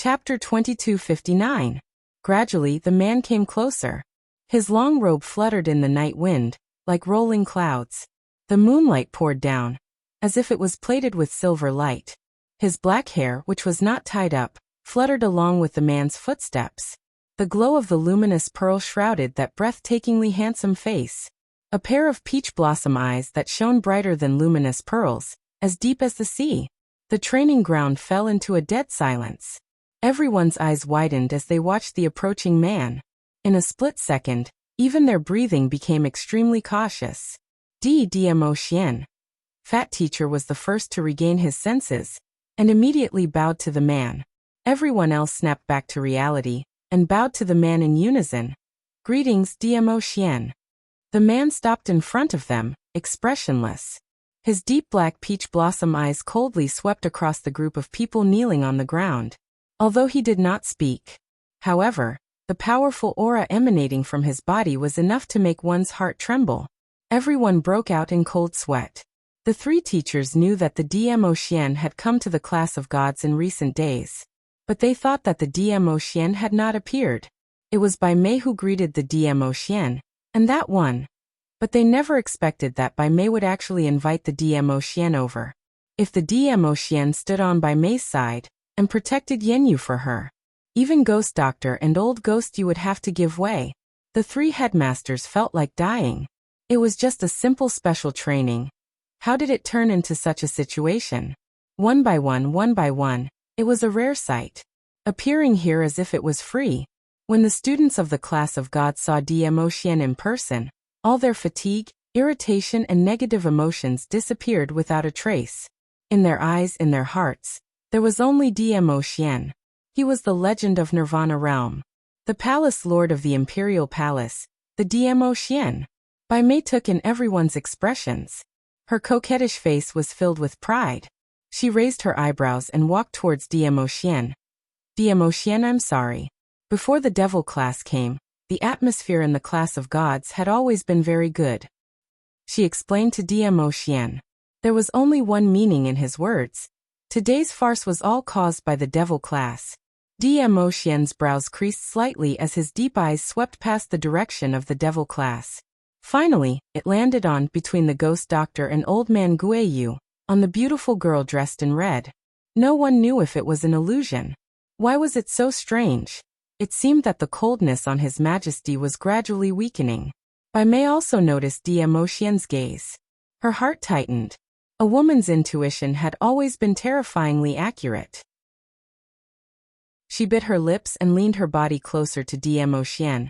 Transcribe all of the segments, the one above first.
Chapter 2259. Gradually the man came closer. His long robe fluttered in the night wind, like rolling clouds. The moonlight poured down, as if it was plated with silver light. His black hair, which was not tied up, fluttered along with the man's footsteps. The glow of the luminous pearl shrouded that breathtakingly handsome face. A pair of peach blossom eyes that shone brighter than luminous pearls, as deep as the sea. The training ground fell into a dead silence. Everyone's eyes widened as they watched the approaching man. In a split second, even their breathing became extremely cautious. Dmo Xian. Fat Teacher was the first to regain his senses, and immediately bowed to the man. Everyone else snapped back to reality, and bowed to the man in unison. Greetings, Dmo Xian. The man stopped in front of them, expressionless. His deep black peach blossom eyes coldly swept across the group of people kneeling on the ground. Although he did not speak. However, the powerful aura emanating from his body was enough to make one's heart tremble. Everyone broke out in cold sweat. The three teachers knew that the Dmo Xian had come to the class of gods in recent days. But they thought that the Dmo Xian had not appeared. It was Bai Mei who greeted the Dmo Xian, and that one. But they never expected that Bai Mei would actually invite the Dmo Xian over. If the Dmo Xian stood on Bai Mei's side, and protected Yenyu for her, even Ghost Doctor and Old Ghost Yu would have to give way. The three headmasters felt like dying. It was just a simple special training. How did it turn into such a situation? One by one, it was a rare sight. Appearing here as if it was free. When the students of the class of gods saw Dmo Xian in person, all their fatigue, irritation and negative emotions disappeared without a trace. In their eyes, in their hearts, there was only Dmo Xian. He was the legend of Nirvana realm. The palace lord of the imperial palace, the Dmo Xian. Bai Mei took in everyone's expressions. Her coquettish face was filled with pride. She raised her eyebrows and walked towards Dmo Xian. Dmo Xian, I'm sorry. Before the devil class came, the atmosphere in the class of gods had always been very good. She explained to Dmo Xian. There was only one meaning in his words. Today's farce was all caused by the devil class. Dmo Xian's brows creased slightly as his deep eyes swept past the direction of the devil class. Finally, it landed on between the ghost doctor and old man Guiyu, on the beautiful girl dressed in red. No one knew if it was an illusion. Why was it so strange? It seemed that the coldness on His Majesty was gradually weakening. Bai Mei also noticed Dmo Xian's gaze. Her heart tightened. A woman's intuition had always been terrifyingly accurate. She bit her lips and leaned her body closer to Dmo Xian.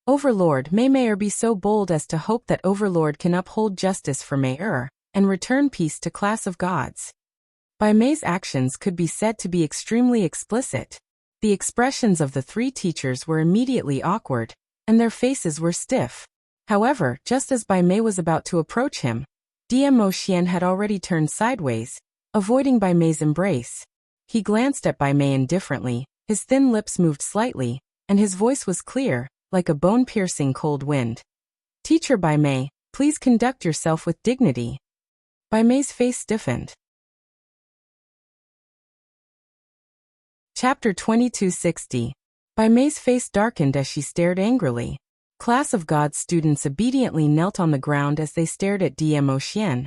Overlord, may Mei be so bold as to hope that Overlord can uphold justice for Mei and return peace to class of gods. Bai Mei's actions could be said to be extremely explicit. The expressions of the three teachers were immediately awkward, and their faces were stiff. However, just as Bai Mei was about to approach him, Dmo Xian had already turned sideways, avoiding Bai Mei's embrace. He glanced at Bai Mei indifferently, his thin lips moved slightly, and his voice was clear, like a bone-piercing cold wind. Teacher Bai Mei, please conduct yourself with dignity. Bai Mei's face stiffened. Chapter 2260. Bai Mei's face darkened as she stared angrily. Class of gods students obediently knelt on the ground as they stared at Dmo Xian.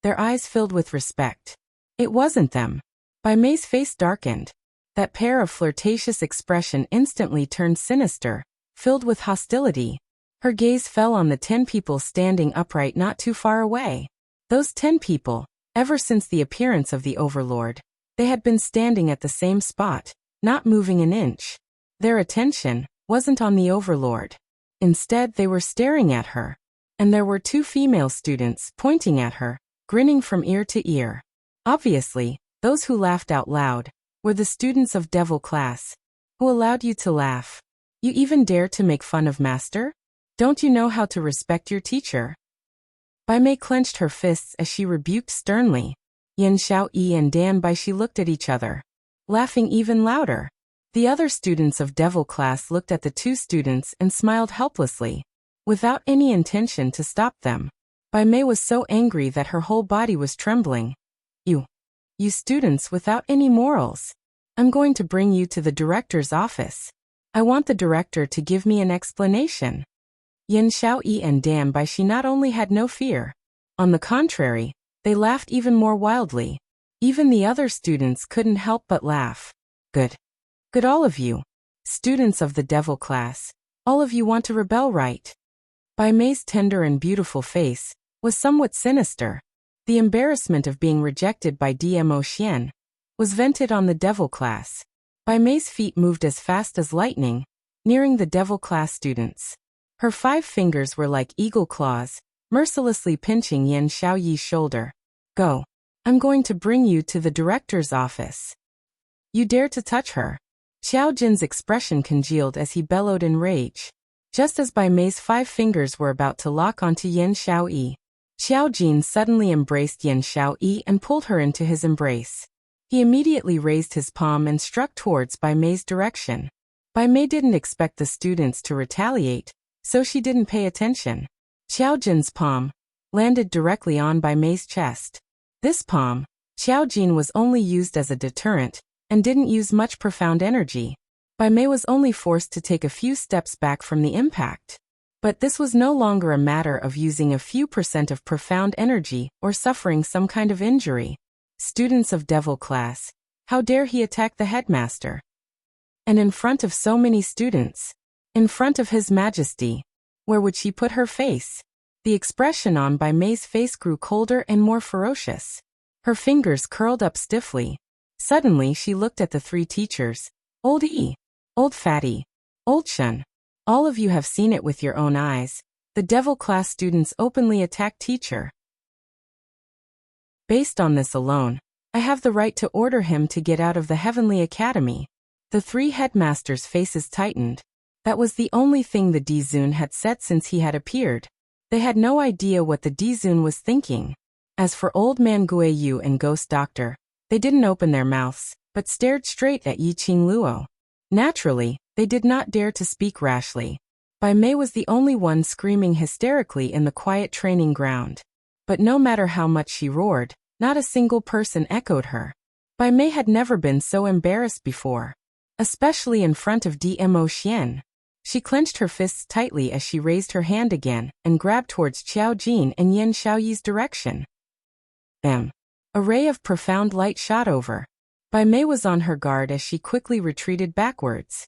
Their eyes filled with respect. It wasn't them. Bai Mei's face darkened. That pair of flirtatious expression instantly turned sinister, filled with hostility. Her gaze fell on the 10 people standing upright not too far away. Those 10 people, ever since the appearance of the Overlord, they had been standing at the same spot, not moving an inch. Their attention wasn't on the Overlord. Instead, they were staring at her. And there were 2 female students pointing at her, grinning from ear to ear. Obviously, those who laughed out loud were the students of Devil class. Who allowed you to laugh? You even dare to make fun of Master? Don't you know how to respect your teacher? Bai Mei clenched her fists as she rebuked sternly. Yan Xiaoyi and Dan Baishi looked at each other, laughing even louder. The other students of Devil class looked at the 2 students and smiled helplessly, without any intention to stop them. Bai Mei was so angry that her whole body was trembling. You students without any morals. I'm going to bring you to the director's office. I want the director to give me an explanation. Yan Xiaoyi and Dan Baishi not only had no fear. On the contrary, they laughed even more wildly. Even the other students couldn't help but laugh. Good. Good all of you. Students of the devil class. All of you want to rebel, right? Bai Mei's tender and beautiful face was somewhat sinister. The embarrassment of being rejected by DMO Xian was vented on the devil class. Bai Mei's feet moved as fast as lightning, nearing the devil class students. Her 5 fingers were like eagle claws, mercilessly pinching Yan Xiaoyi's shoulder. Go. I'm going to bring you to the director's office. You dare to touch her. Xiao Jin's expression congealed as he bellowed in rage. Just as Bai Mei's 5 fingers were about to lock onto Yan Xiaoyi, Xiao Jin suddenly embraced Yan Xiaoyi and pulled her into his embrace. He immediately raised his palm and struck towards Bai Mei's direction. Bai Mei didn't expect the students to retaliate, so she didn't pay attention. Xiao Jin's palm landed directly on Bai Mei's chest. This palm, Xiao Jin, was only used as a deterrent and didn't use much profound energy. Bai Mei was only forced to take a few steps back from the impact. But this was no longer a matter of using a few % of profound energy or suffering some kind of injury. Students of devil class, how dare he attack the headmaster? And in front of so many students, in front of His Majesty, where would she put her face? The expression on Bai Mei's face grew colder and more ferocious. Her fingers curled up stiffly. Suddenly she looked at the 3 teachers. Old E, Old Fatty, Old Shun. All of you have seen it with your own eyes. The devil class students openly attack teacher. Based on this alone, I have the right to order him to get out of the Heavenly Academy. The 3 headmasters' faces tightened. That was the only thing the Dizun had said since he had appeared. They had no idea what the Dizun was thinking. As for Old Man Guiyu and Ghost Doctor, they didn't open their mouths, but stared straight at Yiqing Luo. Naturally, they did not dare to speak rashly. Bai Mei was the only one screaming hysterically in the quiet training ground. But no matter how much she roared, not a single person echoed her. Bai Mei had never been so embarrassed before. Especially in front of DMO Xian. She clenched her fists tightly as she raised her hand again and grabbed towards Xiao Jin and Yan Xiaoyi's direction. Bam! A ray of profound light shot over. Bai Mei was on her guard as she quickly retreated backwards.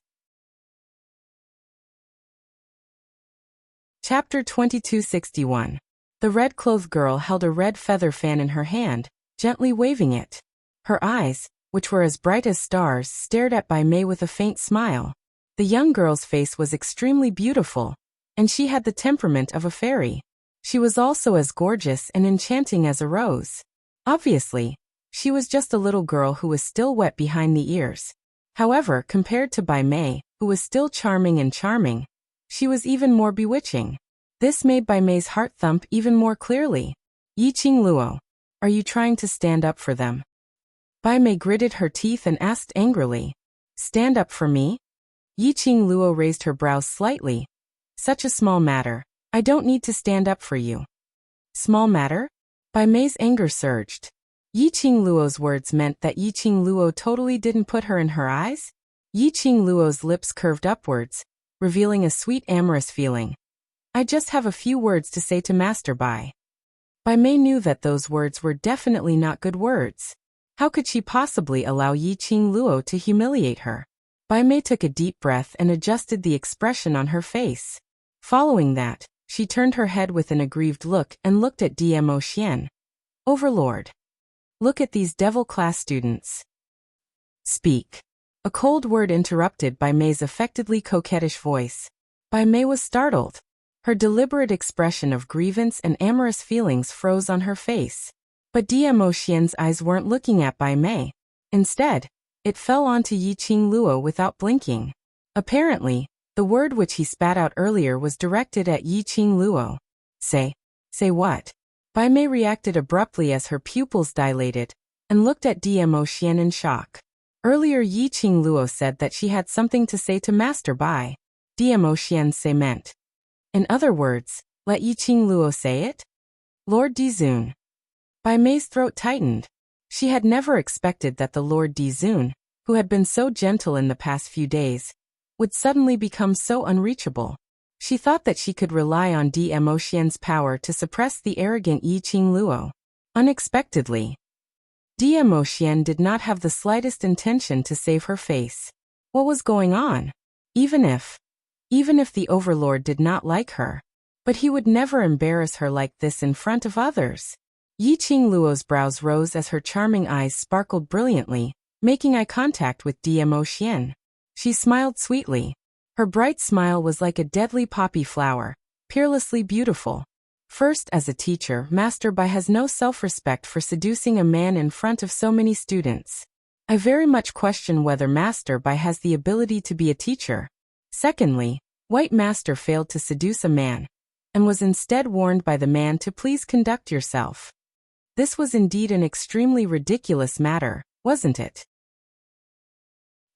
Chapter 2261. The red-clothed girl held a red feather fan in her hand, gently waving it. Her eyes, which were as bright as stars, stared at Bai Mei with a faint smile. The young girl's face was extremely beautiful, and she had the temperament of a fairy. She was also as gorgeous and enchanting as a rose. Obviously, she was just a little girl who was still wet behind the ears. However, compared to Bai Mei, who was still charming, she was even more bewitching. This made Bai Mei's heart thump even more clearly. Yiqing Luo, are you trying to stand up for them? Bai Mei gritted her teeth and asked angrily. Stand up for me? Yiqing Luo raised her brows slightly. Such a small matter. I don't need to stand up for you. Small matter? Bai Mei's anger surged. Yiqing Luo's words meant that Yiqing Luo totally didn't put her in her eyes? Yiqing Luo's lips curved upwards, revealing a sweet amorous feeling. I just have a few words to say to Master Bai. Bai Mei knew that those words were definitely not good words. How could she possibly allow Yiqing Luo to humiliate her? Bai Mei took a deep breath and adjusted the expression on her face. Following that, she turned her head with an aggrieved look and looked at DMO Xian. Overlord. Look at these devil-class students. Speak. A cold word interrupted Bai Mei's affectedly coquettish voice. Bai Mei was startled. Her deliberate expression of grievance and amorous feelings froze on her face. But DMO Xian's eyes weren't looking at Bai Mei. Instead, it fell onto Yiqing Luo without blinking. Apparently, the word which he spat out earlier was directed at Yiqing Luo. Say what? Bai Mei reacted abruptly as her pupils dilated, and looked at DMO Xian in shock. Earlier Yiqing Luo said that she had something to say to Master Bai. DMO Xian say meant. In other words, let Yiqing Luo say it? Lord Dizun. Bai Mei's throat tightened. She had never expected that the Lord Dizun, who had been so gentle in the past few days, would suddenly become so unreachable. She thought that she could rely on Emotien's power to suppress the arrogant Yi Qingluo. Unexpectedly, Emotien did not have the slightest intention to save her face. What was going on? Even if the overlord did not like her, but he would never embarrass her like this in front of others. Yi Qingluo's brows rose as her charming eyes sparkled brilliantly, making eye contact with Emotien. She smiled sweetly. Her bright smile was like a deadly poppy flower, peerlessly beautiful. First, as a teacher, Master Bai has no self-respect for seducing a man in front of so many students. I very much question whether Master Bai has the ability to be a teacher. Secondly, White Master failed to seduce a man, and was instead warned by the man to please conduct yourself. This was indeed an extremely ridiculous matter, wasn't it?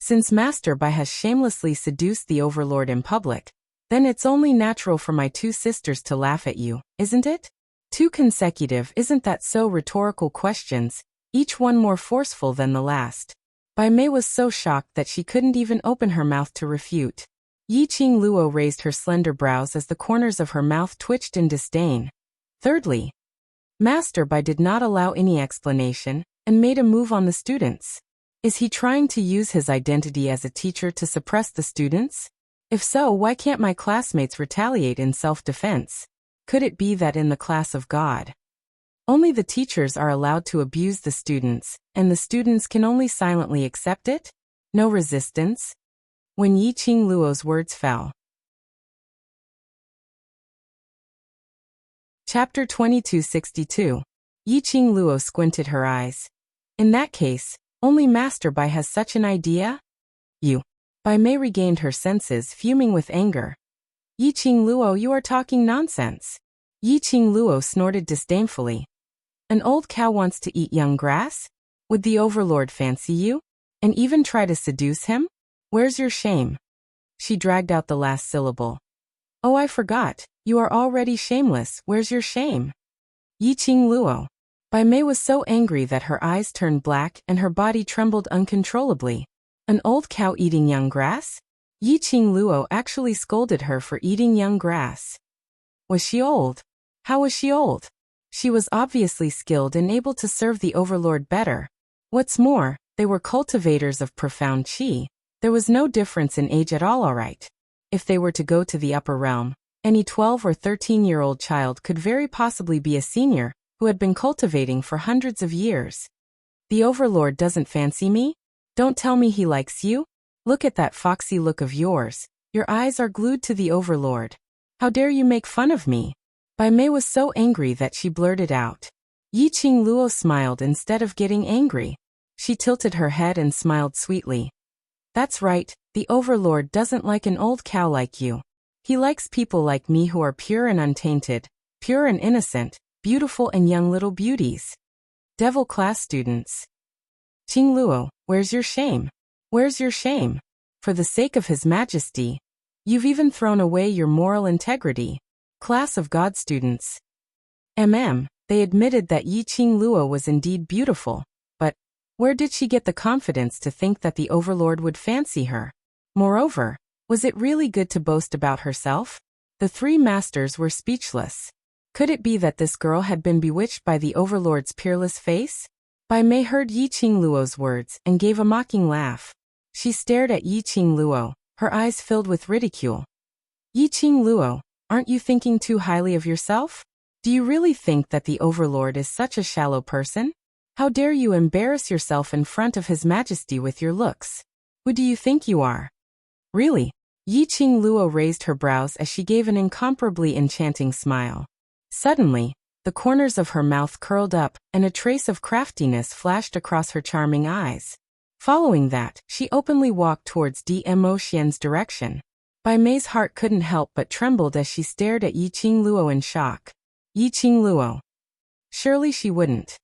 Since Master Bai has shamelessly seduced the overlord in public, then it's only natural for my two sisters to laugh at you, isn't it? Two consecutive, isn't that so? Rhetorical questions, each one more forceful than the last. Bai Mei was so shocked that she couldn't even open her mouth to refute. Yi Qingluo raised her slender brows as the corners of her mouth twitched in disdain. Thirdly, Master Bai did not allow any explanation, and made a move on the students. Is he trying to use his identity as a teacher to suppress the students? If so, why can't my classmates retaliate in self-defense? Could it be that in the class of God, only the teachers are allowed to abuse the students, and the students can only silently accept it? No resistance? When Yi Qingluo's words fell. Chapter 2262. Yi Qingluo squinted her eyes. In that case, only Master Bai has such an idea? You. Bai Mei regained her senses, fuming with anger. Yi Qingluo, you are talking nonsense. Yi Qingluo snorted disdainfully. An old cow wants to eat young grass? Would the overlord fancy you? And even try to seduce him? Where's your shame? She dragged out the last syllable. Oh, I forgot. You are already shameless. Where's your shame? Yi Qingluo. Bai Mei was so angry that her eyes turned black and her body trembled uncontrollably. An old cow eating young grass? Yi Qingluo actually scolded her for eating young grass. Was she old? How was she old? She was obviously skilled and able to serve the overlord better. What's more, they were cultivators of profound qi. There was no difference in age at all right. If they were to go to the upper realm, any 12 or 13-year-old child could very possibly be a senior who had been cultivating for hundreds of years. The overlord doesn't fancy me? Don't tell me he likes you? Look at that foxy look of yours. Your eyes are glued to the overlord. How dare you make fun of me? Bai Mei was so angry that she blurted out. Yi Qingluo smiled instead of getting angry. She tilted her head and smiled sweetly. That's right, the overlord doesn't like an old cow like you. He likes people like me who are pure and untainted, pure and innocent, beautiful and young little beauties. Devil class students. Qingluo, where's your shame? Where's your shame? For the sake of His Majesty, you've even thrown away your moral integrity. Class of God students. They admitted that Yi Qingluo was indeed beautiful, but where did she get the confidence to think that the overlord would fancy her? Moreover, was it really good to boast about herself? The three masters were speechless. Could it be that this girl had been bewitched by the overlord's peerless face? Bai Mei heard Yi Qingluo's words and gave a mocking laugh. She stared at Yi Qingluo, her eyes filled with ridicule. Yi Qingluo, aren't you thinking too highly of yourself? Do you really think that the overlord is such a shallow person? How dare you embarrass yourself in front of His Majesty with your looks? Who do you think you are? Really? Yi Qingluo raised her brows as she gave an incomparably enchanting smile. Suddenly, the corners of her mouth curled up, and a trace of craftiness flashed across her charming eyes. Following that, she openly walked towards Emotien's direction. Bai Mei's heart couldn't help but trembled as she stared at Yi Qingluo in shock. Yi Qingluo. Surely she wouldn't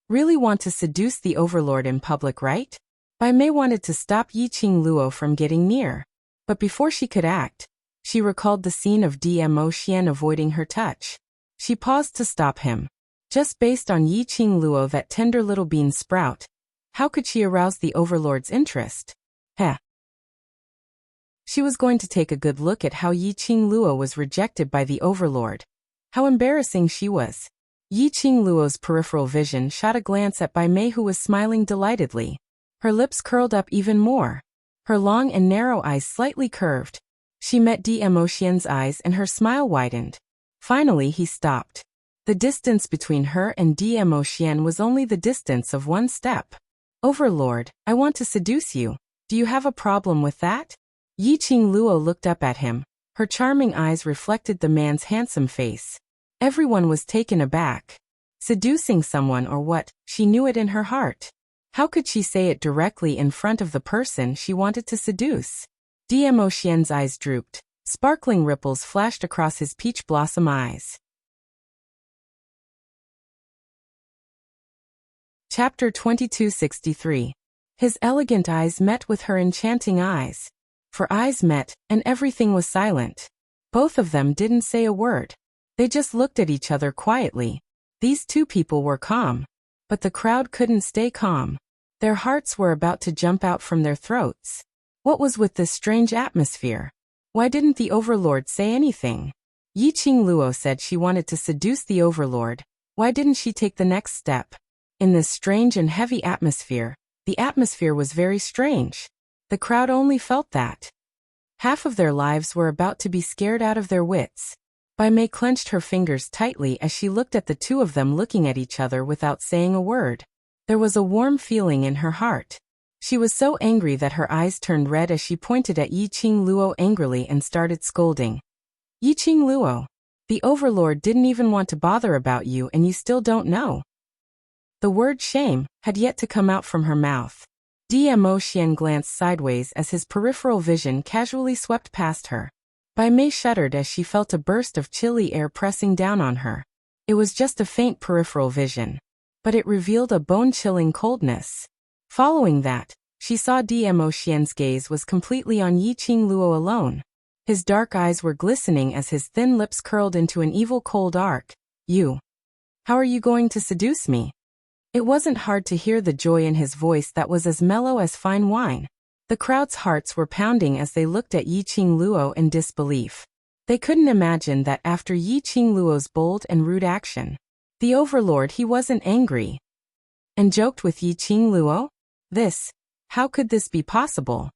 really want to seduce the overlord in public, right? Bai Mei wanted to stop Yi Qingluo from getting near. But before she could act, she recalled the scene of Emotien avoiding her touch. She paused to stop him. Just based on Yi Qingluo, that tender little bean sprout, How could she arouse the overlord's interest? Heh. She was going to take a good look at how Yi Qingluo was rejected by the overlord. How embarrassing she was. Yi Qingluo's peripheral vision shot a glance at Bai Mei, who was smiling delightedly. Her lips curled up even more. Her long and narrow eyes slightly curved. She met Dmo Xian's eyes and her smile widened. Finally he stopped. The distance between her and Dmo Xian was only the distance of one step. Overlord, I want to seduce you. Do you have a problem with that? Yi Qingluo looked up at him. Her charming eyes reflected the man's handsome face. Everyone was taken aback. Seducing someone or what? She knew it in her heart. How could she say it directly in front of the person she wanted to seduce? Dmo Xian's eyes drooped. Sparkling ripples flashed across his peach blossom eyes. Chapter 2263. His elegant eyes met with her enchanting eyes. For eyes met, and everything was silent. Both of them didn't say a word. They just looked at each other quietly. These two people were calm. But the crowd couldn't stay calm. Their hearts were about to jump out from their throats. What was with this strange atmosphere? Why didn't the overlord say anything? Yi Qingluo said she wanted to seduce the overlord. Why didn't she take the next step? In this strange and heavy atmosphere, the atmosphere was very strange. The crowd only felt that. Half of their lives were about to be scared out of their wits. Bai Mei clenched her fingers tightly as she looked at the two of them looking at each other without saying a word. There was a warm feeling in her heart. She was so angry that her eyes turned red as she pointed at Yi Qingluo angrily and started scolding. Yi Qingluo, the overlord didn't even want to bother about you and you still don't know. The word shame had yet to come out from her mouth. Dmo Xian glanced sideways as his peripheral vision casually swept past her. Bai Mei shuddered as she felt a burst of chilly air pressing down on her. It was just a faint peripheral vision. But it revealed a bone-chilling coldness. Following that, she saw Dmo Xian's gaze was completely on Yi Qingluo alone. His dark eyes were glistening as his thin lips curled into an evil cold arc. You. How are you going to seduce me? It wasn't hard to hear the joy in his voice that was as mellow as fine wine. The crowd's hearts were pounding as they looked at Yi Qingluo in disbelief. They couldn't imagine that after Yi Qingluo's bold and rude action, the overlord he wasn't angry. And joked with Yi Qingluo? How could this be possible?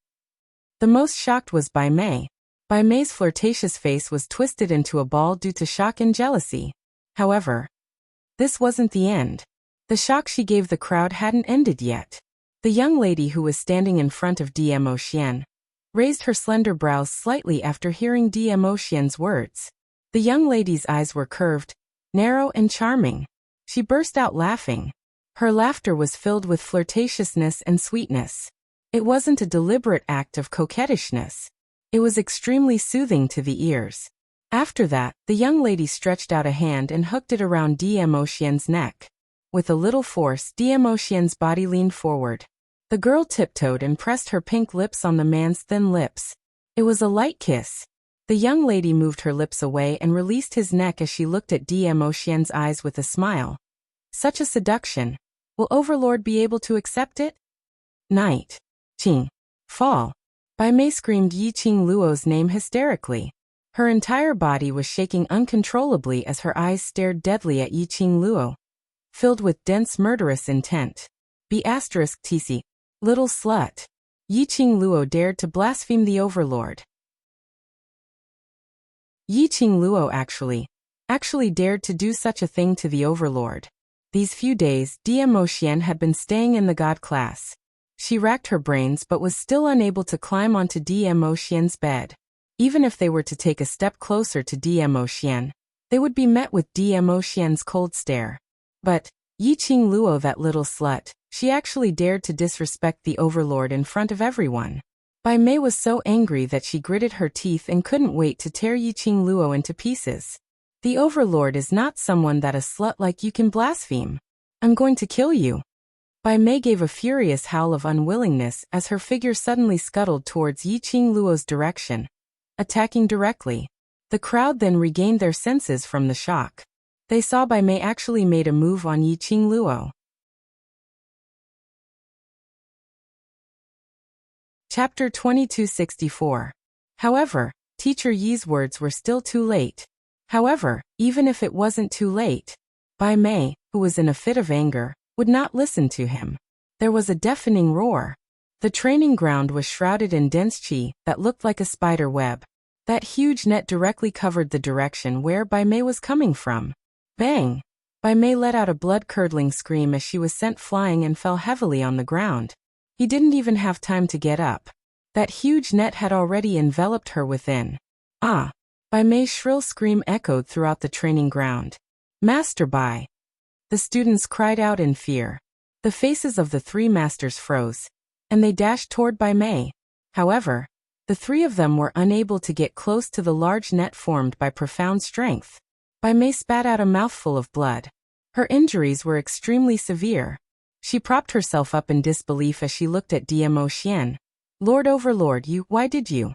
The most shocked was Bai Mei. Bai Mei's flirtatious face was twisted into a ball due to shock and jealousy. However, this wasn't the end. The shock she gave the crowd hadn't ended yet. The young lady who was standing in front of Dmo Xian raised her slender brows slightly after hearing Dmo Xian's words. The young lady's eyes were curved, narrow and charming. She burst out laughing. Her laughter was filled with flirtatiousness and sweetness. It wasn't a deliberate act of coquettishness. It was extremely soothing to the ears. After that, the young lady stretched out a hand and hooked it around Dmo Xian's neck. With a little force, Dmo Xian's body leaned forward. The girl tiptoed and pressed her pink lips on the man's thin lips. It was a light kiss. The young lady moved her lips away and released his neck as she looked at Dmo Xian's eyes with a smile. Such a seduction. Will Overlord be able to accept it? Night. Qing. Fall. Bai Mei screamed Yi Qingluo's name hysterically. Her entire body was shaking uncontrollably as her eyes stared deadly at Yi Qingluo, filled with dense murderous intent. B*TC. Little slut. Yi Qingluo dared to blaspheme the overlord. Yi Qingluo actually dared to do such a thing to the overlord. These few days, Dmo Xian had been staying in the god class. She racked her brains but was still unable to climb onto Dmo Xian's bed. Even if they were to take a step closer to Dmo Xian, they would be met with Dmo Xian's cold stare. But Yi Qingluo, that little slut, she actually dared to disrespect the overlord in front of everyone. Bai Mei was so angry that she gritted her teeth and couldn't wait to tear Yi Qingluo into pieces. The overlord is not someone that a slut like you can blaspheme. I'm going to kill you. Bai Mei gave a furious howl of unwillingness as her figure suddenly scuttled towards Yi Qingluo's direction, attacking directly. The crowd then regained their senses from the shock. They saw Bai Mei actually made a move on Yi Qingluo. Chapter 2264. However, Teacher Yi's words were still too late. However, even if it wasn't too late, Bai Mei, who was in a fit of anger, would not listen to him. There was a deafening roar. The training ground was shrouded in dense qi that looked like a spider web. That huge net directly covered the direction where Bai Mei was coming from. Bang! Bai Mei let out a blood-curdling scream as she was sent flying and fell heavily on the ground. He didn't even have time to get up. That huge net had already enveloped her within. Ah! Bai Mei's shrill scream echoed throughout the training ground. Master Bai! The students cried out in fear. The faces of the three masters froze, and they dashed toward Bai Mei. However, the three of them were unable to get close to the large net formed by profound strength. Bai Mei spat out a mouthful of blood. Her injuries were extremely severe. She propped herself up in disbelief as she looked at Diemo Xian. Lord Overlord, why did you?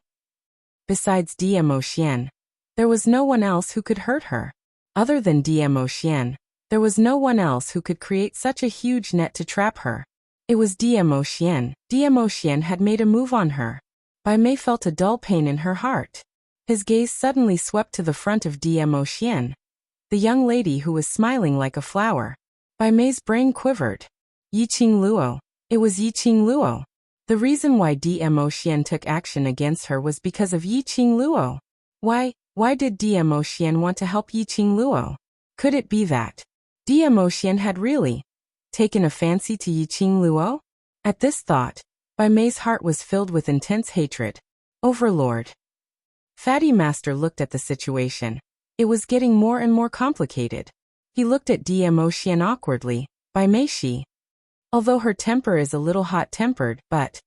Besides Diemo Xian, there was no one else who could hurt her. Other than Diemo Xian, there was no one else who could create such a huge net to trap her. It was Diemo Xian. Diemo Xian had made a move on her. Bai Mei felt a dull pain in her heart. His gaze suddenly swept to the front of Diemo Xian, the young lady who was smiling like a flower. Bai Mei's brain quivered. Yiqing Luo. It was Yiqing Luo. The reason why Diemo Xian took action against her was because of Yiqing Luo. Why did Diemo Xian want to help Yiqing Luo? Could it be that Diemo Xian had really taken a fancy to Yiqing Luo? At this thought, Bai Mei's heart was filled with intense hatred. Overlord. Fatty Master looked at the situation. It was getting more and more complicated. He looked at Diemo Xian awkwardly. Bai Mei she. Although her temper is a little hot-tempered, but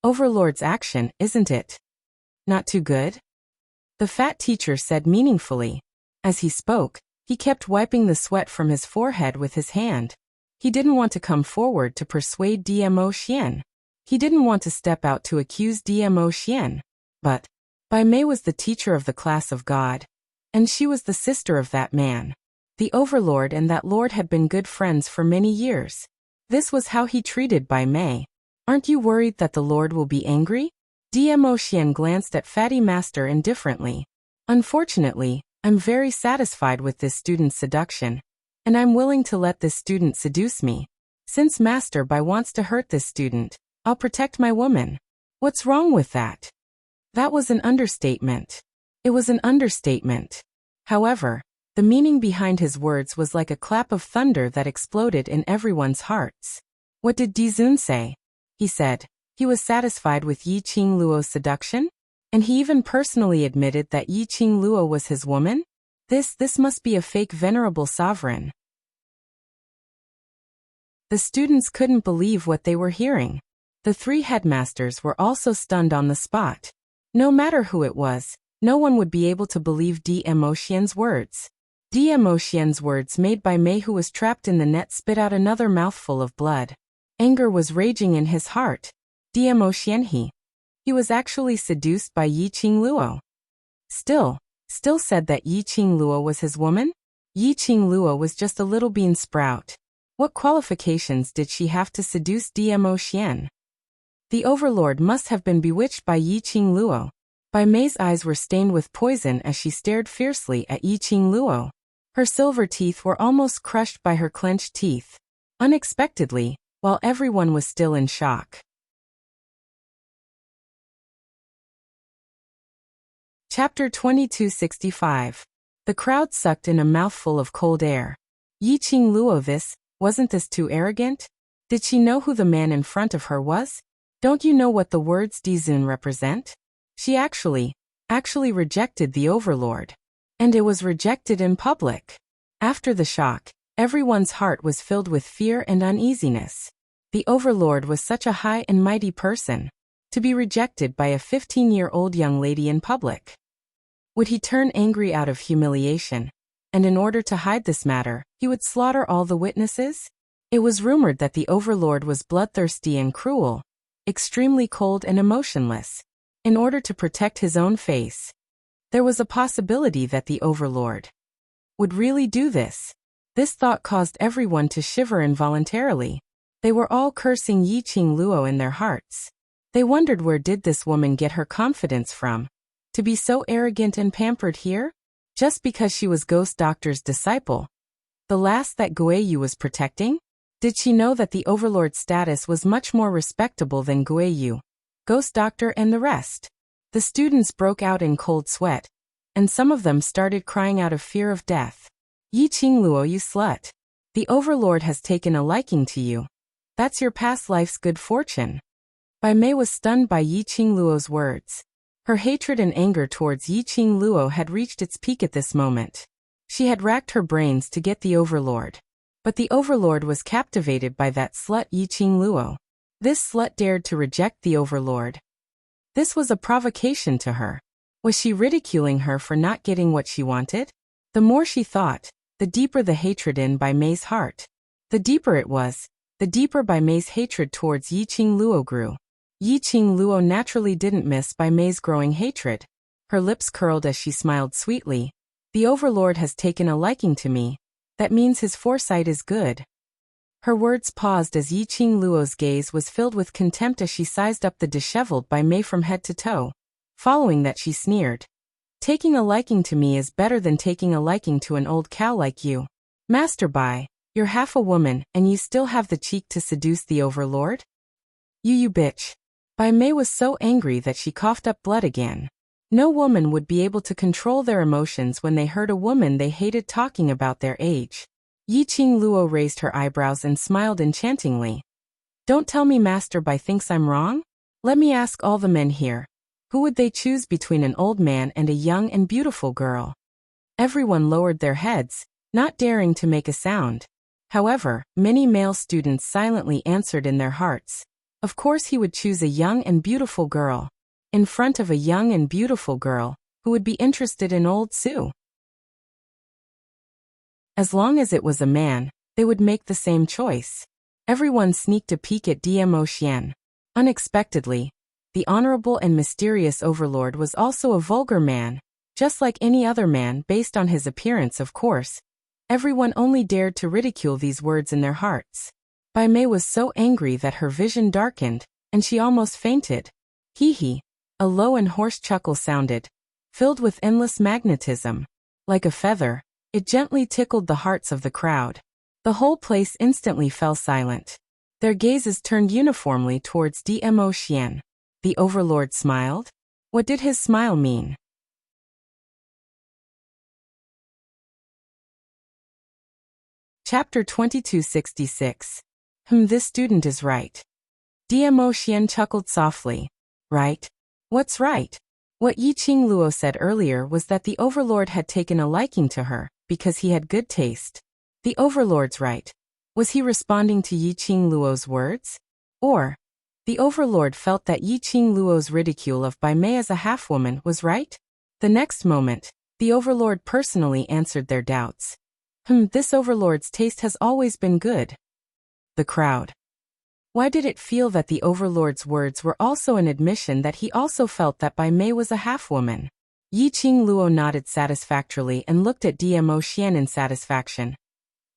Overlord's action, isn't it? Not too good? The fat teacher said meaningfully. As he spoke, he kept wiping the sweat from his forehead with his hand. He didn't want to come forward to persuade Diemo Xian. He didn't want to step out to accuse Diemo Xian. But Bai Mei was the teacher of the class of God, and she was the sister of that man. The Overlord and that lord had been good friends for many years. This was how he treated Bai Mei. Aren't you worried that the Lord will be angry? Diemo Xian glanced at Fatty Master indifferently. Unfortunately, I'm very satisfied with this student's seduction, and I'm willing to let this student seduce me. Since Master Bai wants to hurt this student, I'll protect my woman. What's wrong with that? That was an understatement. It was an understatement. However, the meaning behind his words was like a clap of thunder that exploded in everyone's hearts. What did Dizun say? He said he was satisfied with Yiqing Luo's seduction, and he even personally admitted that Yiqing Luo was his woman? This must be a fake venerable sovereign. The students couldn't believe what they were hearing. The three headmasters were also stunned on the spot. No matter who it was, no one would be able to believe Diemo Xian's words. Diemo Xian's words made Bai Mei, who was trapped in the net, spit out another mouthful of blood. Anger was raging in his heart. Diemo Xian he was actually seduced by Yiqing Luo. Still said that Yiqing Luo was his woman? Yiqing Luo was just a little bean sprout. What qualifications did she have to seduce Diemo Xian? The Overlord must have been bewitched by Yiqing Luo. Bai Mei's eyes were stained with poison as she stared fiercely at Yiqing Luo. Her silver teeth were almost crushed by her clenched teeth. Unexpectedly, while everyone was still in shock. Chapter 2265. The crowd sucked in a mouthful of cold air. Yiqing Luo, wasn't this too arrogant? Did she know who the man in front of her was? Don't you know what the words Dizun represent? She actually rejected the Overlord. And it was rejected in public. After the shock, everyone's heart was filled with fear and uneasiness. The Overlord was such a high and mighty person. To be rejected by a 15-year-old young lady in public. Would he turn angry out of humiliation? And in order to hide this matter, he would slaughter all the witnesses? It was rumored that the Overlord was bloodthirsty and cruel, extremely cold and emotionless. In order to protect his own face, there was a possibility that the Overlord would really do this. This thought caused everyone to shiver involuntarily. They were all cursing Yiqing Luo in their hearts. They wondered where did this woman get her confidence from? To be so arrogant and pampered here? Just because she was Ghost Doctor's disciple? The last that Guiyu was protecting? Did she know that the overlord's status was much more respectable than Guiyu, Ghost Doctor and the rest? The students broke out in cold sweat, and some of them started crying out of fear of death. Yi Qingluo, you slut. The overlord has taken a liking to you. That's your past life's good fortune. Bai Mei was stunned by Yi Qingluo's words. Her hatred and anger towards Yi Qingluo had reached its peak at this moment. She had racked her brains to get the overlord. But the overlord was captivated by that slut Yi Qingluo. This slut dared to reject the overlord. This was a provocation to her. Was she ridiculing her for not getting what she wanted? The more she thought, the deeper the hatred in Bai Mei's heart. The deeper it was, the deeper Bai Mei's hatred towards Yi Qingluo grew. Yi Qingluo naturally didn't miss Bai Mei's growing hatred. Her lips curled as she smiled sweetly. The overlord has taken a liking to me. That means his foresight is good. Her words paused as Yi Qingluo's gaze was filled with contempt as she sized up the disheveled Bai Mei from head to toe. Following that she sneered. Taking a liking to me is better than taking a liking to an old cow like you. Master Bai, you're half a woman and you still have the cheek to seduce the overlord? You bitch. Bai Mei was so angry that she coughed up blood again. No woman would be able to control their emotions when they heard a woman they hated talking about their age. Yi Qingluo raised her eyebrows and smiled enchantingly. Don't tell me Master Bai thinks I'm wrong? Let me ask all the men here. Who would they choose between an old man and a young and beautiful girl? Everyone lowered their heads, not daring to make a sound. However, many male students silently answered in their hearts. Of course he would choose a young and beautiful girl. In front of a young and beautiful girl, who would be interested in old Sue. As long as it was a man, they would make the same choice. Everyone sneaked a peek at Dmo Xian. Unexpectedly, the honorable and mysterious overlord was also a vulgar man, just like any other man based on his appearance, of course. Everyone only dared to ridicule these words in their hearts. Bai Mei was so angry that her vision darkened, and she almost fainted. Hee. A low and hoarse chuckle sounded, filled with endless magnetism. Like a feather, it gently tickled the hearts of the crowd. The whole place instantly fell silent. Their gazes turned uniformly towards Dmo Xian. The overlord smiled? What did his smile mean? Chapter 2266. This student is right. Dmo Xian chuckled softly. Right? What's right? What Yi Qingluo said earlier was that the overlord had taken a liking to her, because he had good taste. The overlord's right. Was he responding to Yi Qingluo's words? Or, the overlord felt that Yi Qingluo's ridicule of Bai Mei as a half-woman was right? The next moment, the overlord personally answered their doubts. This overlord's taste has always been good. The crowd. Why did it feel that the overlord's words were also an admission that he also felt that Bai Mei was a half-woman? Yi Qingluo nodded satisfactorily and looked at Dmo Xian in satisfaction.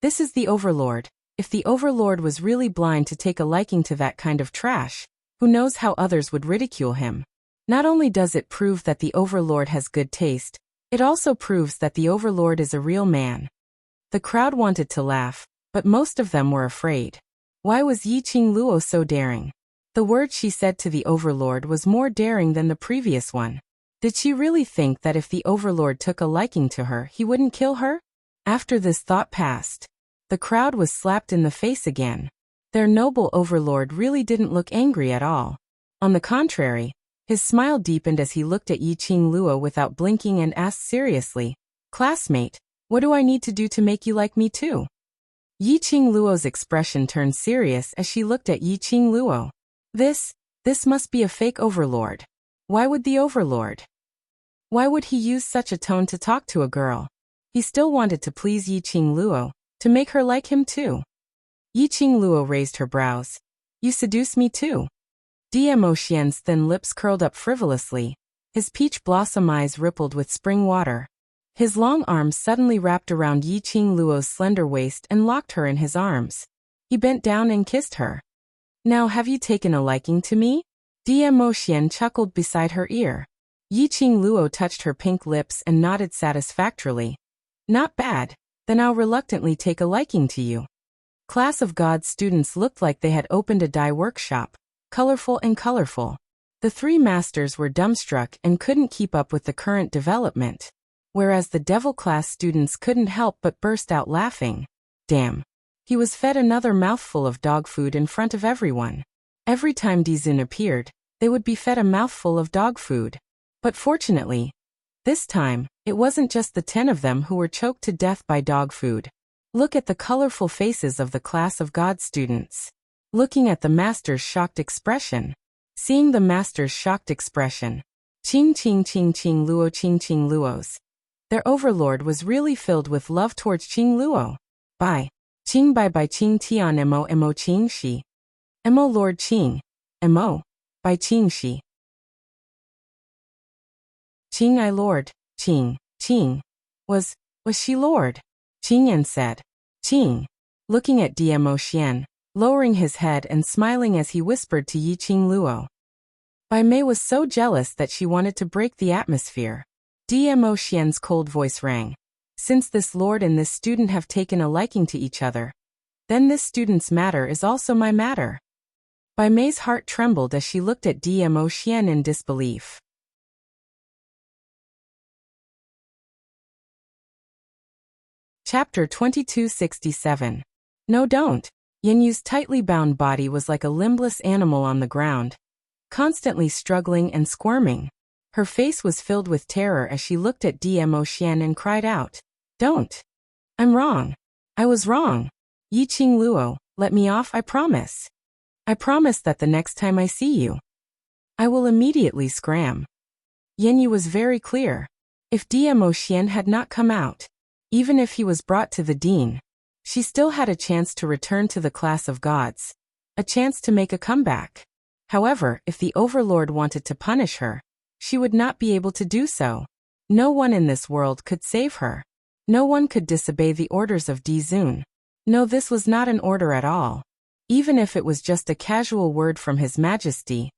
This is the overlord. If the overlord was really blind to take a liking to that kind of trash, who knows how others would ridicule him? Not only does it prove that the overlord has good taste, it also proves that the overlord is a real man. The crowd wanted to laugh, but most of them were afraid. Why was Yi Qingluo so daring? The word she said to the overlord was more daring than the previous one. Did she really think that if the overlord took a liking to her, he wouldn't kill her? After this thought passed, the crowd was slapped in the face again. Their noble overlord really didn't look angry at all. On the contrary, his smile deepened as he looked at Yi Qingluo without blinking and asked seriously, "Classmate, what do I need to do to make you like me too?" Yi Qingluo's expression turned serious as she looked at Yi Qingluo. This must be a fake overlord. Why would the overlord? Why would he use such a tone to talk to a girl? He still wanted to please Yi Qingluo, to make her like him too. Yi Qingluo raised her brows. You seduce me too? Dmo Xian's thin lips curled up frivolously. His peach blossom eyes rippled with spring water. His long arms suddenly wrapped around Yi Qingluo's slender waist and locked her in his arms. He bent down and kissed her. Now have you taken a liking to me? Dmo Xian chuckled beside her ear. Yiqing Luo touched her pink lips and nodded satisfactorily. Not bad, then I'll reluctantly take a liking to you. Class of Gods students looked like they had opened a dye workshop, colorful and colorful. The three masters were dumbstruck and couldn't keep up with the current development, whereas the Devil class students couldn't help but burst out laughing. Damn. He was fed another mouthful of dog food in front of everyone. Every time Dizun appeared, they would be fed a mouthful of dog food. But fortunately, this time, it wasn't just the 10 of them who were choked to death by dog food. Look at the colorful faces of the Class of God students. Looking at the master's shocked expression. Seeing the master's shocked expression. Ching ching ching ching luo ching ching luos. Their overlord was really filled with love towards Ching Luo. Bye. Ching bai bai Ching Tian mo Ching Shi. Mo Lord Ching. Mo. By Ching Shi. Ching I Lord. Ching. Was she Lord? Qing Yan said. Qing. Looking at Dmo Xian, lowering his head and smiling as he whispered to Yiqing Luo. Bai Mei was so jealous that she wanted to break the atmosphere. Dmo Xian's cold voice rang. Since this lord and this student have taken a liking to each other, then this student's matter is also my matter. Bai Mei's heart trembled as she looked at Dmo Xian in disbelief. Chapter 2267. No, don't. Yinyu's tightly bound body was like a limbless animal on the ground, constantly struggling and squirming. Her face was filled with terror as she looked at Dmo Xian and cried out, "Don't! I'm wrong. I was wrong. Yiqing Luo, let me off, I promise. I promise that the next time I see you, I will immediately scram." Yinyu was very clear. If Dmo Xian had not come out, even if he was brought to the dean, she still had a chance to return to the Class of Gods, a chance to make a comeback. However, if the Overlord wanted to punish her, she would not be able to do so. No one in this world could save her. No one could disobey the orders of Dizun. No, this was not an order at all. Even if it was just a casual word from His Majesty,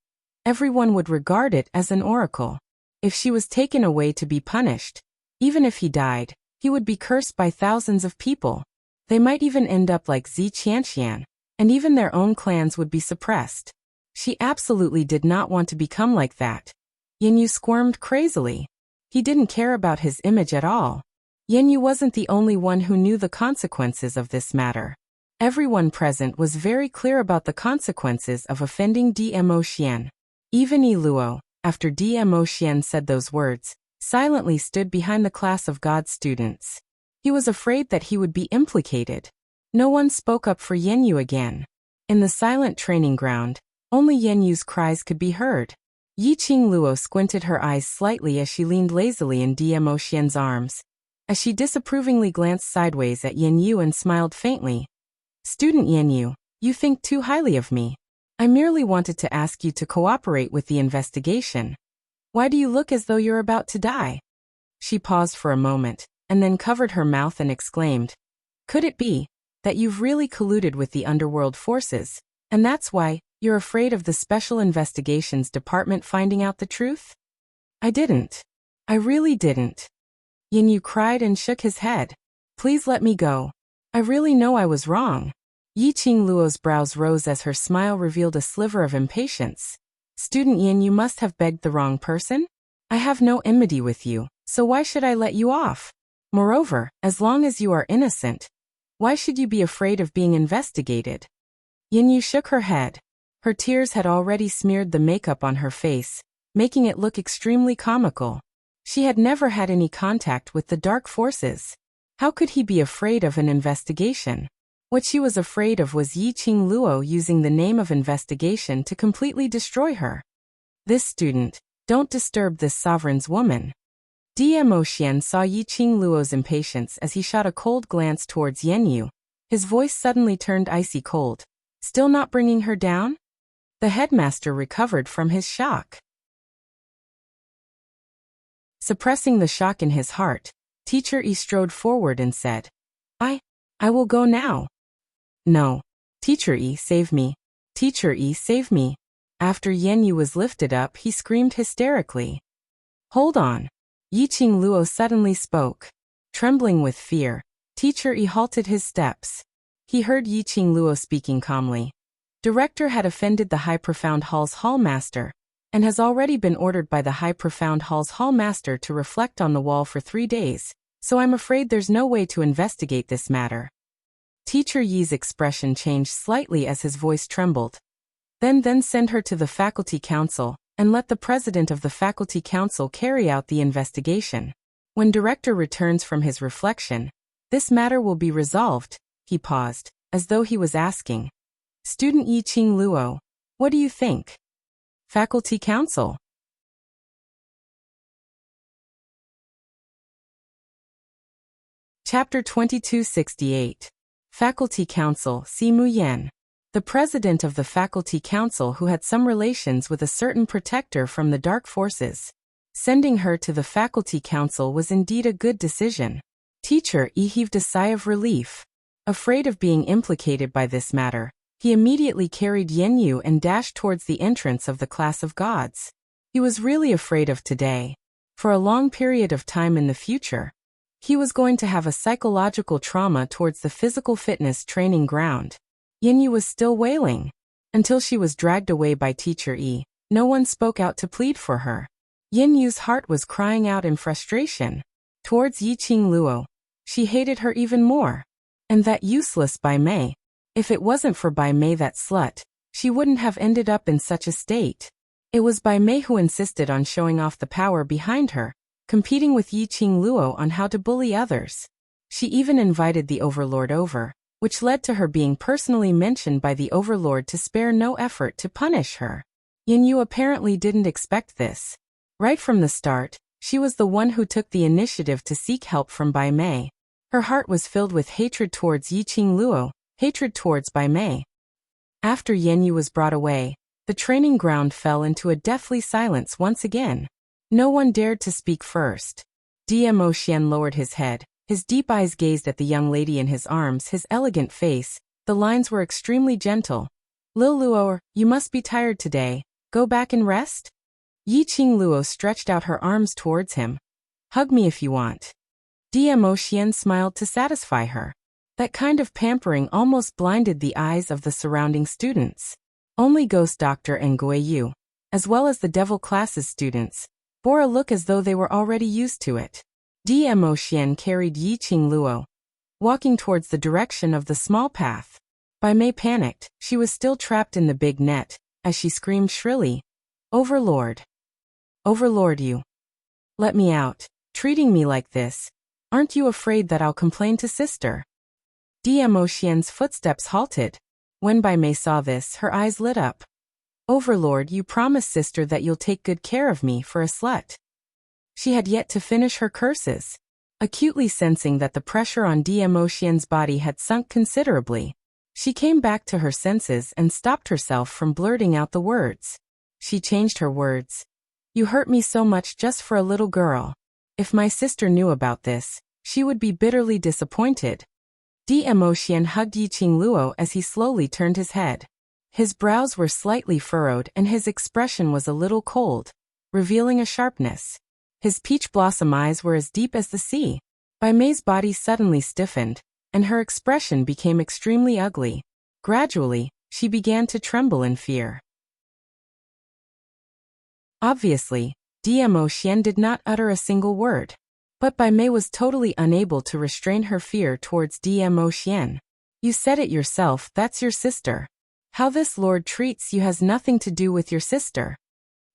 everyone would regard it as an oracle. If she was taken away to be punished, even if he died, he would be cursed by thousands of people. They might even end up like Zi Qianxian, and even their own clans would be suppressed. She absolutely did not want to become like that. Yinyu squirmed crazily. He didn't care about his image at all. Yinyu wasn't the only one who knew the consequences of this matter. Everyone present was very clear about the consequences of offending Dmo Xian. Even Yi Luo, after Dmo Xian said those words, silently stood behind the Class of God students. He was afraid that he would be implicated. No one spoke up for Yinyu again. In the silent training ground, only Yinyu's cries could be heard. Yiqing Luo squinted her eyes slightly as she leaned lazily in Dmo Xian's arms. As she disapprovingly glanced sideways at Yinyu and smiled faintly. "Student Yinyu, you think too highly of me. I merely wanted to ask you to cooperate with the investigation. Why do you look as though you're about to die?" She paused for a moment, and then covered her mouth and exclaimed, "Could it be that you've really colluded with the underworld forces, and that's why you're afraid of the Special Investigations Department finding out the truth?" "I didn't. I really didn't." Yinyu cried and shook his head. "Please let me go. I really know I was wrong." Yiqing Luo's brows rose as her smile revealed a sliver of impatience. "Student Yin, you must have begged the wrong person? I have no enmity with you, so why should I let you off? Moreover, as long as you are innocent, why should you be afraid of being investigated?" Yinyu shook her head. Her tears had already smeared the makeup on her face, making it look extremely comical. She had never had any contact with the dark forces. How could he be afraid of an investigation? What she was afraid of was Yiqing Luo using the name of investigation to completely destroy her. "This student, don't disturb this sovereign's woman." Dmo Xian saw Yiqing Luo's impatience as he shot a cold glance towards Yinyu. His voice suddenly turned icy cold. "Still not bringing her down?" The headmaster recovered from his shock. Suppressing the shock in his heart, Teacher Yi strode forward and said, I will go now." "No. Teacher Yi, save me. Teacher Yi, save me." After Yan Yu was lifted up, he screamed hysterically. Hold on. Yiqing Luo suddenly spoke. Trembling with fear, Teacher Yi halted his steps. He heard Yiqing Luo speaking calmly. Director had offended the High Profound Hall's hallmaster, and has already been ordered by the High Profound Hall's hallmaster to reflect on the wall for 3 days, so I'm afraid there's no way to investigate this matter. Teacher Yi's expression changed slightly as his voice trembled. Then send her to the faculty council, and let the president of the faculty council carry out the investigation. When director returns from his reflection, this matter will be resolved. He paused, as though he was asking. Student Yiqing Luo, what do you think? Faculty council. Chapter 2268. Faculty Council, Si Mu Yan. The president of the faculty council who had some relations with a certain protector from the dark forces. Sending her to the faculty council was indeed a good decision. Teacher Yi heaved a sigh of relief. Afraid of being implicated by this matter, he immediately carried Yan Yu and dashed towards the entrance of the class of gods. He was really afraid of today. For a long period of time in the future, he was going to have a psychological trauma towards the physical fitness training ground. Yan Yu was still wailing. Until she was dragged away by Teacher Yi, no one spoke out to plead for her. Yan Yu's heart was crying out in frustration. Towards Yiqing Luo, she hated her even more. And that useless Bai Mei. If it wasn't for Bai Mei, that slut, she wouldn't have ended up in such a state. It was Bai Mei who insisted on showing off the power behind her, competing with Yiqing Luo on how to bully others. She even invited the Overlord over, which led to her being personally mentioned by the Overlord to spare no effort to punish her. Yan Yu apparently didn't expect this. Right from the start, she was the one who took the initiative to seek help from Bai Mei. Her heart was filled with hatred towards Yiqing Luo, hatred towards Bai Mei. After Yan Yu was brought away, the training ground fell into a deathly silence once again. No one dared to speak first. Dmo Xian lowered his head. His deep eyes gazed at the young lady in his arms, his elegant face. The lines were extremely gentle. Lil Luo, you must be tired today. Go back and rest? Yiqing Luo stretched out her arms towards him. Hug me if you want. Dmo Xian smiled to satisfy her. That kind of pampering almost blinded the eyes of the surrounding students. Only Ghost Doctor and Gui Yu, as well as the Devil Classes students, bore a look as though they were already used to it. Dmo Xian carried Yiqing Luo, walking towards the direction of the small path. Bai Mei panicked. She was still trapped in the big net, as she screamed shrilly. Overlord. Overlord, you. Let me out. Treating me like this. Aren't you afraid that I'll complain to sister? Dmo Xian's footsteps halted. When Bai Mei saw this, her eyes lit up. Overlord, you promised sister that you'll take good care of me for a slut. She had yet to finish her curses. Acutely sensing that the pressure on Dmo Xian's body had sunk considerably, she came back to her senses and stopped herself from blurting out the words. She changed her words. You hurt me so much just for a little girl. If my sister knew about this, she would be bitterly disappointed. Dmo Xian hugged Yiqing Luo as he slowly turned his head. His brows were slightly furrowed and his expression was a little cold, revealing a sharpness. His peach blossom eyes were as deep as the sea. Bai Mei's body suddenly stiffened, and her expression became extremely ugly. Gradually, she began to tremble in fear. Obviously, Dmo Xian did not utter a single word. But Bai Mei was totally unable to restrain her fear towards Dmo Xian. You said it yourself, that's your sister. How this lord treats you has nothing to do with your sister.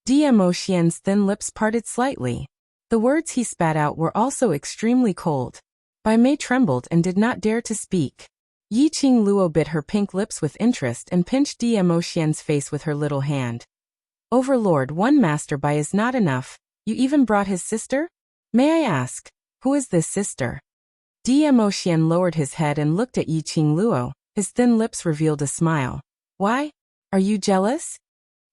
Dmo Xian's thin lips parted slightly. The words he spat out were also extremely cold. Bai Mei trembled and did not dare to speak. Yiqing Luo bit her pink lips with interest and pinched Dmo Xian's face with her little hand. Overlord, one master Bai is not enough. You even brought his sister? May I ask, who is this sister? Dmo Xian lowered his head and looked at Yiqing Luo. His thin lips revealed a smile. Why? Are you jealous?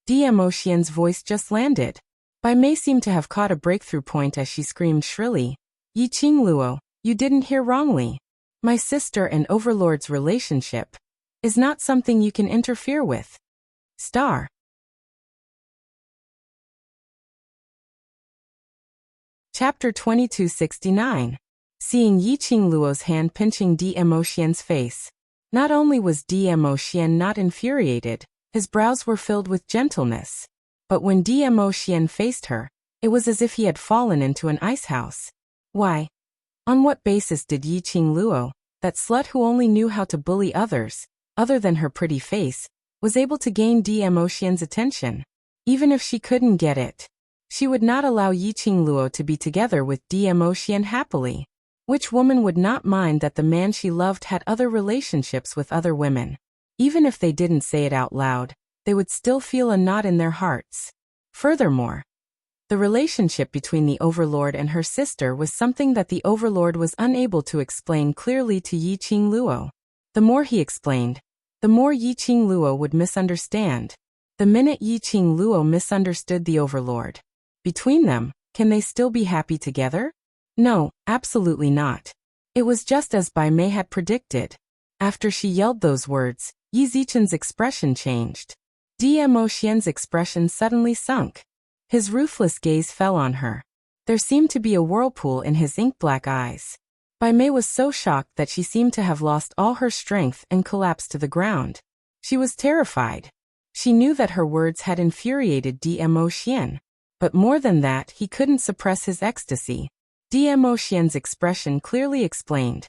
Dmo Xian's voice just landed. Bai Mei seemed to have caught a breakthrough point as she screamed shrilly. Yiqing Luo, you didn't hear wrongly. My sister and Overlord's relationship is not something you can interfere with. Star. Chapter 2269. Seeing Yiqing Luo's hand pinching Dmo Xian's face. Not only was Dmo Xian not infuriated, his brows were filled with gentleness. But when Dmo Xian faced her, it was as if he had fallen into an ice house. Why? On what basis did Yiqing Luo, that slut who only knew how to bully others, other than her pretty face, was able to gain Dmo Xian's attention? Even if she couldn't get it, she would not allow Yiqing Luo to be together with Dmo Xian happily. Which woman would not mind that the man she loved had other relationships with other women? Even if they didn't say it out loud, they would still feel a knot in their hearts. Furthermore, the relationship between the overlord and her sister was something that the overlord was unable to explain clearly to Yiqing Luo. The more he explained, the more Yiqing Luo would misunderstand. The minute Yiqing Luo misunderstood the overlord, between them, can they still be happy together? No, absolutely not. It was just as Bai Mei had predicted. After she yelled those words, Yi Zichen's expression changed. Dmo Xian's expression suddenly sunk. His ruthless gaze fell on her. There seemed to be a whirlpool in his ink-black eyes. Bai Mei was so shocked that she seemed to have lost all her strength and collapsed to the ground. She was terrified. She knew that her words had infuriated Dmo Xian. But more than that, he couldn't suppress his ecstasy. Dmo Xian's expression clearly explained.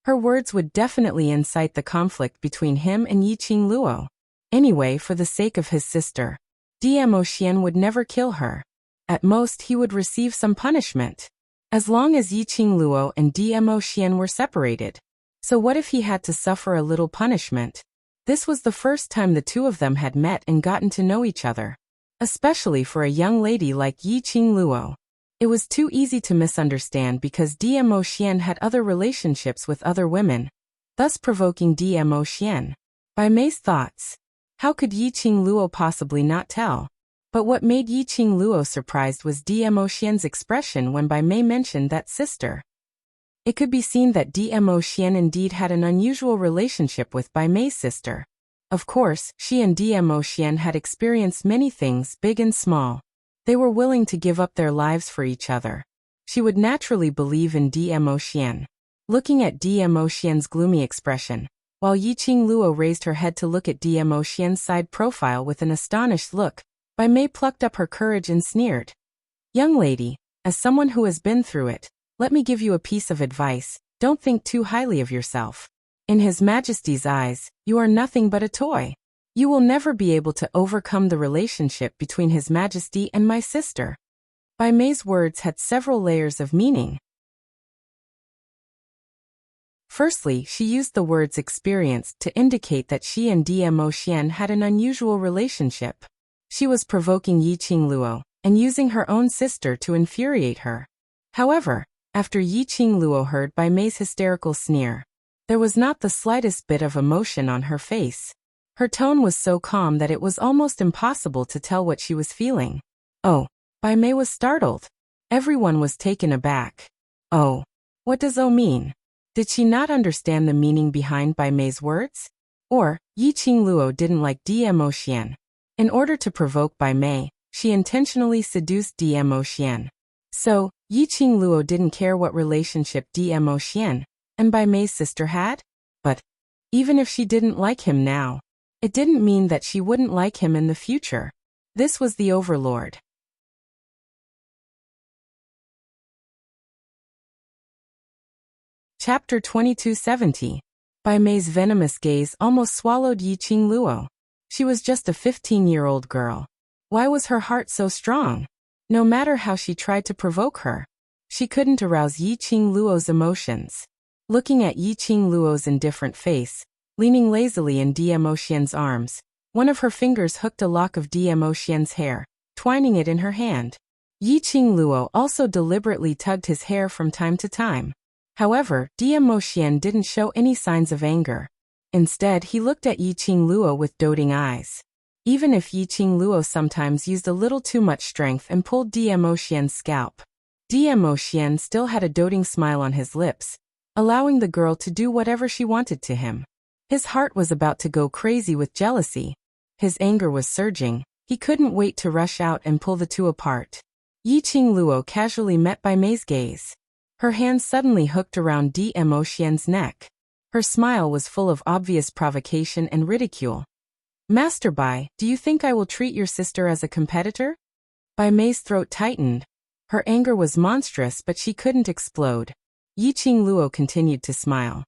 Her words would definitely incite the conflict between him and Yiqing Luo. Anyway, for the sake of his sister, Dmo Xian would never kill her. At most, he would receive some punishment. As long as Yiqing Luo and Dmo Xian were separated. So what if he had to suffer a little punishment? This was the first time the two of them had met and gotten to know each other. Especially for a young lady like Yiqing Luo. It was too easy to misunderstand because Dmo Xian had other relationships with other women, thus provoking Dmo Xian. Bai Mei's thoughts. How could Yiqing Luo possibly not tell? But what made Yiqing Luo surprised was Dmo Xian's expression when Bai Mei mentioned that sister. It could be seen that Dmo Xian indeed had an unusual relationship with Bai Mei's sister. Of course, she and Dmo Xian had experienced many things, big and small. They were willing to give up their lives for each other. She would naturally believe in Dmo Xian. Looking at Dmo Xian's gloomy expression, while Yiqing Luo raised her head to look at Dmo Xian's side profile with an astonished look, Bai Mei plucked up her courage and sneered. Young lady, as someone who has been through it, let me give you a piece of advice. Don't think too highly of yourself. In His Majesty's eyes, you are nothing but a toy. You will never be able to overcome the relationship between His Majesty and my sister. Bai Mei's words had several layers of meaning. Firstly, she used the words experienced to indicate that she and Dmo Xian had an unusual relationship. She was provoking Yiqing Luo, and using her own sister to infuriate her. However, after Yiqing Luo heard Bai Mei's hysterical sneer, there was not the slightest bit of emotion on her face. Her tone was so calm that it was almost impossible to tell what she was feeling. Oh, Bai Mei was startled. Everyone was taken aback. Oh, what does "oh" mean? Did she not understand the meaning behind Bai Mei's words? Or, Yiqing Luo didn't like Dmo Xian. In order to provoke Bai Mei, she intentionally seduced Dmo Xian. So, Yiqing Luo didn't care what relationship Dmo Xian and Bai Mei's sister had? But, even if she didn't like him now, it didn't mean that she wouldn't like him in the future. This was the overlord. Chapter 2270. Bai Mei's venomous gaze almost swallowed Yiqing Luo. She was just a 15-year-old girl. Why was her heart so strong? No matter how she tried to provoke her, she couldn't arouse Yiqing Luo's emotions. Looking at Yiqing Luo's indifferent face, leaning lazily in Dmo Xian's arms, one of her fingers hooked a lock of Dmo Xian's hair, twining it in her hand. Yiqing Luo also deliberately tugged his hair from time to time. However, Dmo Xian didn't show any signs of anger. Instead, he looked at Yiqing Luo with doting eyes. Even if Yiqing Luo sometimes used a little too much strength and pulled Dmo Xian's scalp, Dmo Xian still had a doting smile on his lips, allowing the girl to do whatever she wanted to him. His heart was about to go crazy with jealousy. His anger was surging. He couldn't wait to rush out and pull the two apart. Yi Qing Luo casually met Bai Mei's gaze. Her hands suddenly hooked around Dmo Xian's neck. Her smile was full of obvious provocation and ridicule. Master Bai, do you think I will treat your sister as a competitor? Bai Mei's throat tightened. Her anger was monstrous, but she couldn't explode. Yi Qing Luo continued to smile.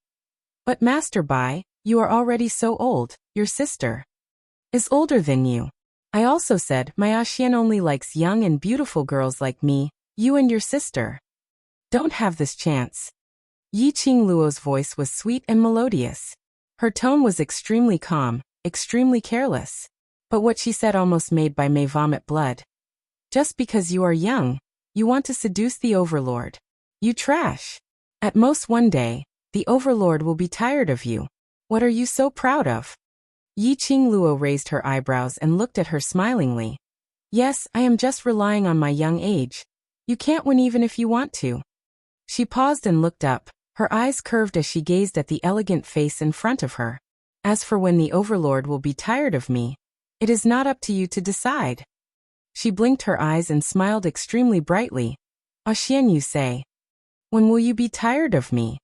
But Master Bai, you are already so old, your sister is older than you. I also said my Xian only likes young and beautiful girls like me, you and your sister don't have this chance. Yi Qing Luo's voice was sweet and melodious. Her tone was extremely calm, extremely careless. But what she said almost made Bai Mei vomit blood. Just because you are young, you want to seduce the overlord. You trash. At most one day, the overlord will be tired of you. What are you so proud of? Yi Qing Luo raised her eyebrows and looked at her smilingly. Yes, I am just relying on my young age. You can't win even if you want to. She paused and looked up, her eyes curved as she gazed at the elegant face in front of her. As for when the overlord will be tired of me, it is not up to you to decide. She blinked her eyes and smiled extremely brightly. Xian, you say. When will you be tired of me?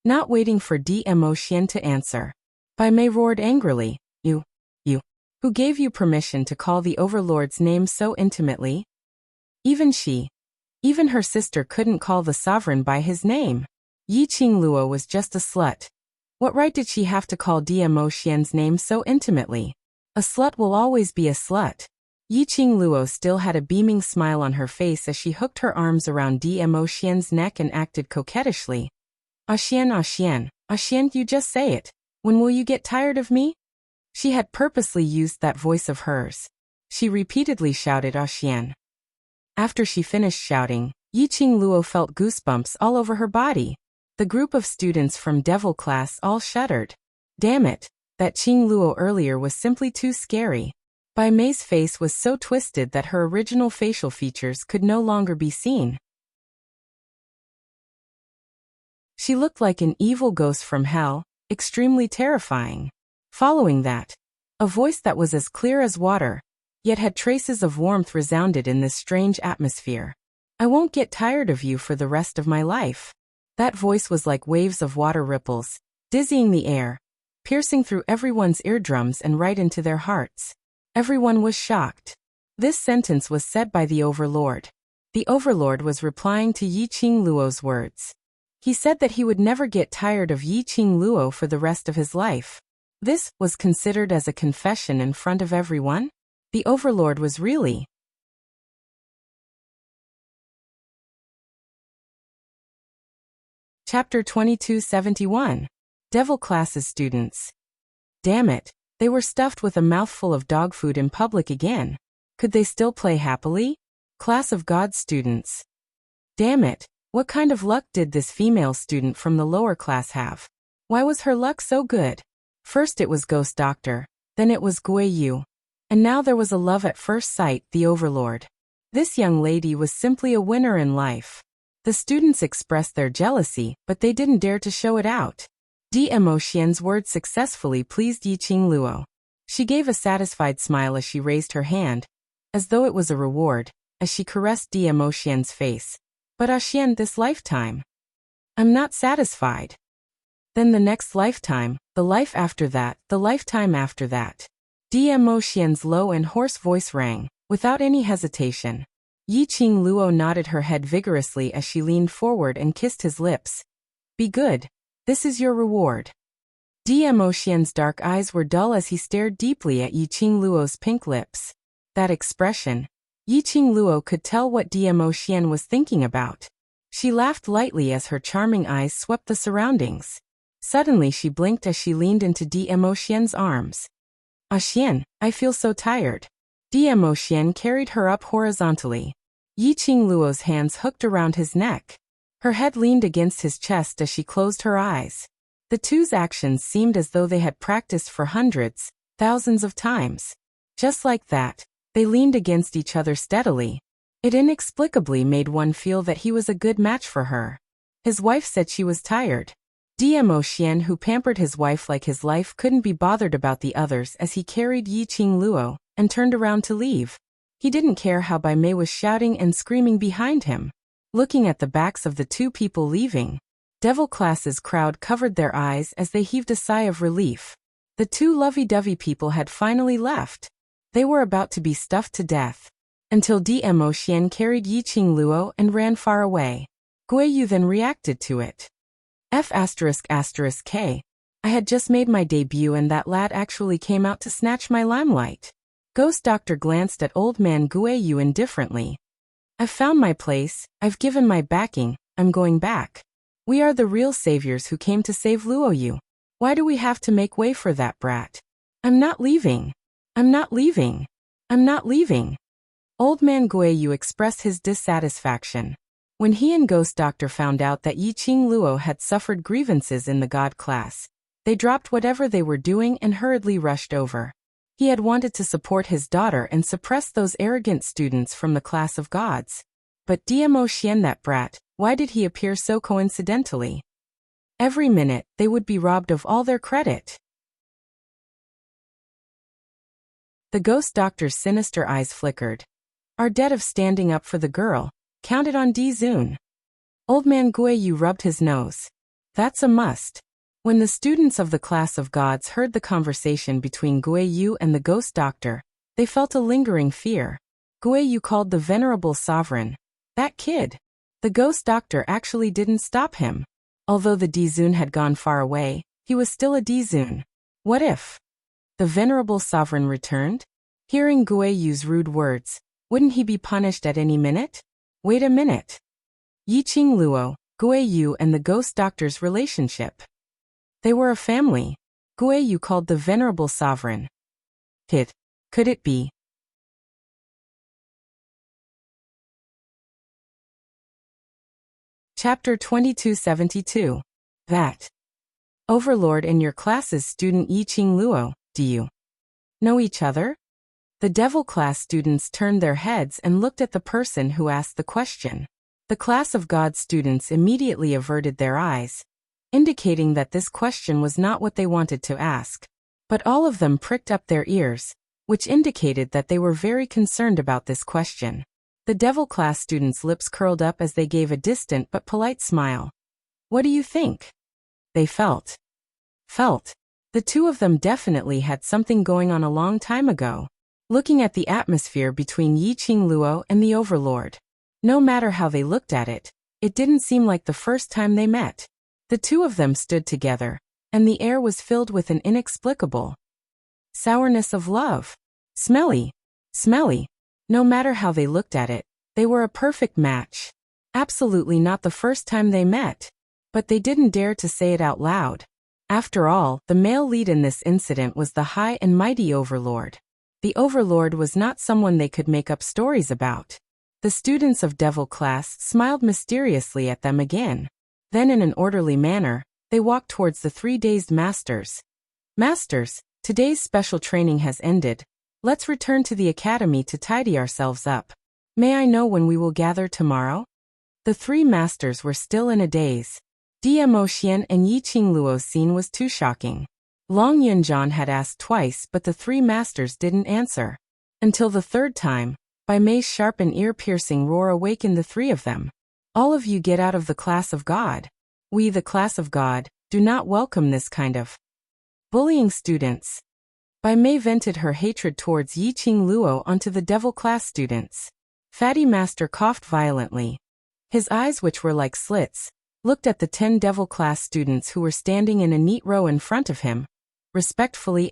Not waiting for Dmo Xian to answer, Bai Mei roared angrily. You. Who gave you permission to call the overlord's name so intimately? Even her sister couldn't call the sovereign by his name. Yi Qing Luo was just a slut. What right did she have to call Dmo Xian's name so intimately? A slut will always be a slut. Yi Qing Luo still had a beaming smile on her face as she hooked her arms around Dmo Xian's neck and acted coquettishly. Xian, you just say it. When will you get tired of me? She had purposely used that voice of hers. She repeatedly shouted Xian. After she finished shouting, Yi Qing Luo felt goosebumps all over her body. The group of students from Devil class all shuddered. Damn it, that Qing Luo earlier was simply too scary. Bai Mei's face was so twisted that her original facial features could no longer be seen. She looked like an evil ghost from hell, extremely terrifying. Following that, a voice that was as clear as water, yet had traces of warmth resounded in this strange atmosphere. I won't get tired of you for the rest of my life. That voice was like waves of water ripples, dizzying the air, piercing through everyone's eardrums and right into their hearts. Everyone was shocked. This sentence was said by the overlord. The overlord was replying to Yi Qing Luo's words. He said that he would never get tired of Yi Qing Luo for the rest of his life. This was considered as a confession in front of everyone? The overlord was really... Chapter 2271. Devil Classes Students. Damn it, they were stuffed with a mouthful of dog food in public again. Could they still play happily? Class of God students. Damn it, what kind of luck did this female student from the lower class have? Why was her luck so good? First it was Ghost Doctor, then it was Gui Yu. And now there was a love at first sight, the overlord. This young lady was simply a winner in life. The students expressed their jealousy, but they didn't dare to show it out. Dmo Xian's words successfully pleased Yi Qing Luo. She gave a satisfied smile as she raised her hand, as though it was a reward, as she caressed Dmo Xian's face. But Xian, this lifetime. I'm not satisfied. Then the next lifetime, the life after that, the lifetime after that. Dmo Xian's low and hoarse voice rang, without any hesitation. Yi Qing Luo nodded her head vigorously as she leaned forward and kissed his lips. Be good. This is your reward. Dmo Xian's dark eyes were dull as he stared deeply at Yi Qing Luo's pink lips. That expression. Yi Qing Luo could tell what Dmo Xian was thinking about. She laughed lightly as her charming eyes swept the surroundings. Suddenly she blinked as she leaned into Dmo Xian's arms. Xian, I feel so tired. Dmo Xian carried her up horizontally. Yi Qing Luo's hands hooked around his neck. Her head leaned against his chest as she closed her eyes. The two's actions seemed as though they had practiced for hundreds, thousands of times. Just like that, they leaned against each other steadily. It inexplicably made one feel that he was a good match for her. His wife said she was tired. Dmo Xian, who pampered his wife like his life, couldn't be bothered about the others as he carried Yi Qing Luo and turned around to leave. He didn't care how Bai Mei was shouting and screaming behind him. Looking at the backs of the two people leaving, Devil Class's crowd covered their eyes as they heaved a sigh of relief. The two lovey-dovey people had finally left. They were about to be stuffed to death. Until Dmo Xian carried Yiqing Luo and ran far away. Guiyu then reacted to it. F***K. I had just made my debut and that lad actually came out to snatch my limelight. Ghost Doctor glanced at old man Guiyu indifferently. I've found my place, I've given my backing, I'm going back. We are the real saviors who came to save Luoyu. Why do we have to make way for that brat? I'm not leaving. I'm not leaving. I'm not leaving. Old man Guiyu expressed his dissatisfaction. When he and Ghost Doctor found out that Yiqing Luo had suffered grievances in the God class, they dropped whatever they were doing and hurriedly rushed over. He had wanted to support his daughter and suppress those arrogant students from the class of gods. But Dmo Xian, that brat, why did he appear so coincidentally? Every minute, they would be robbed of all their credit. The Ghost Doctor's sinister eyes flickered. Our debt of standing up for the girl, counted on Dizun. Old man Guiyu rubbed his nose. That's a must. When the students of the class of gods heard the conversation between Guiyu and the Ghost Doctor, they felt a lingering fear. Guiyu called the venerable sovereign. That kid. The Ghost Doctor actually didn't stop him. Although the Dizun had gone far away, he was still a Dizun. What if the venerable sovereign returned? Hearing Guiyu's rude words, wouldn't he be punished at any minute? Wait a minute. Yiqing Luo, Guiyu and the Ghost Doctor's relationship. They were a family. Guiyu called the venerable sovereign. Could it be? Chapter 2272. That Overlord and your class's student Yiqing Luo, do you know each other? The Devil class students turned their heads and looked at the person who asked the question. The class of God students immediately averted their eyes, indicating that this question was not what they wanted to ask. But all of them pricked up their ears, which indicated that they were very concerned about this question. The Devil class students' lips curled up as they gave a distant but polite smile. What do you think? They felt. The two of them definitely had something going on a long time ago. Looking at the atmosphere between Yiqing Luo and the Overlord. No matter how they looked at it, it didn't seem like the first time they met. The two of them stood together, and the air was filled with an inexplicable sourness of love. Smelly. No matter how they looked at it, they were a perfect match. Absolutely not the first time they met. But they didn't dare to say it out loud. After all, the male lead in this incident was the high and mighty Overlord. The Overlord was not someone they could make up stories about. The students of Devil class smiled mysteriously at them again. Then in an orderly manner, they walked towards the three dazed masters. Masters, today's special training has ended. Let's return to the academy to tidy ourselves up. May I know when we will gather tomorrow? The three masters were still in a daze. Dmo Xian and Yiqing Luo's scene was too shocking. Long Yunjian had asked twice but the three masters didn't answer. Until the third time, Bai Mei's sharp and ear-piercing roar awakened the three of them. All of you get out of the class of God. We, the class of God, do not welcome this kind of bullying students. Bai Mei vented her hatred towards Yiqing Luo onto the Devil class students. Fatty Master coughed violently. His eyes, which were like slits, looked at the 10 Devil class students who were standing in a neat row in front of him, respectfully.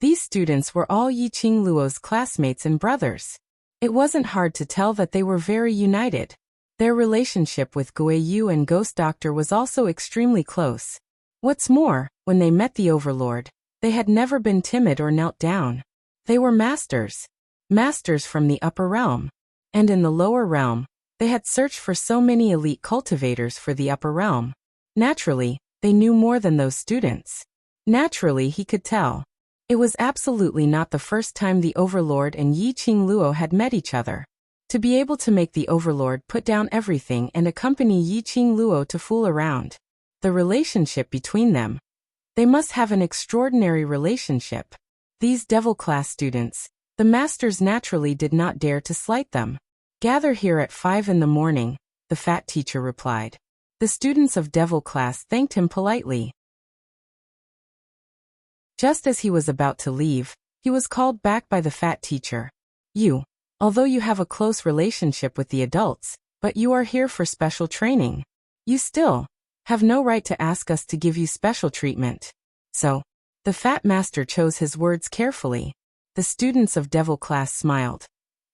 These students were all Yiqing Luo's classmates and brothers. It wasn't hard to tell that they were very united. Their relationship with Guiyu and Ghost Doctor was also extremely close. What's more, when they met the Overlord, they had never been timid or knelt down. They were masters. Masters from the upper realm. And in the lower realm, they had searched for so many elite cultivators for the upper realm. Naturally, they knew more than those students. Naturally, he could tell. It was absolutely not the first time the Overlord and Yiqing Luo had met each other. To be able to make the Overlord put down everything and accompany Yiqing Luo to fool around. The relationship between them. They must have an extraordinary relationship. These Devil class students, The masters naturally did not dare to slight them. "Gather here at 5 in the morning," the fat teacher replied. The students of Devil class thanked him politely. Just as he was about to leave, he was called back by the fat teacher. Although you have a close relationship with the adults, but you are here for special training. You still have no right to ask us to give you special treatment." So, the fat master chose his words carefully. The students of Devil class smiled.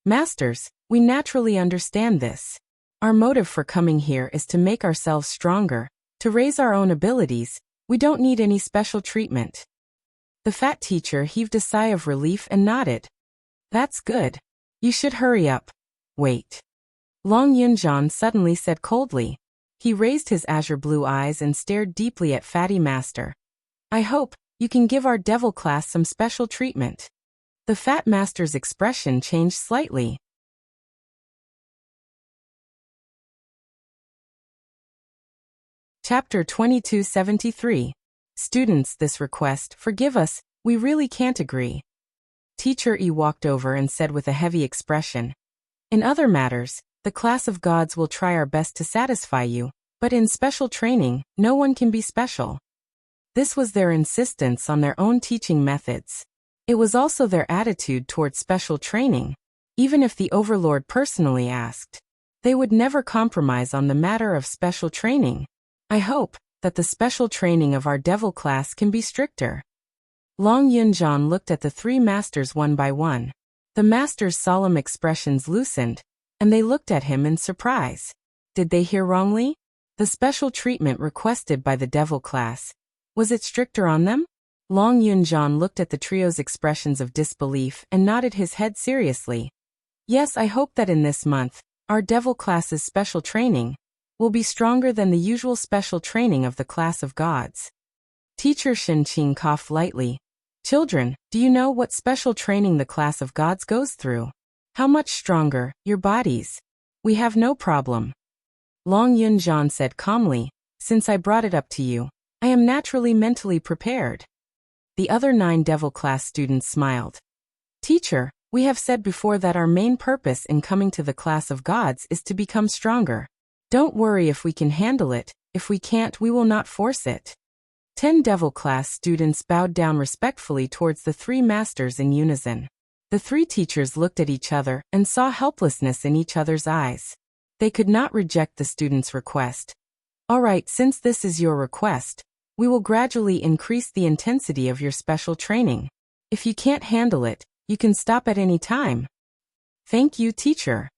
"Masters, we naturally understand this. Our motive for coming here is to make ourselves stronger, to raise our own abilities. We don't need any special treatment." The fat teacher heaved a sigh of relief and nodded. "That's good. You should hurry up." "Wait." Long Yunjian suddenly said coldly. He raised his azure blue eyes and stared deeply at Fatty Master. "I hope you can give our Devil class some special treatment." The fat master's expression changed slightly. Chapter 2273. Students, this request, forgive us, we really can't agree. Teacher E walked over and said with a heavy expression, "In other matters, the class of gods will try our best to satisfy you, but in special training, no one can be special." This was their insistence on their own teaching methods. It was also their attitude toward special training. Even if the overlord personally asked, they would never compromise on the matter of special training. "I hope that the special training of our Devil class can be stricter." Long Yunjian looked at the three masters one by one. The masters' solemn expressions loosened, and they looked at him in surprise. Did they hear wrongly? The special treatment requested by the Devil class, was it stricter on them? Long Yunjian looked at the trio's expressions of disbelief and nodded his head seriously. "Yes, I hope that in this month, our Devil class's special training will be stronger than the usual special training of the class of gods." Teacher Shinqing coughed lightly. "Children, do you know what special training the class of gods goes through? How much stronger, your bodies? We have no problem." Long Yunjian said calmly, "Since I brought it up to you, I am naturally mentally prepared." The other 9 Devil class students smiled. "Teacher, we have said before that our main purpose in coming to the class of gods is to become stronger. Don't worry if we can handle it, if we can't we will not force it." 10 Devil class students bowed down respectfully towards the 3 masters in unison. The 3 teachers looked at each other and saw helplessness in each other's eyes. They could not reject the students' request. "All right, since this is your request, we will gradually increase the intensity of your special training. If you can't handle it, you can stop at any time." "Thank you, teacher."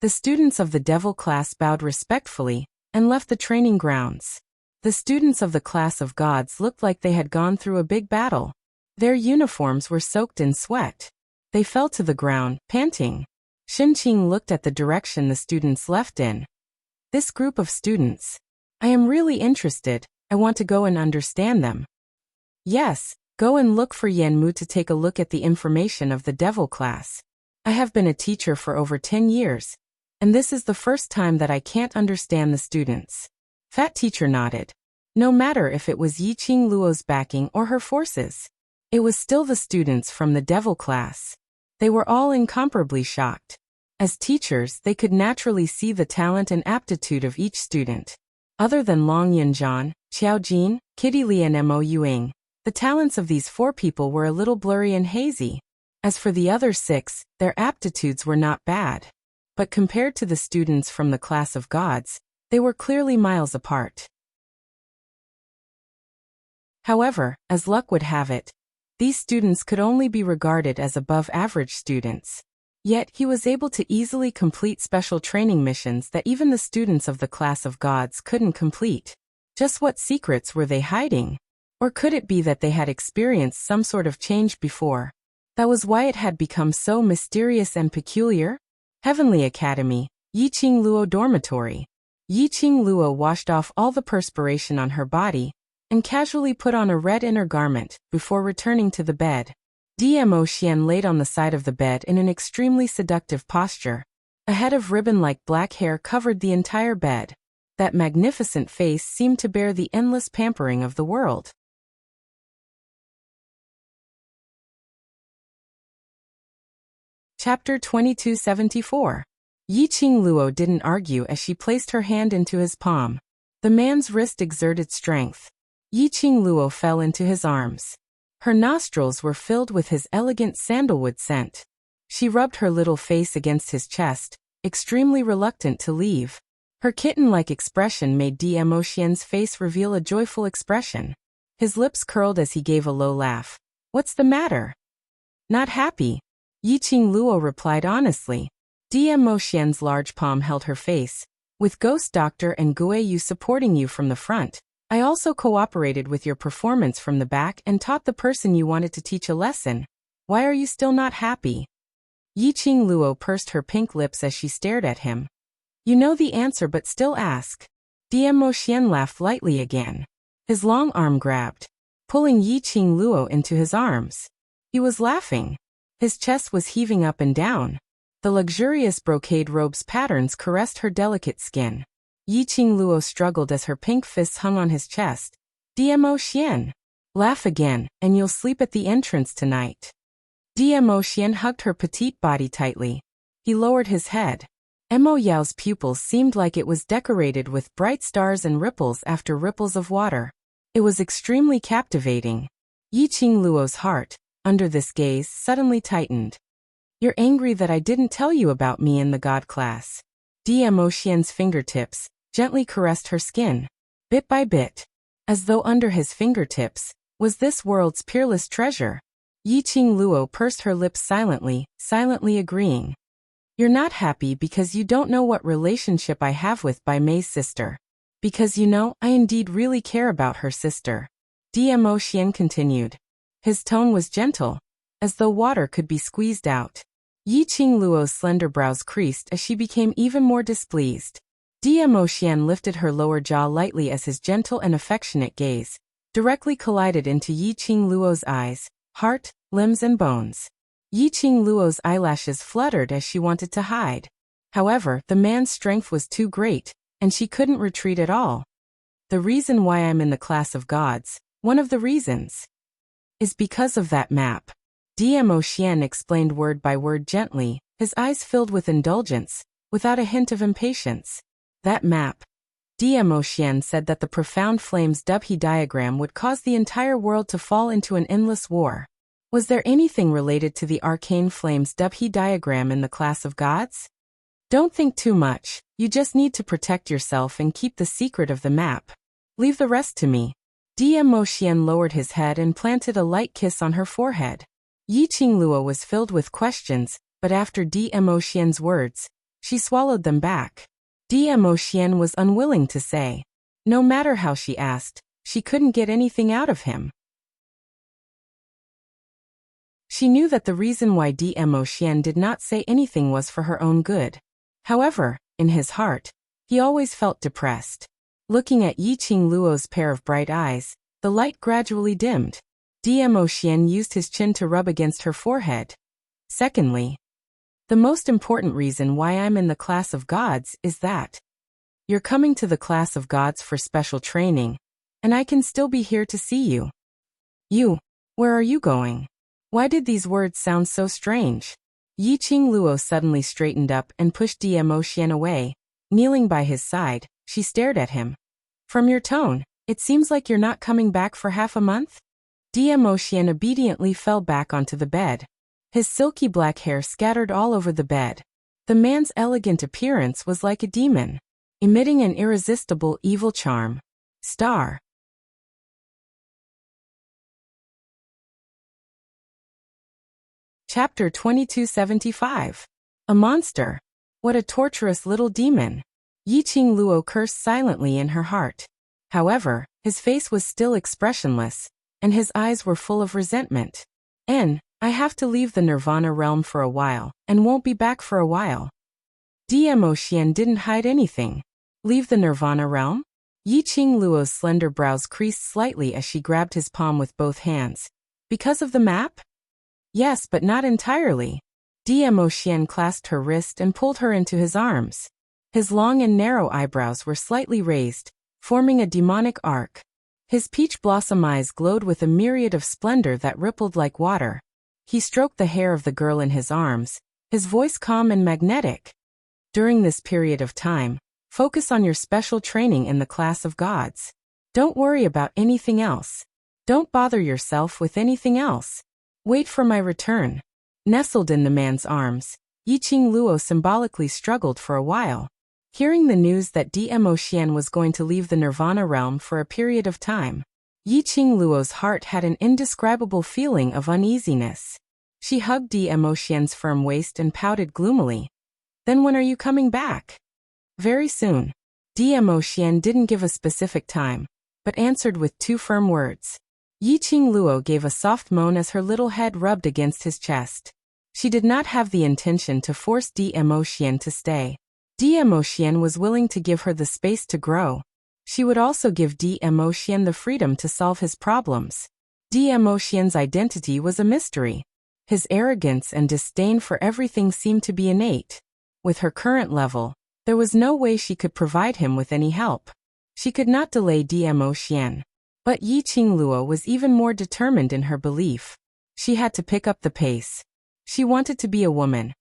The students of the Devil class bowed respectfully and left the training grounds. The students of the class of gods looked like they had gone through a big battle. Their uniforms were soaked in sweat. They fell to the ground, panting. Shinqing looked at the direction the students left in. "This group of students. I am really interested. I want to go and understand them." "Yes, go and look for Yanmu to take a look at the information of the Devil class. I have been a teacher for over 10 years, and this is the first time that I can't understand the students." Fat teacher nodded. No matter if it was Yiqing Luo's backing or her forces, it was still the students from the Devil class. They were all incomparably shocked. As teachers, they could naturally see the talent and aptitude of each student. Other than Long Yunjian, Qiao Jin, Kitty Li and Mo Yuing, the talents of these 4 people were a little blurry and hazy. As for the other 6, their aptitudes were not bad. But compared to the students from the class of gods, they were clearly miles apart. However, as luck would have it, these students could only be regarded as above-average students. Yet he was able to easily complete special training missions that even the students of the class of gods couldn't complete. Just what secrets were they hiding? Or could it be that they had experienced some sort of change before? That was why it had become so mysterious and peculiar? Heavenly Academy, Yiqing Luo Dormitory. Yiqing Luo washed off all the perspiration on her body and casually put on a red inner garment before returning to the bed. Dmo Xian laid on the side of the bed in an extremely seductive posture. A head of ribbon-like black hair covered the entire bed. That magnificent face seemed to bear the endless pampering of the world. Chapter 2274. Yiqing Luo didn't argue as she placed her hand into his palm. The man's wrist exerted strength. Yiqing Luo fell into his arms. Her nostrils were filled with his elegant sandalwood scent. She rubbed her little face against his chest, extremely reluctant to leave. Her kitten-like expression made Dmo Xian's face reveal a joyful expression. His lips curled as he gave a low laugh. "What's the matter?" "Not happy," Yiqing Luo replied honestly. Dmo Xian's large palm held her face. "With Ghost Doctor and Gui Yu supporting you from the front, I also cooperated with your performance from the back and taught the person you wanted to teach a lesson. Why are you still not happy?" Yiqing Luo pursed her pink lips as she stared at him. "You know the answer but still ask." Dmo Xian laughed lightly again. His long arm grabbed, pulling Yiqing Luo into his arms. He was laughing. His chest was heaving up and down. The luxurious brocade robe's patterns caressed her delicate skin. Yiqing Luo struggled as her pink fists hung on his chest. "Dmo Xian, laugh again, and you'll sleep at the entrance tonight." Dmo Xian hugged her petite body tightly. He lowered his head. Mo Yao's pupils seemed like it was decorated with bright stars and ripples after ripples of water. It was extremely captivating. Yiqing Luo's heart, under this gaze, suddenly tightened. "You're angry that I didn't tell you about me in the God class." Dmo Xian's fingertips gently caressed her skin, bit by bit, as though under his fingertips was this world's peerless treasure. Yiqing Luo pursed her lips silently agreeing. "You're not happy because you don't know what relationship I have with Bai Mei's sister. Because you know, I indeed really care about her sister." Dmo Xian continued. His tone was gentle, as though water could be squeezed out. Yiqing Luo's slender brows creased as she became even more displeased. Dmo Xian lifted her lower jaw lightly as his gentle and affectionate gaze directly collided into Yiqing Luo's eyes, heart, limbs and bones. Yiqing Luo's eyelashes fluttered as she wanted to hide. However, the man's strength was too great, and she couldn't retreat at all. "The reason why I'm in the class of gods, one of the reasons, is because of that map." Dmo Xian explained word by word gently, his eyes filled with indulgence, without a hint of impatience. "That map." Dmo Xian said that the profound flames Dubhe diagram would cause the entire world to fall into an endless war. Was there anything related to the arcane flames Dubhe diagram in the class of gods? "Don't think too much, you just need to protect yourself and keep the secret of the map. Leave the rest to me." Dmo Xian lowered his head and planted a light kiss on her forehead. Yiqing Luo was filled with questions, but after Dmo Xian's words, she swallowed them back. Dmo Xian was unwilling to say. No matter how she asked, she couldn't get anything out of him. She knew that the reason why Dmo Xian did not say anything was for her own good. However, in his heart, he always felt depressed. Looking at Yiqing Luo's pair of bright eyes, the light gradually dimmed. Dmo Xian used his chin to rub against her forehead. "Secondly, the most important reason why I'm in the class of gods is that you're coming to the class of gods for special training, and I can still be here to see you." "You? Where are you going?" Why did these words sound so strange? Yiqing Luo suddenly straightened up and pushed Dmo Xian away. Kneeling by his side, she stared at him. "From your tone, it seems like you're not coming back for half a month?" Dmo Xian obediently fell back onto the bed. His silky black hair scattered all over the bed. The man's elegant appearance was like a demon, emitting an irresistible evil charm. Star. Chapter 2275. A monster. What a torturous little demon. Yiqing Luo cursed silently in her heart. However, his face was still expressionless, and his eyes were full of resentment. I have to leave the Nirvana realm for a while, and won't be back for a while." Dmo Xian didn't hide anything. "Leave the Nirvana realm?" Yiqing Luo's slender brows creased slightly as she grabbed his palm with both hands. "Because of the map?" "Yes, but not entirely." Dmo Xian clasped her wrist and pulled her into his arms. His long and narrow eyebrows were slightly raised, forming a demonic arc. His peach blossom eyes glowed with a myriad of splendor that rippled like water. He stroked the hair of the girl in his arms, his voice calm and magnetic. During this period of time, focus on your special training in the class of gods. Don't worry about anything else. Don't bother yourself with anything else. Wait for my return. Nestled in the man's arms, Yiqing Luo symbolically struggled for a while. Hearing the news that Dmo Xian was going to leave the Nirvana realm for a period of time, Yiqing Luo's heart had an indescribable feeling of uneasiness. She hugged Dmo Xian's firm waist and pouted gloomily. Then when are you coming back? Very soon. Dmo Xian didn't give a specific time, but answered with 2 firm words. Yiqing Luo gave a soft moan as her little head rubbed against his chest. She did not have the intention to force Dmo Xian to stay. Dmo Xian was willing to give her the space to grow. She would also give Dmo Xian the freedom to solve his problems. Dmo Xian's identity was a mystery. His arrogance and disdain for everything seemed to be innate. With her current level, there was no way she could provide him with any help. She could not delay Dmo Xian. But Yiqing Luo was even more determined in her belief. She had to pick up the pace. She wanted to be a woman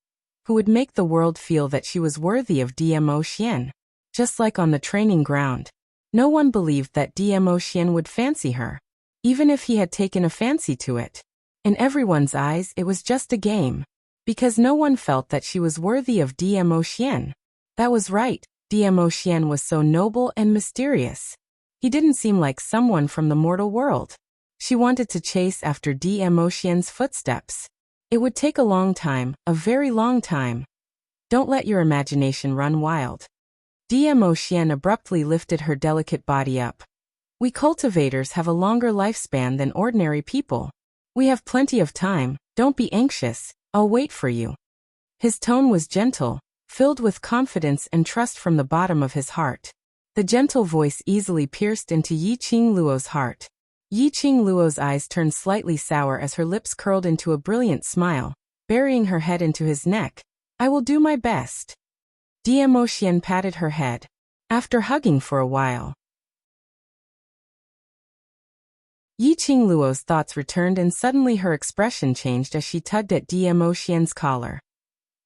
who would make the world feel that she was worthy of Dmo Xian. Just like on the training ground, no one believed that Dmo Xian would fancy her, even if he had taken a fancy to it. In everyone's eyes, it was just a game, because no one felt that she was worthy of Dmo Xian. That was right, Dmo Xian was so noble and mysterious. He didn't seem like someone from the mortal world. She wanted to chase after Dmo Xian's footsteps. It would take a long time, a very long time. Don't let your imagination run wild. Dmo Xian abruptly lifted her delicate body up. We cultivators have a longer lifespan than ordinary people. We have plenty of time, don't be anxious, I'll wait for you. His tone was gentle, filled with confidence and trust from the bottom of his heart. The gentle voice easily pierced into Yiqing Luo's heart. Yiqing Luo's eyes turned slightly sour as her lips curled into a brilliant smile, burying her head into his neck. I will do my best. Dmo Xian patted her head. After hugging for a while, Yiqing Luo's thoughts returned and suddenly her expression changed as she tugged at Dmo Xian's collar.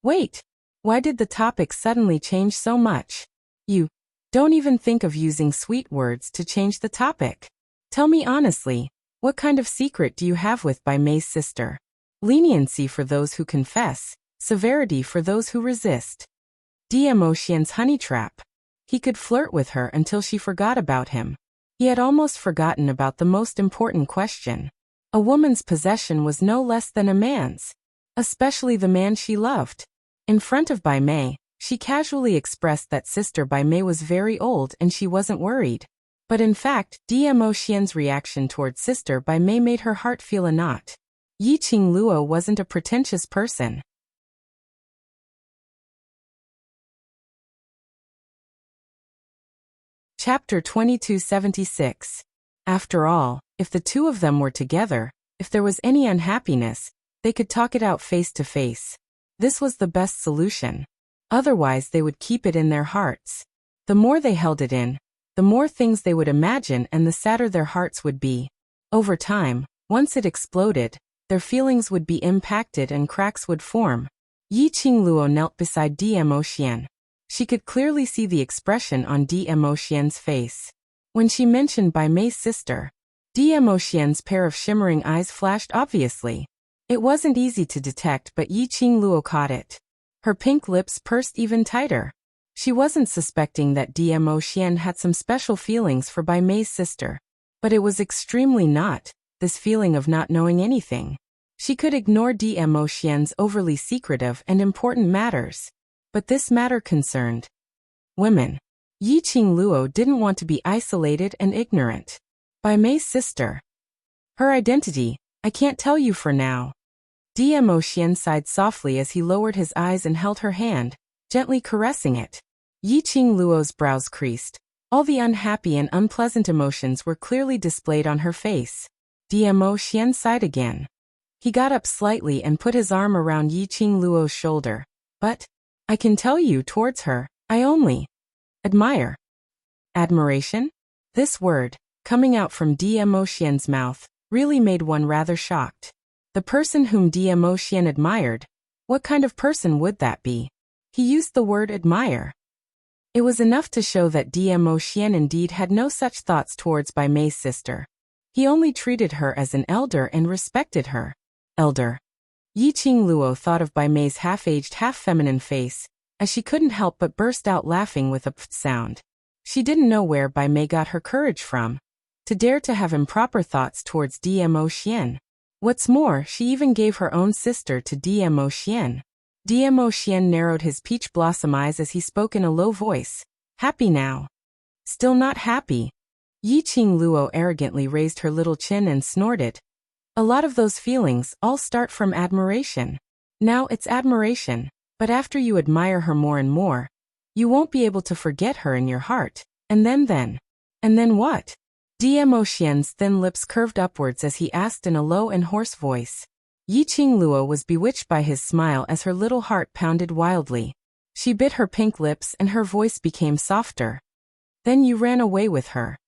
Wait! Why did the topic suddenly change so much? You don't even think of using sweet words to change the topic. Tell me honestly, what kind of secret do you have with Bai Mei's sister? Leniency for those who confess, severity for those who resist. Dmo Xian's honey trap. He could flirt with her until she forgot about him. He had almost forgotten about the most important question. A woman's possession was no less than a man's, especially the man she loved. In front of Bai Mei, she casually expressed that sister Bai Mei was very old and she wasn't worried. But in fact, Dmo Xian's reaction towards sister Bai Mei made her heart feel a knot. Yiqing Luo wasn't a pretentious person. Chapter 2276. After all, if the two of them were together, if there was any unhappiness, they could talk it out face to face. This was the best solution. Otherwise they would keep it in their hearts. The more they held it in, the more things they would imagine and the sadder their hearts would be. Over time, once it exploded, their feelings would be impacted and cracks would form. Yiqing Luo knelt beside Dmo Xian. She could clearly see the expression on Dmo Xian's face. When she mentioned Bai Mei's sister, Dmo Xian's pair of shimmering eyes flashed obviously. It wasn't easy to detect, but Yiqing Luo caught it. Her pink lips pursed even tighter. She wasn't suspecting that Dmo Xian had some special feelings for Bai Mei's sister. But it was extremely not, this feeling of not knowing anything. She could ignore Dmo Xian's overly secretive and important matters. But this matter concerned women. Yiqing Luo didn't want to be isolated and ignorant. Bai Mei's sister. Her identity, I can't tell you for now. Dmo Xian sighed softly as he lowered his eyes and held her hand, gently caressing it. Yiqing Luo's brows creased. All the unhappy and unpleasant emotions were clearly displayed on her face. Dmo Xian sighed again. He got up slightly and put his arm around Yiqing Luo's shoulder. But I can tell you, towards her, I only admire. Admiration? This word, coming out from Dmo Xian's mouth, really made one rather shocked. The person whom Dmo Xian admired What kind of person would that be? He used the word admire. It was enough to show that Dmo Xian indeed had no such thoughts towards Bai Mei's sister. He only treated her as an elder and respected her. Elder. Yiqing Luo thought of Bai Mei's half-aged, half-feminine face, as she couldn't help but burst out laughing with a pft sound. She didn't know where Bai Mei got her courage from, to dare to have improper thoughts towards Dmo Xian. What's more, she even gave her own sister to Dmo Xian. Dmo Xian narrowed his peach blossom eyes as he spoke in a low voice. Happy now? Still not happy? Yiqing Luo arrogantly raised her little chin and snorted. A lot of those feelings all start from admiration. Now it's admiration, but after you admire her more and more, you won't be able to forget her in your heart. And then what? Dmo Xian's thin lips curved upwards as he asked in a low and hoarse voice. Yiqing Luo was bewitched by his smile as her little heart pounded wildly. She bit her pink lips and her voice became softer. Then you ran away with her.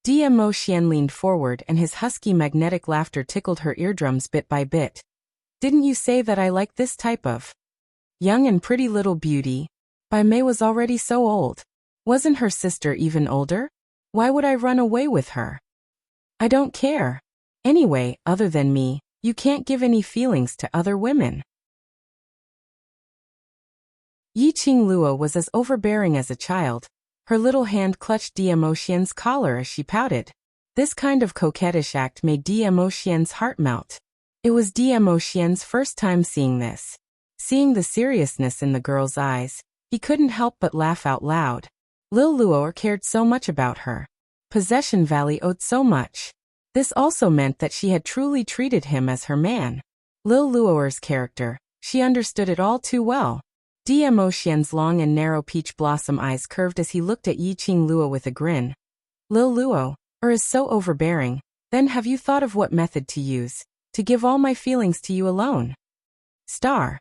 Dmo Xian leaned forward and his husky magnetic laughter tickled her eardrums bit by bit. Didn't you say that I like this type of young and pretty little beauty? Bai Mei was already so old. Wasn't her sister even older? Why would I run away with her? I don't care. Anyway, other than me, you can't give any feelings to other women. Yiqing Luo was as overbearing as a child. Her little hand clutched Dmo Xian's collar as she pouted. This kind of coquettish act made Dmo Xian's heart melt. It was Dmo Xian's first time seeing this. Seeing the seriousness in the girl's eyes, he couldn't help but laugh out loud. Lil Luo cared so much about her. Possession Valley owed so much. This also meant that she had truly treated him as her man. Lil Luo's character, she understood it all too well. Dmo Xian's long and narrow peach blossom eyes curved as he looked at Yiqing Luo with a grin. Lil Luo, is so overbearing, then have you thought of what method to use, to give all my feelings to you alone? Star.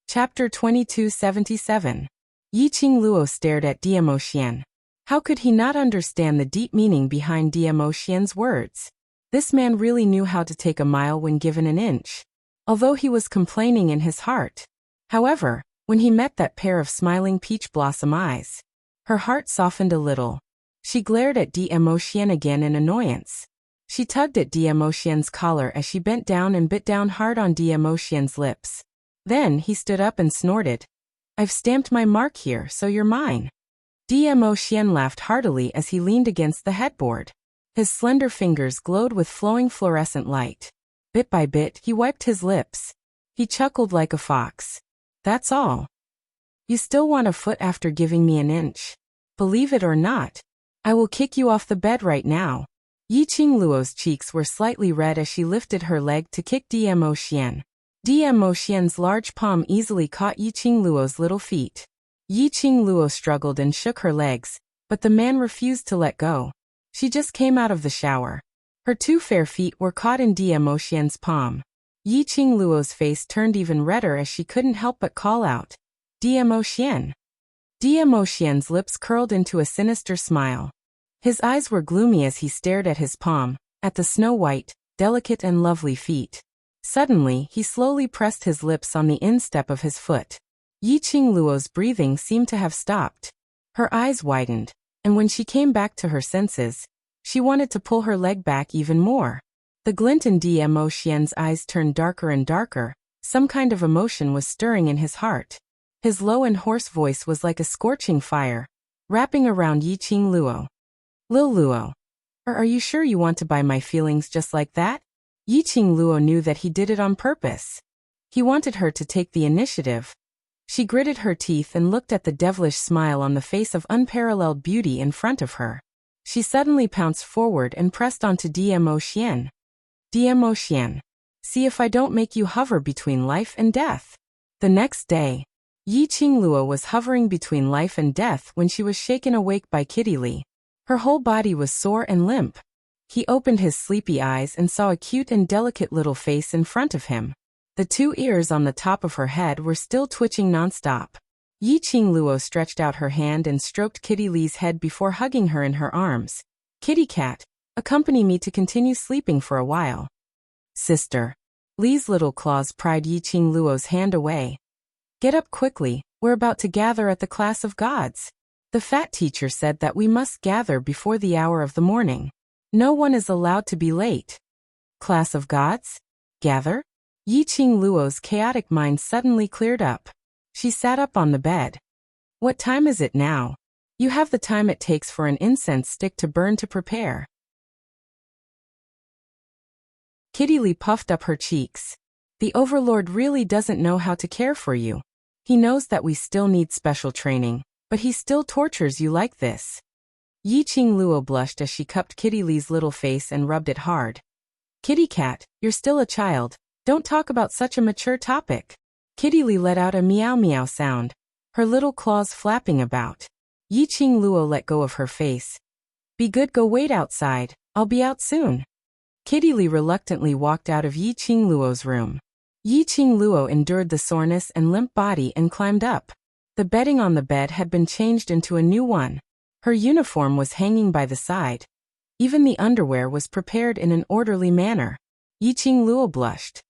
Chapter 2277. Yiqing Luo stared at Dmo Xian. How could he not understand the deep meaning behind Dmo Xian's words? This man really knew how to take a mile when given an inch. Although he was complaining in his heart. However, when he met that pair of smiling peach blossom eyes, her heart softened a little. She glared at Dmo Xian again in annoyance. She tugged at Dmo Xian's collar as she bent down and bit down hard on Dmo Xian's lips. Then he stood up and snorted. I've stamped my mark here, so you're mine. Dmo Xian laughed heartily as he leaned against the headboard. His slender fingers glowed with flowing fluorescent light. Bit by bit, he wiped his lips. He chuckled like a fox. That's all. You still want a foot after giving me an inch? Believe it or not, I will kick you off the bed right now. Yiqing Luo's cheeks were slightly red as she lifted her leg to kick Dmo Xian. Dmo Xian's large palm easily caught Yiqing Luo's little feet. Yiqing Luo struggled and shook her legs, but the man refused to let go. She just came out of the shower. Her two fair feet were caught in Dmo Xian's palm. Yiqing Luo's face turned even redder as she couldn't help but call out, Dmo Xian. Dmo Xian's lips curled into a sinister smile. His eyes were gloomy as he stared at his palm, at the snow-white, delicate and lovely feet. Suddenly, he slowly pressed his lips on the instep of his foot. Yiqing Luo's breathing seemed to have stopped. Her eyes widened, and when she came back to her senses, she wanted to pull her leg back even more. The glint in Dmo Xian's eyes turned darker and darker. Some kind of emotion was stirring in his heart. His low and hoarse voice was like a scorching fire, wrapping around Yiqing Luo. Lil Luo, are you sure you want to buy my feelings just like that? Yiqing Luo knew that he did it on purpose. He wanted her to take the initiative. She gritted her teeth and looked at the devilish smile on the face of unparalleled beauty in front of her. She suddenly pounced forward and pressed onto Dmo Xian. Dmo Xian, see if I don't make you hover between life and death. The next day, Yiqing Luo was hovering between life and death when she was shaken awake by Kitty Lee. Her whole body was sore and limp. He opened his sleepy eyes and saw a cute and delicate little face in front of him. The two ears on the top of her head were still twitching nonstop. Yiqing Luo stretched out her hand and stroked Kitty Lee's head before hugging her in her arms. Kitty cat, Accompany me to continue sleeping for a while. Sister. Li's little claws pried Yiqing Luo's hand away. Get up quickly, we're about to gather at the class of gods. The fat teacher said that we must gather before the hour of the morning. No one is allowed to be late. Class of gods? Gather? Yiqing Luo's chaotic mind suddenly cleared up. She sat up on the bed. What time is it now? You have the time it takes for an incense stick to burn to prepare. Kitty Li puffed up her cheeks. The Overlord really doesn't know how to care for you. He knows that we still need special training, but he still tortures you like this. Yiqing Luo blushed as she cupped Kitty Li's little face and rubbed it hard. Kitty cat, you're still a child. Don't talk about such a mature topic. Kitty Li let out a meow meow sound, her little claws flapping about. Yiqing Luo let go of her face. Be good, go wait outside, I'll be out soon. Kitty Li reluctantly walked out of Yiqing Luo's room. Yiqing Luo endured the soreness and limp body and climbed up. The bedding on the bed had been changed into a new one. Her uniform was hanging by the side. Even the underwear was prepared in an orderly manner. Yiqing Luo blushed.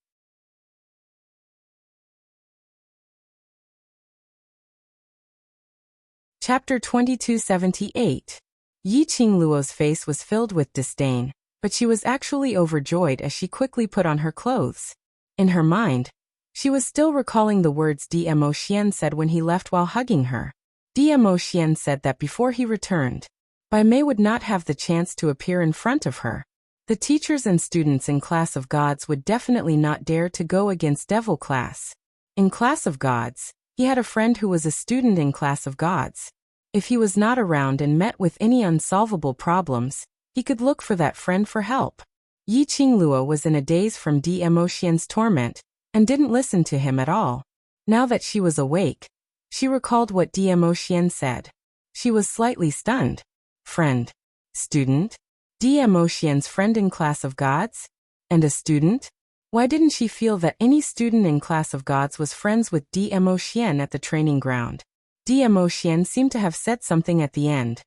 Chapter 2278. Yiqing Luo's face was filled with disdain, but she was actually overjoyed as she quickly put on her clothes. In her mind, she was still recalling the words Dmo Xian said when he left while hugging her. Dmo Xian said that before he returned, Bai Mei would not have the chance to appear in front of her. The teachers and students in Class of Gods would definitely not dare to go against Devil Class. In Class of Gods, he had a friend who was a student in Class of Gods. If he was not around and met with any unsolvable problems, he could look for that friend for help. Yiqing Luo was in a daze from Dmo Xian's torment, and didn't listen to him at all. Now that she was awake, she recalled what Dmo Xian said. She was slightly stunned. Friend. Student? Dmo Xian's friend in Class of Gods? And a student? Why didn't she feel that any student in Class of Gods was friends with Dmo Xian at the training ground? Dmo Xian seemed to have said something at the end.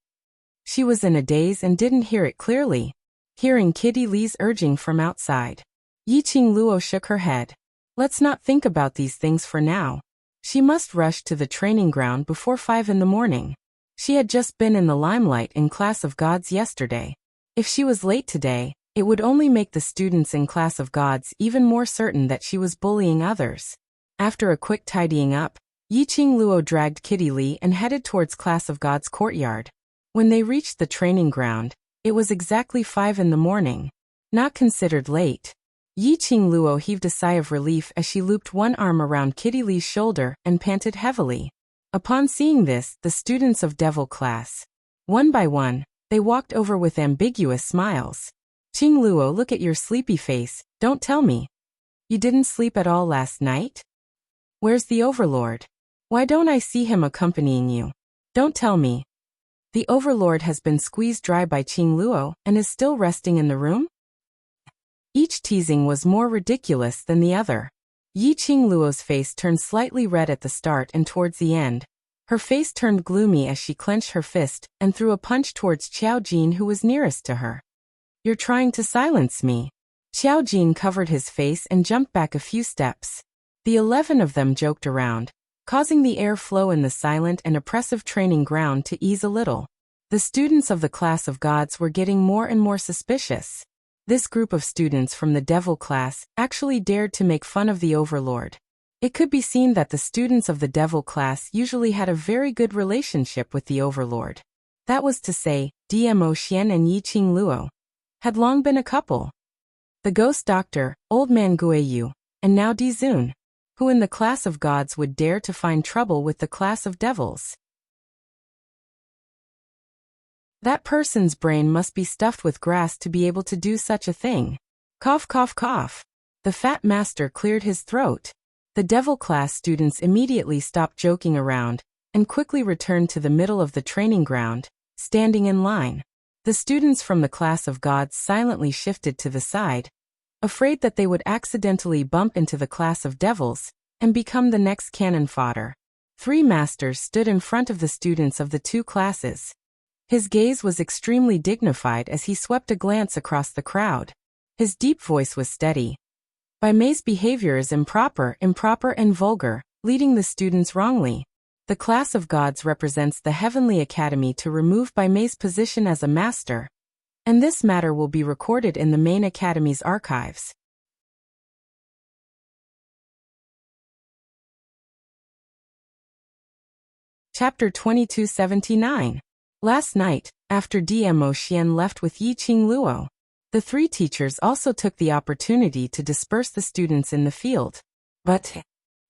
She was in a daze and didn't hear it clearly. Hearing Kitty Li's urging from outside, Yiqing Luo shook her head. Let's not think about these things for now. She must rush to the training ground before 5 in the morning. She had just been in the limelight in Class of Gods yesterday. If she was late today, it would only make the students in Class of Gods even more certain that she was bullying others. After a quick tidying up, Yiqing Luo dragged Kitty Li and headed towards Class of Gods' courtyard. When they reached the training ground, it was exactly 5 in the morning. Not considered late. Yiqing Luo heaved a sigh of relief as she looped one arm around Kitty Li's shoulder and panted heavily. Upon seeing this, the students of Devil Class, one by one, they walked over with ambiguous smiles. Qing Luo, look at your sleepy face, don't tell me. You didn't sleep at all last night? Where's the Overlord? Why don't I see him accompanying you? Don't tell me. The Overlord has been squeezed dry by Qing Luo and is still resting in the room? Each teasing was more ridiculous than the other. Yiqing Luo's face turned slightly red at the start and towards the end. Her face turned gloomy as she clenched her fist and threw a punch towards Qiao Jin, who was nearest to her. You're trying to silence me. Qiao Jin covered his face and jumped back a few steps. The 11 of them joked around, causing the airflow in the silent and oppressive training ground to ease a little. The students of the Class of Gods were getting more and more suspicious. This group of students from the Devil Class actually dared to make fun of the Overlord. It could be seen that the students of the Devil Class usually had a very good relationship with the Overlord. That was to say, Dmo Xian and Yiqing Luo had long been a couple. The Ghost Doctor, Old Man Guiyu, and now Dizun, who in the Class of Gods would dare to find trouble with the Class of Devils. That person's brain must be stuffed with grass to be able to do such a thing. Cough, cough, cough. The fat master cleared his throat. The Devil Class students immediately stopped joking around and quickly returned to the middle of the training ground, standing in line. The students from the Class of Gods silently shifted to the side, afraid that they would accidentally bump into the Class of Devils and become the next cannon fodder. 3 masters stood in front of the students of the 2 classes. His gaze was extremely dignified as he swept a glance across the crowd. His deep voice was steady. Bai Mei's behavior is improper and vulgar, leading the students wrongly. The class of gods represents the Heavenly Academy to remove Bai Mei's position as a master, and this matter will be recorded in the main academy's archives. Chapter 2279. Last night, after Dmo Xian left with Yiqing Luo, the three teachers also took the opportunity to disperse the students in the field. But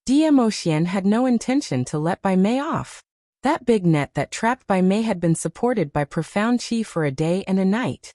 Dmo Xian had no intention to let Bai Mei off. That big net that trapped Bai Mei had been supported by profound qi for a day and a night.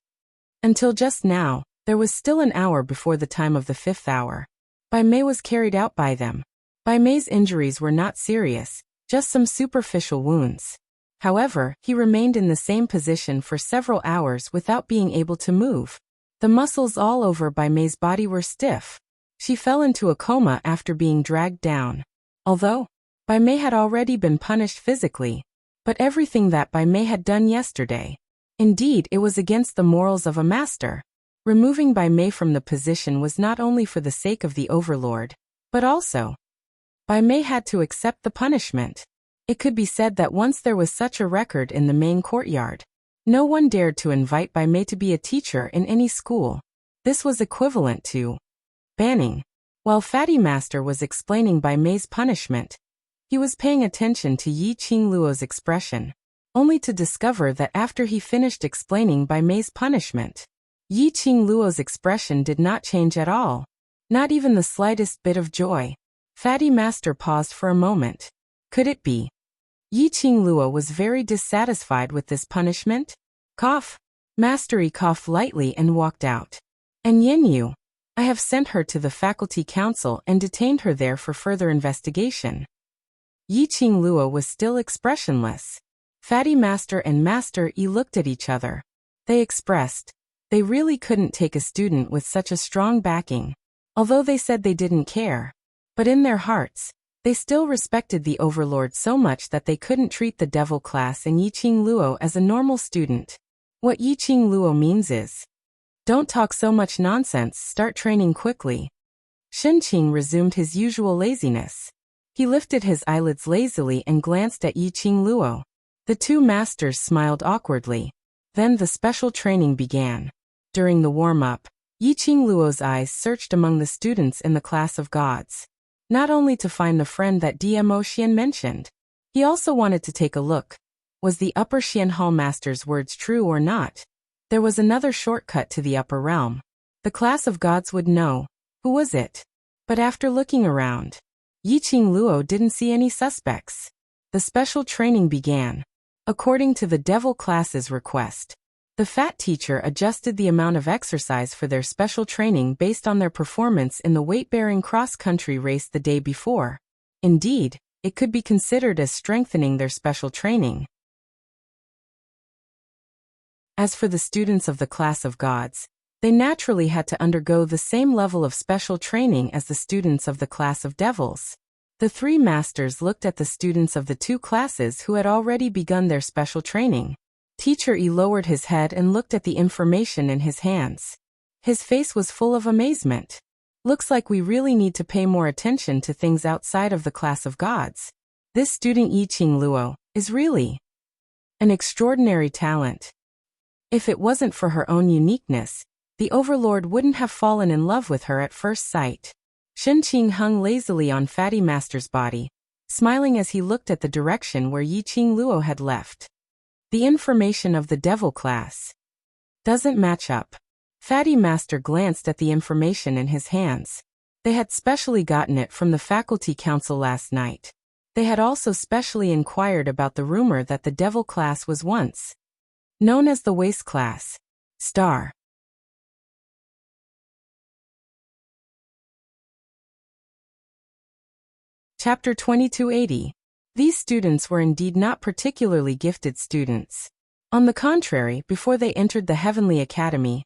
Until just now, there was still an hour before the time of the 5th hour. Bai Mei was carried out by them. Bai Mei's injuries were not serious, just some superficial wounds. However, he remained in the same position for several hours without being able to move. The muscles all over Bai Mei's body were stiff. She fell into a coma after being dragged down. Although Bai Mei had already been punished physically, but everything that Bai Mei had done yesterday, indeed, it was against the morals of a master. Removing Bai Mei from the position was not only for the sake of the overlord, but also Bai Mei had to accept the punishment. It could be said that once there was such a record in the main courtyard, no one dared to invite Bai Mei to be a teacher in any school. This was equivalent to banning. While Fatty Master was explaining Bai Mei's punishment, he was paying attention to Yiqing Luo's expression, only to discover that after he finished explaining Bai Mei's punishment, Yiqing Luo's expression did not change at all. Not even the slightest bit of joy. Fatty Master paused for a moment. Could it be? Yiqing Luo was very dissatisfied with this punishment. Cough. Mastery coughed lightly and walked out. And Yin Yu, I have sent her to the faculty council and detained her there for further investigation. Yiqing Luo was still expressionless. Fatty Master and Master Yi looked at each other. They expressed they really couldn't take a student with such a strong backing, although they said they didn't care. But in their hearts, they still respected the overlord so much that they couldn't treat the devil class and Yiqing Luo as a normal student. What Yiqing Luo means is, don't talk so much nonsense, start training quickly. Shenqing resumed his usual laziness. He lifted his eyelids lazily and glanced at Yiqing Luo. The two masters smiled awkwardly. Then the special training began. During the warm-up, Yiqing Luo's eyes searched among the students in the class of gods. Not only to find the friend that Dmo Xian mentioned, he also wanted to take a look. Was the Upper Xian Hall Master's words true or not? There was another shortcut to the upper realm. The class of gods would know. Who was it? But after looking around, Yiqing Luo didn't see any suspects. The special training began. According to the devil class's request, the fat teacher adjusted the amount of exercise for their special training based on their performance in the weight-bearing cross-country race the day before. Indeed, it could be considered as strengthening their special training. As for the students of the class of gods, they naturally had to undergo the same level of special training as the students of the class of devils. The three masters looked at the students of the two classes who had already begun their special training. Teacher Yi lowered his head and looked at the information in his hands. His face was full of amazement. Looks like we really need to pay more attention to things outside of the class of gods. This student Yiqing Luo is really an extraordinary talent. If it wasn't for her own uniqueness, the overlord wouldn't have fallen in love with her at first sight. Shenqing hung lazily on Fatty Master's body, smiling as he looked at the direction where Yiqing Luo had left. The information of the devil class doesn't match up. Fatty Master glanced at the information in his hands. They had specially gotten it from the faculty council last night. They had also specially inquired about the rumor that the devil class was once known as the waste class. Star. Chapter 2280. These students were indeed not particularly gifted students. On the contrary, before they entered the Heavenly Academy,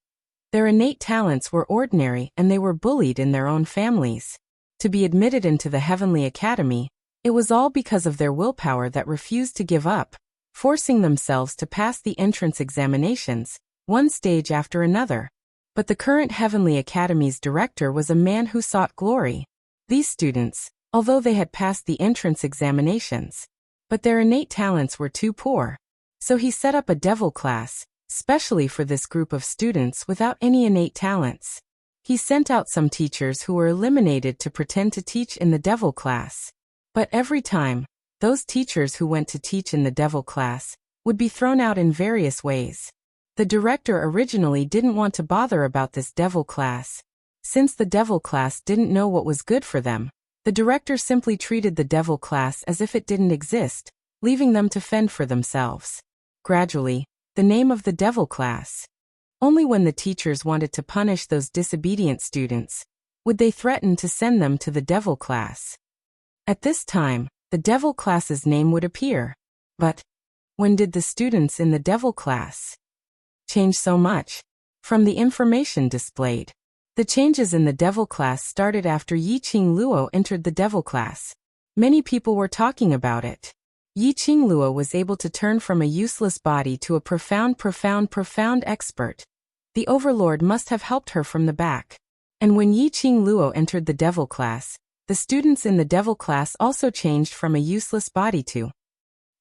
their innate talents were ordinary and they were bullied in their own families. To be admitted into the Heavenly Academy, it was all because of their willpower that refused to give up. forcing themselves to pass the entrance examinations, one stage after another. But the current Heavenly Academy's director was a man who sought glory. These students, although they had passed the entrance examinations, but their innate talents were too poor. So he set up a devil class, specially for this group of students without any innate talents. He sent out some teachers who were eliminated to pretend to teach in the devil class. But every time, those teachers who went to teach in the devil class would be thrown out in various ways. The director originally didn't want to bother about this devil class. Since the devil class didn't know what was good for them, the director simply treated the devil class as if it didn't exist, leaving them to fend for themselves. Gradually, the name of the devil class. Only when the teachers wanted to punish those disobedient students would they threaten to send them to the devil class. At this time, the devil class's name would appear. But when did the students in the devil class change so much? From the information displayed, the changes in the devil class started after Yiqing Luo entered the devil class. Many people were talking about it. Yiqing Luo was able to turn from a useless body to a profound expert. The overlord must have helped her from the back. And when Yiqing Luo entered the devil class, the students in the devil class also changed from a useless body to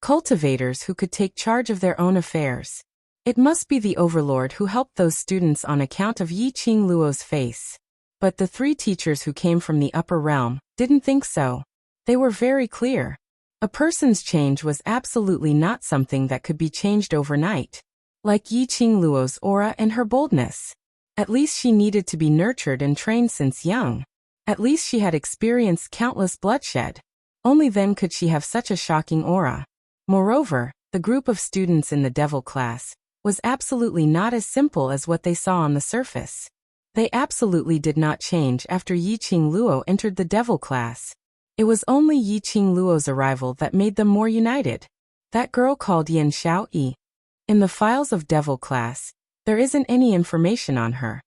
cultivators who could take charge of their own affairs. It must be the overlord who helped those students on account of Yiqing Luo's face. But the three teachers who came from the upper realm didn't think so. They were very clear. A person's change was absolutely not something that could be changed overnight. Like Yiqing Luo's aura and her boldness. At least she needed to be nurtured and trained since young. At least she had experienced countless bloodshed. Only then could she have such a shocking aura. Moreover, the group of students in the devil class was absolutely not as simple as what they saw on the surface. They absolutely did not change after Yiqing Luo entered the devil class. It was only Yiqing Luo's arrival that made them more united. That girl called Yan Xiaoyi. In the files of devil class, there isn't any information on her.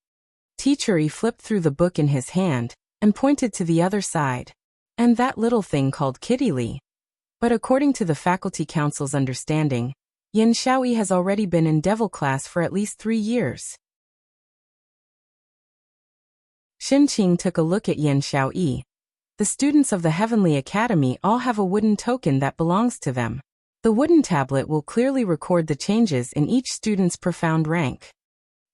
Teacher Yi flipped through the book in his hand and pointed to the other side. And that little thing called Kitty Li. But according to the faculty council's understanding, Yan Xiaoyi has already been in devil class for at least 3 years. Xin Qing took a look at Yan Xiaoyi. The students of the Heavenly Academy all have a wooden token that belongs to them. The wooden tablet will clearly record the changes in each student's profound rank.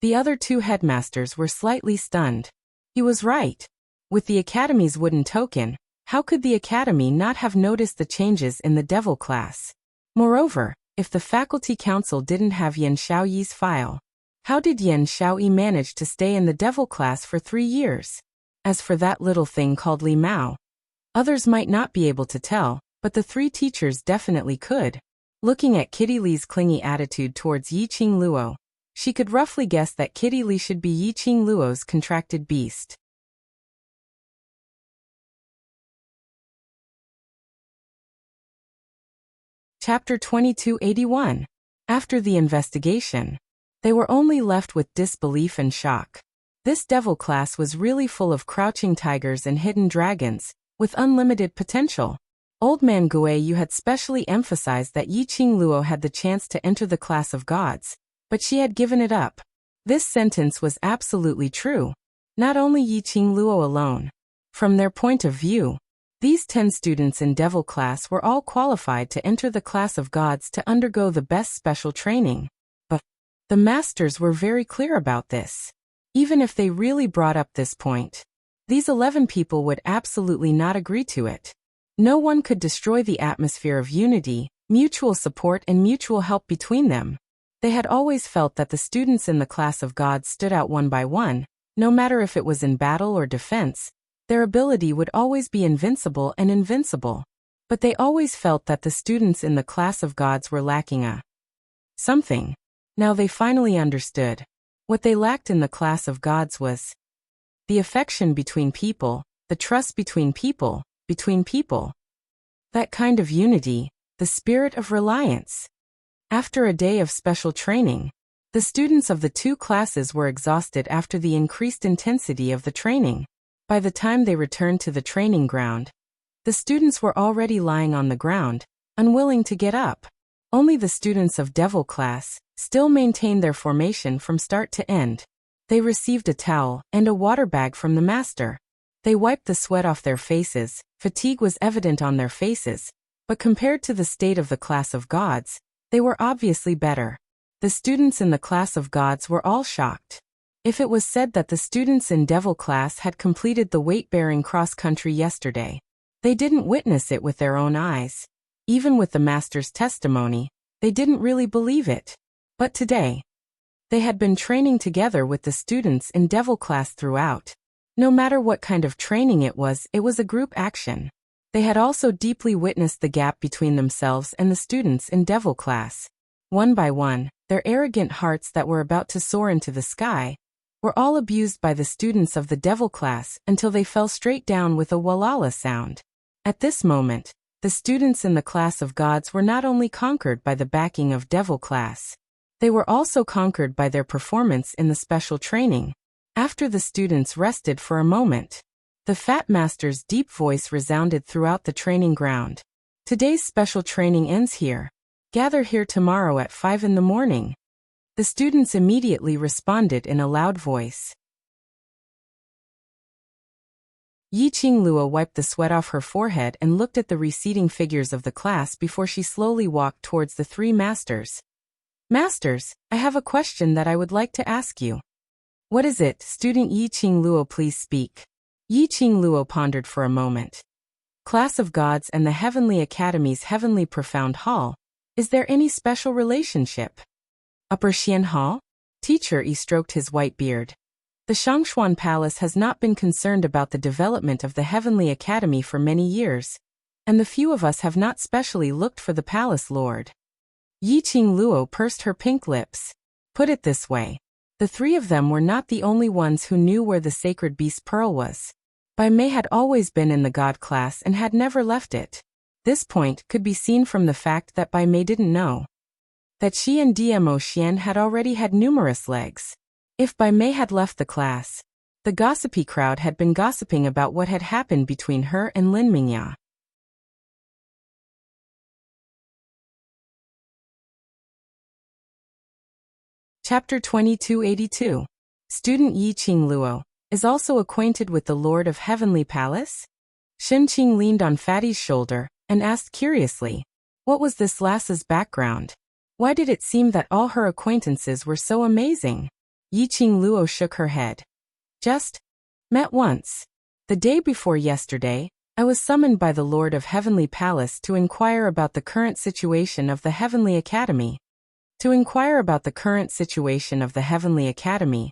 The other 2 headmasters were slightly stunned. He was right. With the Academy's wooden token, how could the Academy not have noticed the changes in the devil class? Moreover, if the faculty council didn't have Yan Xiaoyi's file, how did Yan Xiaoyi manage to stay in the devil class for 3 years? As for that little thing called Li Mao, others might not be able to tell, but the 3 teachers definitely could. Looking at Kitty Li's clingy attitude towards Yiqing Luo, she could roughly guess that Kitty Li should be Yiqing Luo's contracted beast. Chapter 2281. After the investigation, they were only left with disbelief and shock. This devil class was really full of crouching tigers and hidden dragons, with unlimited potential. Old man Guiyu had specially emphasized that Yiqing Luo had the chance to enter the class of gods, but she had given it up. This sentence was absolutely true. Not only Yiqing Luo alone. From their point of view, these 10 students in devil class were all qualified to enter the class of gods to undergo the best special training. But the masters were very clear about this. Even if they really brought up this point, these 11 people would absolutely not agree to it. No one could destroy the atmosphere of unity, mutual support and mutual help between them. They had always felt that the students in the class of gods stood out one by one, no matter if it was in battle or defense. Their ability would always be invincible and invincible. But they always felt that the students in the class of gods were lacking a something. Now they finally understood. What they lacked in the class of gods was the affection between people, the trust between people. That kind of unity, the spirit of reliance. After a day of special training, the students of the 2 classes were exhausted after the increased intensity of the training. By the time they returned to the training ground, the students were already lying on the ground, unwilling to get up. Only the students of Devil class still maintained their formation from start to end. They received a towel and a water bag from the master. They wiped the sweat off their faces. Fatigue was evident on their faces, but compared to the state of the class of gods, they were obviously better. The students in the class of gods were all shocked. If it was said that the students in Devil class had completed the weight-bearing cross-country yesterday, they didn't witness it with their own eyes. Even with the master's testimony, they didn't really believe it. But today, they had been training together with the students in Devil class throughout. No matter what kind of training it was a group action. They had also deeply witnessed the gap between themselves and the students in Devil class. One by one, their arrogant hearts that were about to soar into the sky were all abused by the students of the Devil class until they fell straight down with a walala sound. At this moment, the students in the class of gods were not only conquered by the backing of Devil class, they were also conquered by their performance in the special training. After the students rested for a moment, the Fat Master's deep voice resounded throughout the training ground. Today's special training ends here. Gather here tomorrow at 5 in the morning. The students immediately responded in a loud voice. Yi Qingluo wiped the sweat off her forehead and looked at the receding figures of the class before she slowly walked towards the three masters. Masters, I have a question that I would like to ask you. What is it, student Yi Qingluo, please speak? Yi Qingluo pondered for a moment. Class of Gods and the Heavenly Academy's Heavenly Profound Hall. Is there any special relationship? Upper Xian Hall? Teacher Yi stroked his white beard. The Shangshuan Palace has not been concerned about the development of the Heavenly Academy for many years, and the few of us have not specially looked for the Palace Lord. Yi Qingluo pursed her pink lips. Put it this way. The three of them were not the only ones who knew where the sacred beast pearl was. Bai Mei had always been in the God class and had never left it. This point could be seen from the fact that Bai Mei didn't know that she and Dmo Xian had already had numerous legs. If Bai Mei had left the class, the gossipy crowd had been gossiping about what had happened between her and Lin Mingya. Chapter 2282. Student Yi Qingluo is also acquainted with the Lord of Heavenly Palace? Shen Qing leaned on Fatty's shoulder and asked curiously, what was this lass's background? Why did it seem that all her acquaintances were so amazing? Yi Qingluo shook her head. Just met once. The day before yesterday, I was summoned by the Lord of Heavenly Palace to inquire about the current situation of the Heavenly Academy. To inquire about the current situation of the Heavenly Academy,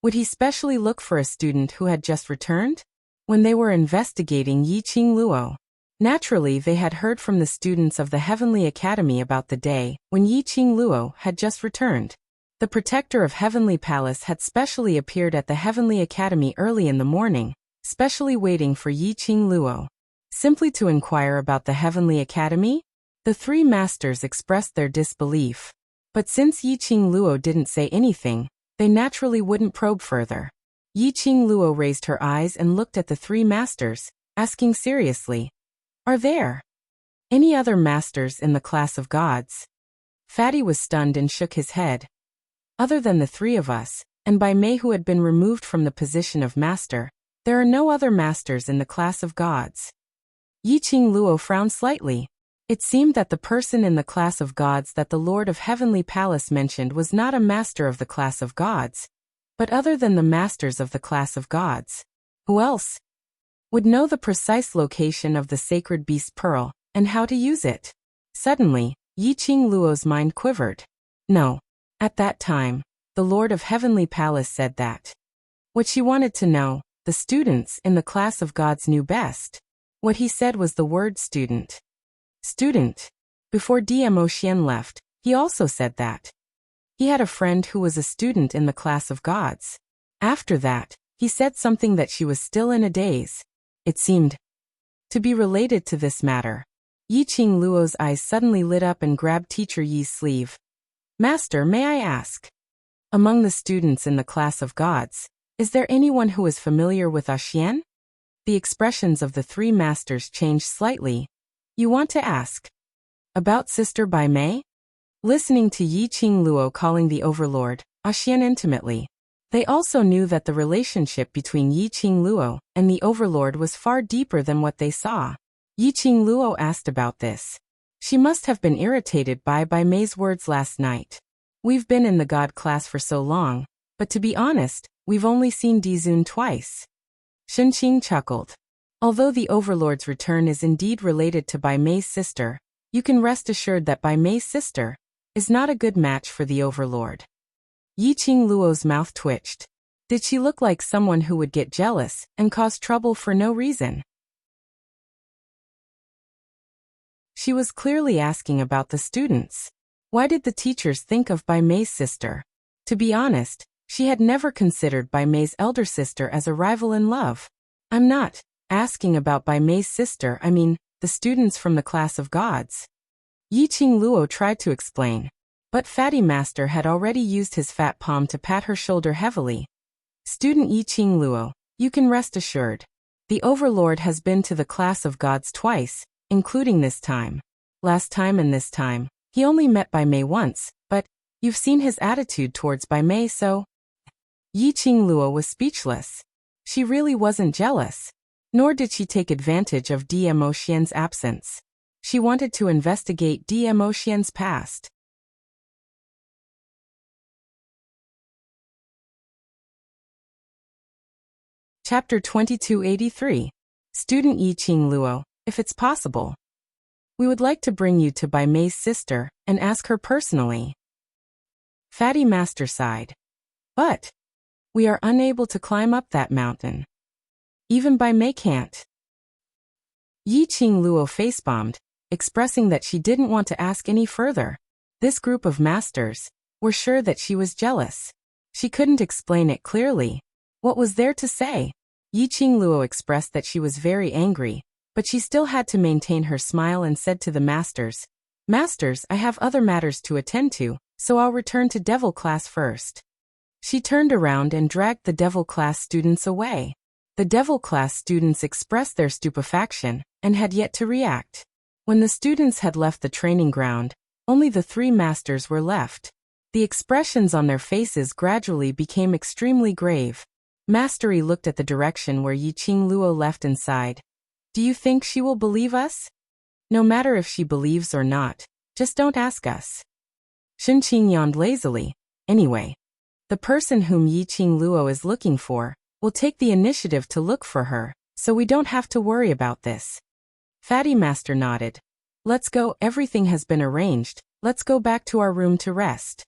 would he specially look for a student who had just returned? When they were investigating Yi Qingluo, naturally they had heard from the students of the Heavenly Academy about the day when Yi Qingluo had just returned. The protector of Heavenly Palace had specially appeared at the Heavenly Academy early in the morning, specially waiting for Yi Qingluo. Simply to inquire about the Heavenly Academy? The three masters expressed their disbelief. But since Yi Qingluo didn't say anything, they naturally wouldn't probe further. Yi Qingluo raised her eyes and looked at the three masters, asking seriously, are there any other masters in the class of gods? Fatty was stunned and shook his head. Other than the three of us, and Bai Mei who had been removed from the position of master, there are no other masters in the class of gods. Yi Qingluo frowned slightly. It seemed that the person in the class of gods that the Lord of Heavenly Palace mentioned was not a master of the class of gods, but other than the masters of the class of gods. Who else would know the precise location of the sacred beast pearl, and how to use it? Suddenly, Yi Qingluo's mind quivered. No. At that time, the Lord of Heavenly Palace said that what she wanted to know, the students in the class of gods knew best. What he said was the word student. Student. Before Dmo Xian left, he also said that he had a friend who was a student in the class of gods. After that, he said something that she was still in a daze. It seemed to be related to this matter. Yi Qingluo's eyes suddenly lit up and grabbed Teacher Yi's sleeve. Master, may I ask? Among the students in the class of gods, is there anyone who is familiar with Xian? The expressions of the three masters changed slightly. You want to ask about Sister Bai Mei? listening to Yi Qing Luo calling the overlord, Xian intimately. They also knew that the relationship between Yi Qing Luo and the overlord was far deeper than what they saw. Yi Qing Luo asked about this. She must have been irritated by Mei's words last night. We've been in the God class for so long, but to be honest, we've only seen Dizun twice. Shenqing chuckled. Although the overlord's return is indeed related to Bai Mei's sister, you can rest assured that Bai Mei's sister is not a good match for the overlord. Yi Qing Luo's mouth twitched. Did she look like someone who would get jealous and cause trouble for no reason? She was clearly asking about the students. Why did the teachers think of Bai Mei's sister? To be honest, she had never considered Bai Mei's elder sister as a rival in love. I'm not asking about Bai Mei's sister, I mean, the students from the class of gods. Yi Qing Luo tried to explain, but Fatty Master had already used his fat palm to pat her shoulder heavily. Student Yi Qing Luo, you can rest assured. The overlord has been to the class of gods twice, including this time. Last time and this time, he only met Bai Mei once, but you've seen his attitude towards Bai Mei, so... Yi Qing Luo was speechless. She really wasn't jealous. Nor did she take advantage of Dmo Xian's absence. She wanted to investigate Dmo Xian's past. Chapter 2283. Student Yi Qing Luo, if it's possible. We would like to bring you to Bai Mei's sister and ask her personally. Fatty Master sighed. But we are unable to climb up that mountain. Even Bai Mei can't. Yi Qing Luo facebombed, expressing that she didn't want to ask any further. This group of masters were sure that she was jealous. She couldn't explain it clearly. What was there to say? Yi Qing Luo expressed that she was very angry, but she still had to maintain her smile and said to the masters, Masters, I have other matters to attend to, so I'll return to Devil class first. She turned around and dragged the Devil class students away. The Devil class students expressed their stupefaction and had yet to react. When the students had left the training ground, only the three masters were left. The expressions on their faces gradually became extremely grave. Mastery looked at the direction where Yi Qing Luo left and sighed. Do you think she will believe us? No matter if she believes or not, just don't ask us. Shenqing yawned lazily. Anyway, the person whom Yi Qing Luo is looking for will take the initiative to look for her, so we don't have to worry about this. Fatty Master nodded. Let's go, everything has been arranged, let's go back to our room to rest.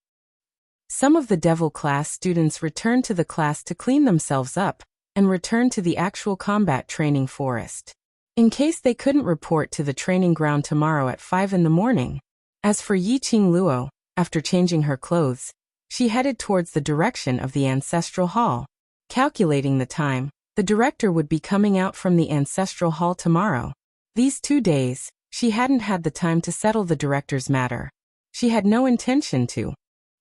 Some of the Devil class students returned to the class to clean themselves up and return to the actual combat training forest, in case they couldn't report to the training ground tomorrow at 5 in the morning. As for Yi Qing Luo, after changing her clothes, she headed towards the direction of the ancestral hall. Calculating the time, the director would be coming out from the ancestral hall tomorrow. These 2 days, she hadn't had the time to settle the director's matter. She had no intention to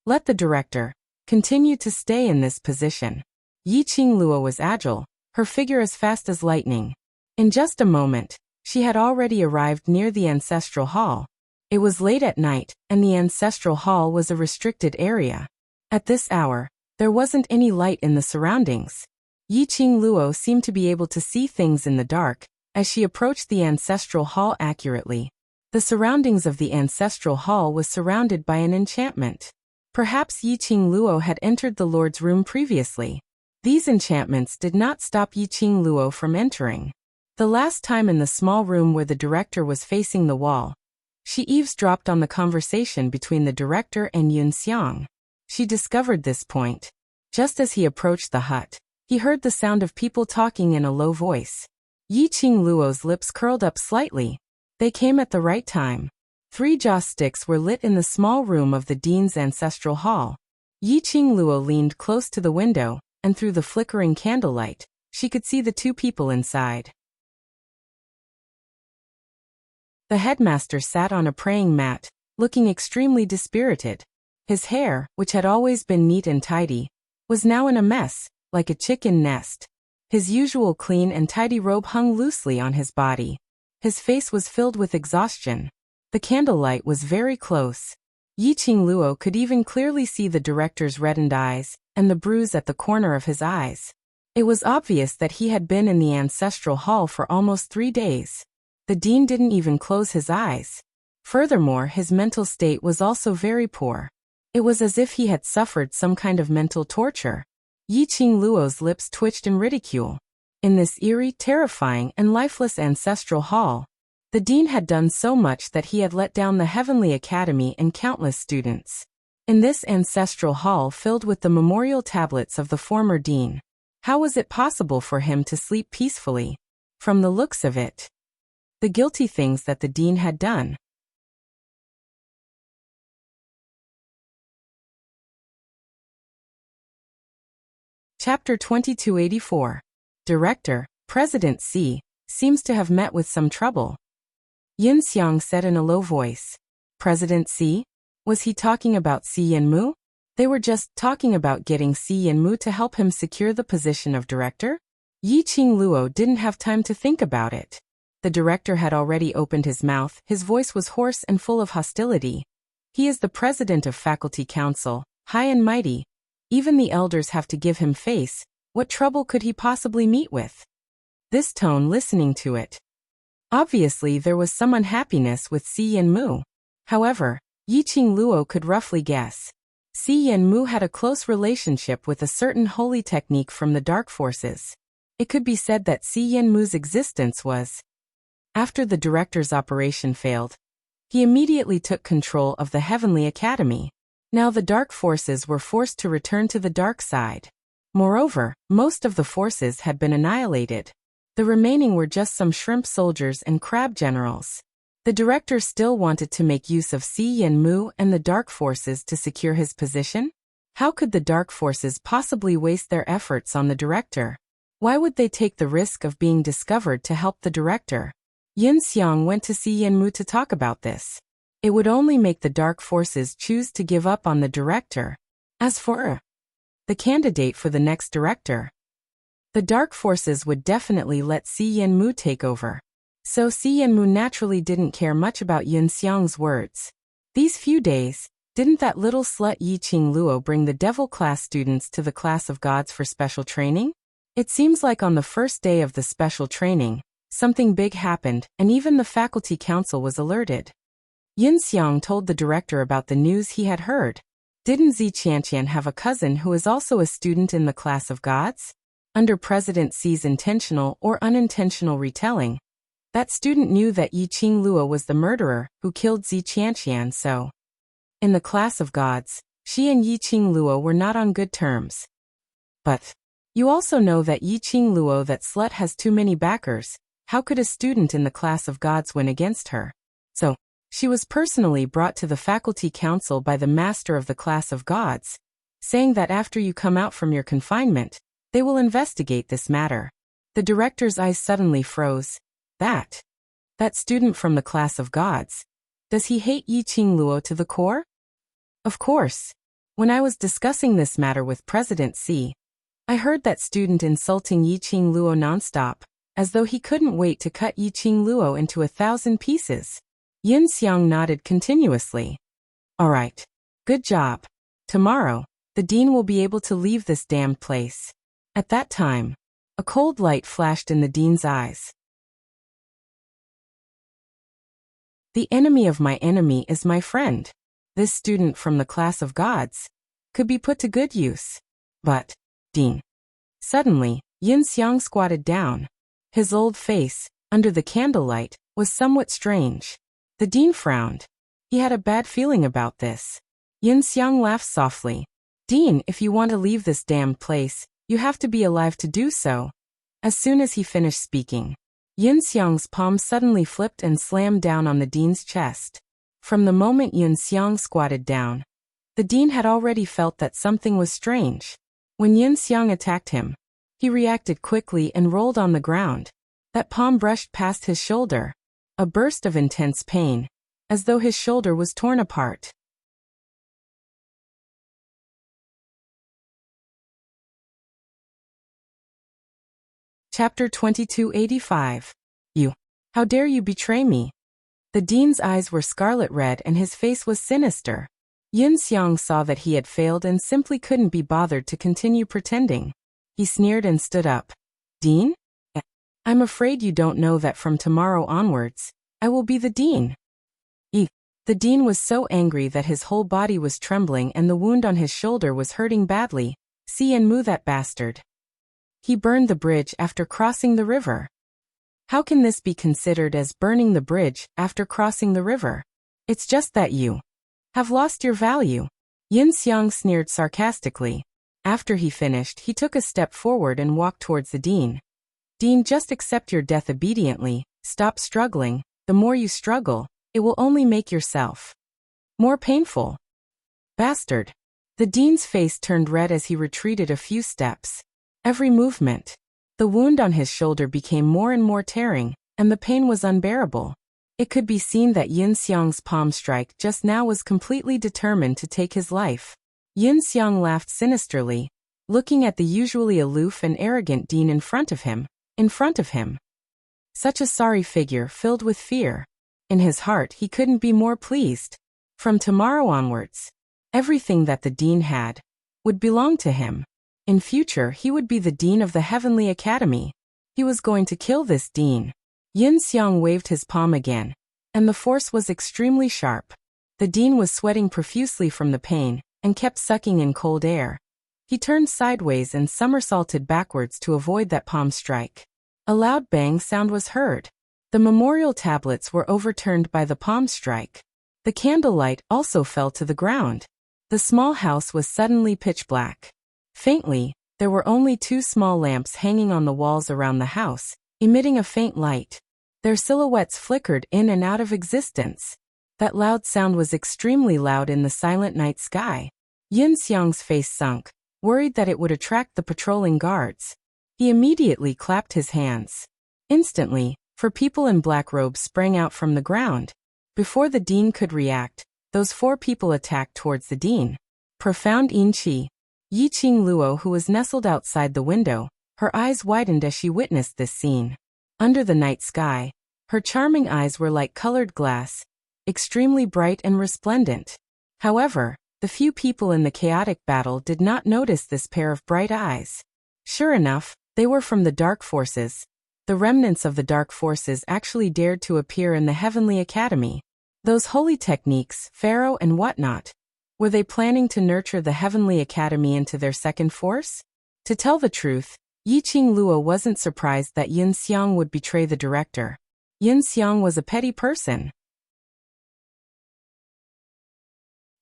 let the director continue to stay in this position. Yi Qing Luo was agile, her figure as fast as lightning. In just a moment, she had already arrived near the ancestral hall. It was late at night, and the ancestral hall was a restricted area. At this hour, there wasn't any light in the surroundings. Yi Qing Luo seemed to be able to see things in the dark as she approached the ancestral hall accurately. The surroundings of the ancestral hall was surrounded by an enchantment. Perhaps Yi Qing Luo had entered the Lord's room previously. These enchantments did not stop Yi Qing Luo from entering. The last time in the small room where the director was facing the wall, she eavesdropped on the conversation between the director and Yun Xiang. She discovered this point. Just as he approached the hut, he heard the sound of people talking in a low voice. Yi Qing Luo's lips curled up slightly. They came at the right time. 3 joss sticks were lit in the small room of the dean's ancestral hall. Yi Qing Luo leaned close to the window, and through the flickering candlelight, she could see the 2 people inside. The headmaster sat on a praying mat, looking extremely dispirited. His hair, which had always been neat and tidy, was now in a mess, like a chicken nest. His usual clean and tidy robe hung loosely on his body. His face was filled with exhaustion. The candlelight was very close. Yiqing Luo could even clearly see the director's reddened eyes and the bruise at the corner of his eyes. It was obvious that he had been in the ancestral hall for almost 3 days. The dean didn't even close his eyes. Furthermore, his mental state was also very poor. It was as if he had suffered some kind of mental torture. Yiqing Luo's lips twitched in ridicule. In this eerie, terrifying, and lifeless ancestral hall, the dean had done so much that he had let down the Heavenly Academy and countless students. In this ancestral hall filled with the memorial tablets of the former dean, how was it possible for him to sleep peacefully? From the looks of it, the guilty things that the dean had done. Chapter 2284. Director, President C, seems to have met with some trouble. Yin Xiang said in a low voice. President C? Was he talking about Si Yanmu? They were just talking about getting Si Yanmu to help him secure the position of director? Yiqing Luo didn't have time to think about it. The director had already opened his mouth, his voice was hoarse and full of hostility. He is the president of faculty council, high and mighty. Even the elders have to give him face. What trouble could he possibly meet with? This tone listening to it. Obviously there was some unhappiness with Si Yanmu. However, Yiqing Luo could roughly guess. Si Yanmu had a close relationship with a certain holy technique from the dark forces. It could be said that Si Yanmu's existence was. After the director's operation failed, he immediately took control of the Heavenly Academy. Now the dark forces were forced to return to the dark side. Moreover, most of the forces had been annihilated. The remaining were just some shrimp soldiers and crab generals. The director still wanted to make use of Si Yanmu and the dark forces to secure his position? How could the dark forces possibly waste their efforts on the director? Why would they take the risk of being discovered to help the director? Yin Xiang went to Si Yanmu to talk about this. It would only make the dark forces choose to give up on the director. As for the candidate for the next director, the dark forces would definitely let Si Yanmu take over. So Si Yanmu naturally didn't care much about Yin Xiang's words. These few days, didn't that little slut Yiqing Luo bring the devil class students to the class of gods for special training? It seems like on the first day of the special training, something big happened, and even the faculty council was alerted. Yin Xiang told the director about the news he had heard. Didn't Zi Qianqian have a cousin who is also a student in the class of gods? Under President Xi's intentional or unintentional retelling, that student knew that Yiqing Luo was the murderer who killed Zi Qianqian, so. In the class of gods, she and Yiqing Luo were not on good terms. But you also know that Yiqing Luo, that slut, has too many backers. How could a student in the class of gods win against her? So, she was personally brought to the faculty council by the master of the class of gods, saying that after you come out from your confinement, they will investigate this matter. The director's eyes suddenly froze. That student from the class of gods. Does he hate Yiqing Luo to the core? Of course. When I was discussing this matter with President C, I heard that student insulting Yiqing Luo nonstop, as though he couldn't wait to cut Yiqing Luo into 1,000 pieces. Yin Xiang nodded continuously. All right. Good job. Tomorrow, the dean will be able to leave this damned place. At that time, a cold light flashed in the dean's eyes. The enemy of my enemy is my friend. This student from the class of gods could be put to good use. But, dean. Suddenly, Yin Xiang squatted down. His old face, under the candlelight, was somewhat strange. The dean frowned. He had a bad feeling about this. Yin Xiang laughed softly. Dean, if you want to leave this damned place, you have to be alive to do so. As soon as he finished speaking, Yin Xiang's palm suddenly flipped and slammed down on the dean's chest. From the moment Yin Xiang squatted down, the dean had already felt that something was strange. When Yin Xiang attacked him, he reacted quickly and rolled on the ground. That palm brushed past his shoulder. A burst of intense pain, as though his shoulder was torn apart. Chapter 2285. You. How dare you betray me? The dean's eyes were scarlet red and his face was sinister. Yin Xiang saw that he had failed and simply couldn't be bothered to continue pretending. He sneered and stood up. Dean? I'm afraid you don't know that from tomorrow onwards, I will be the dean. The dean was so angry that his whole body was trembling and the wound on his shoulder was hurting badly. See and moo that bastard. He burned the bridge after crossing the river. How can this be considered as burning the bridge after crossing the river? It's just that you have lost your value. Yin Xiang sneered sarcastically. After he finished, he took a step forward and walked towards the dean. Dean, just accept your death obediently, stop struggling. The more you struggle, it will only make yourself more painful. Bastard. The dean's face turned red as he retreated a few steps. Every movement, the wound on his shoulder became more and more tearing, and the pain was unbearable. It could be seen that Yin Xiang's palm strike just now was completely determined to take his life. Yin Xiang laughed sinisterly, looking at the usually aloof and arrogant dean in front of him. Such a sorry figure filled with fear. In his heart he couldn't be more pleased. From tomorrow onwards, everything that the dean had would belong to him. In future he would be the dean of the Heavenly Academy. He was going to kill this dean. Yin Xiang waved his palm again, and the force was extremely sharp. The dean was sweating profusely from the pain, and kept sucking in cold air. He turned sideways and somersaulted backwards to avoid that palm strike. A loud bang sound was heard. The memorial tablets were overturned by the palm strike. The candlelight also fell to the ground. The small house was suddenly pitch black. Faintly, there were only 2 small lamps hanging on the walls around the house, emitting a faint light. Their silhouettes flickered in and out of existence. That loud sound was extremely loud in the silent night sky. Yin Xiang's face sunk, worried that it would attract the patrolling guards. He immediately clapped his hands. Instantly, 4 people in black robes sprang out from the ground. Before the dean could react, those 4 people attacked towards the dean. Profound Yin Qi. Yi Qing Luo, who was nestled outside the window, her eyes widened as she witnessed this scene. Under the night sky, her charming eyes were like colored glass, extremely bright and resplendent. However, the few people in the chaotic battle did not notice this pair of bright eyes. Sure enough, they were from the dark forces. The remnants of the dark forces actually dared to appear in the Heavenly Academy. Those holy techniques, Pharaoh and whatnot. Were they planning to nurture the Heavenly Academy into their second force? To tell the truth, Yi Qing Luo wasn't surprised that Yin Xiang would betray the director. Yin Xiang was a petty person.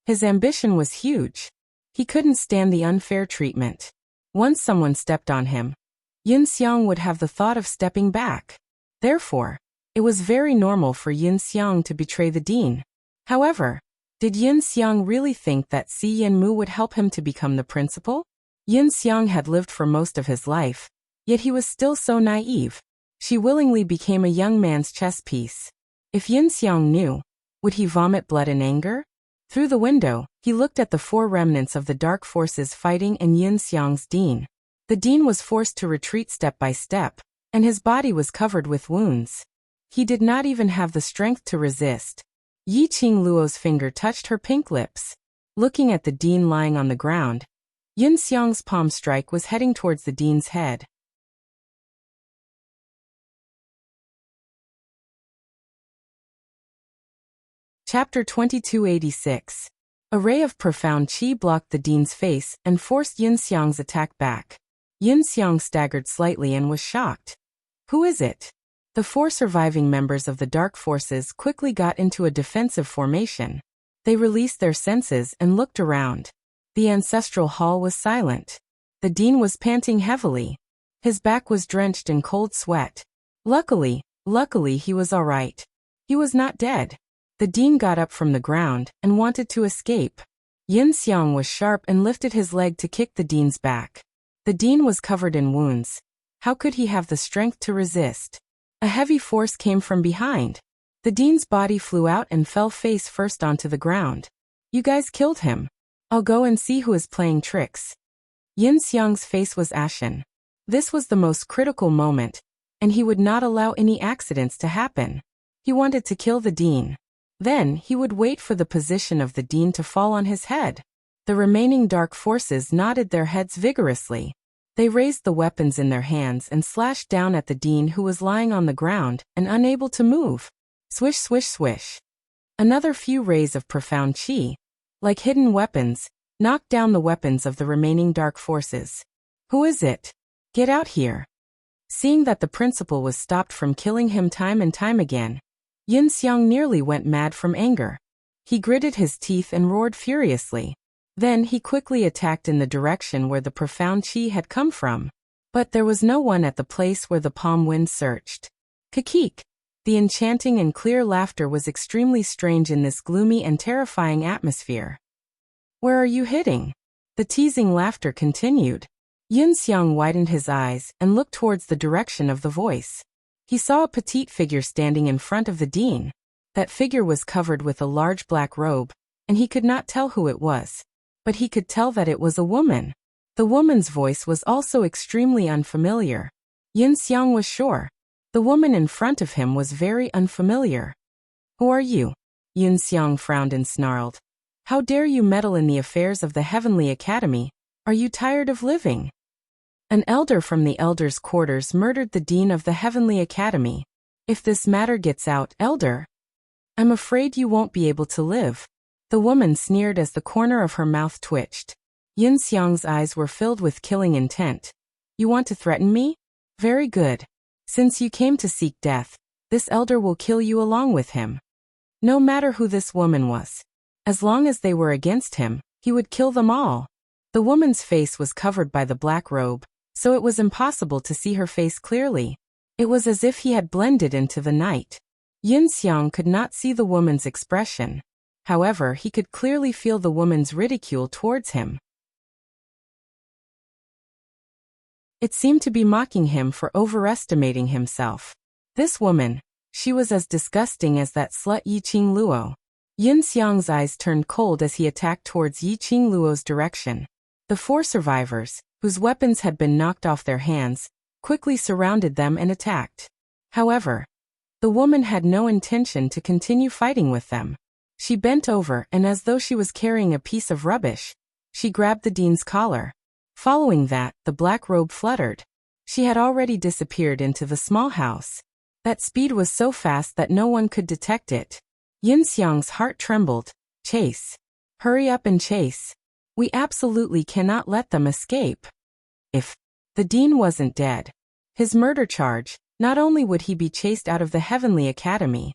His ambition was huge. He couldn't stand the unfair treatment. Once someone stepped on him, Yin Xiang would have the thought of stepping back. Therefore, it was very normal for Yin Xiang to betray the dean. However, did Yin Xiang really think that Si Yanmu would help him to become the principal? Yin Xiang had lived for most of his life, yet he was still so naive. She willingly became a young man's chess piece. If Yin Xiang knew, would he vomit blood in anger? Through the window, he looked at the 4 remnants of the dark forces fighting and Yin Xiang's dean. The dean was forced to retreat step by step, and his body was covered with wounds. He did not even have the strength to resist. Yi Qing Luo's finger touched her pink lips. Looking at the dean lying on the ground, Yin Xiang's palm strike was heading towards the dean's head. Chapter 2286. A ray of profound qi blocked the dean's face and forced Yin Xiang's attack back. Yin Xiang staggered slightly and was shocked. Who is it? The 4 surviving members of the dark forces quickly got into a defensive formation. They released their senses and looked around. The ancestral hall was silent. The dean was panting heavily. His back was drenched in cold sweat. Luckily he was all right. He was not dead. The dean got up from the ground and wanted to escape. Yin Xiang was sharp and lifted his leg to kick the dean's back. The dean was covered in wounds. How could he have the strength to resist? A heavy force came from behind. The dean's body flew out and fell face first onto the ground. You guys killed him. I'll go and see who is playing tricks. Yin Xiang's face was ashen. This was the most critical moment, and he would not allow any accidents to happen. He wanted to kill the dean. Then, he would wait for the position of the dean to fall on his head. The remaining dark forces nodded their heads vigorously. They raised the weapons in their hands and slashed down at the dean who was lying on the ground and unable to move. Swish, swish, swish. Another few rays of profound chi, like hidden weapons, knocked down the weapons of the remaining dark forces. Who is it? Get out here. Seeing that the principal was stopped from killing him time and time again, Yin Xiang nearly went mad from anger. He gritted his teeth and roared furiously. Then he quickly attacked in the direction where the profound chi had come from. But there was no one at the place where the palm wind searched. Kikik! The enchanting and clear laughter was extremely strange in this gloomy and terrifying atmosphere. Where are you hitting? The teasing laughter continued. Yin Xiang widened his eyes and looked towards the direction of the voice. He saw a petite figure standing in front of the dean. That figure was covered with a large black robe, and he could not tell who it was. But he could tell that it was a woman. The woman's voice was also extremely unfamiliar. Yin Xiang was sure. The woman in front of him was very unfamiliar. Who are you? Yin Xiang frowned and snarled. How dare you meddle in the affairs of the Heavenly Academy? Are you tired of living? An elder from the elders' quarters murdered the dean of the Heavenly Academy. If this matter gets out, elder, I'm afraid you won't be able to live. The woman sneered as the corner of her mouth twitched. Yin Xiang's eyes were filled with killing intent. You want to threaten me? Very good. Since you came to seek death, this elder will kill you along with him. No matter who this woman was. As long as they were against him, he would kill them all. The woman's face was covered by the black robe, so it was impossible to see her face clearly. It was as if he had blended into the night. Yin Xiang could not see the woman's expression. However, he could clearly feel the woman's ridicule towards him. It seemed to be mocking him for overestimating himself. This woman, she was as disgusting as that slut Yiqing Luo. Yin Xiang's eyes turned cold as he attacked towards Yiqing Luo's direction. The four survivors, whose weapons had been knocked off their hands, quickly surrounded them and attacked. However, the woman had no intention to continue fighting with them. She bent over and as though she was carrying a piece of rubbish, she grabbed the dean's collar. Following that, the black robe fluttered. She had already disappeared into the small house. That speed was so fast that no one could detect it. Yin Xiang's heart trembled. Chase. Hurry up and chase. We absolutely cannot let them escape. If the dean wasn't dead, his murder charge, not only would he be chased out of the Heavenly Academy,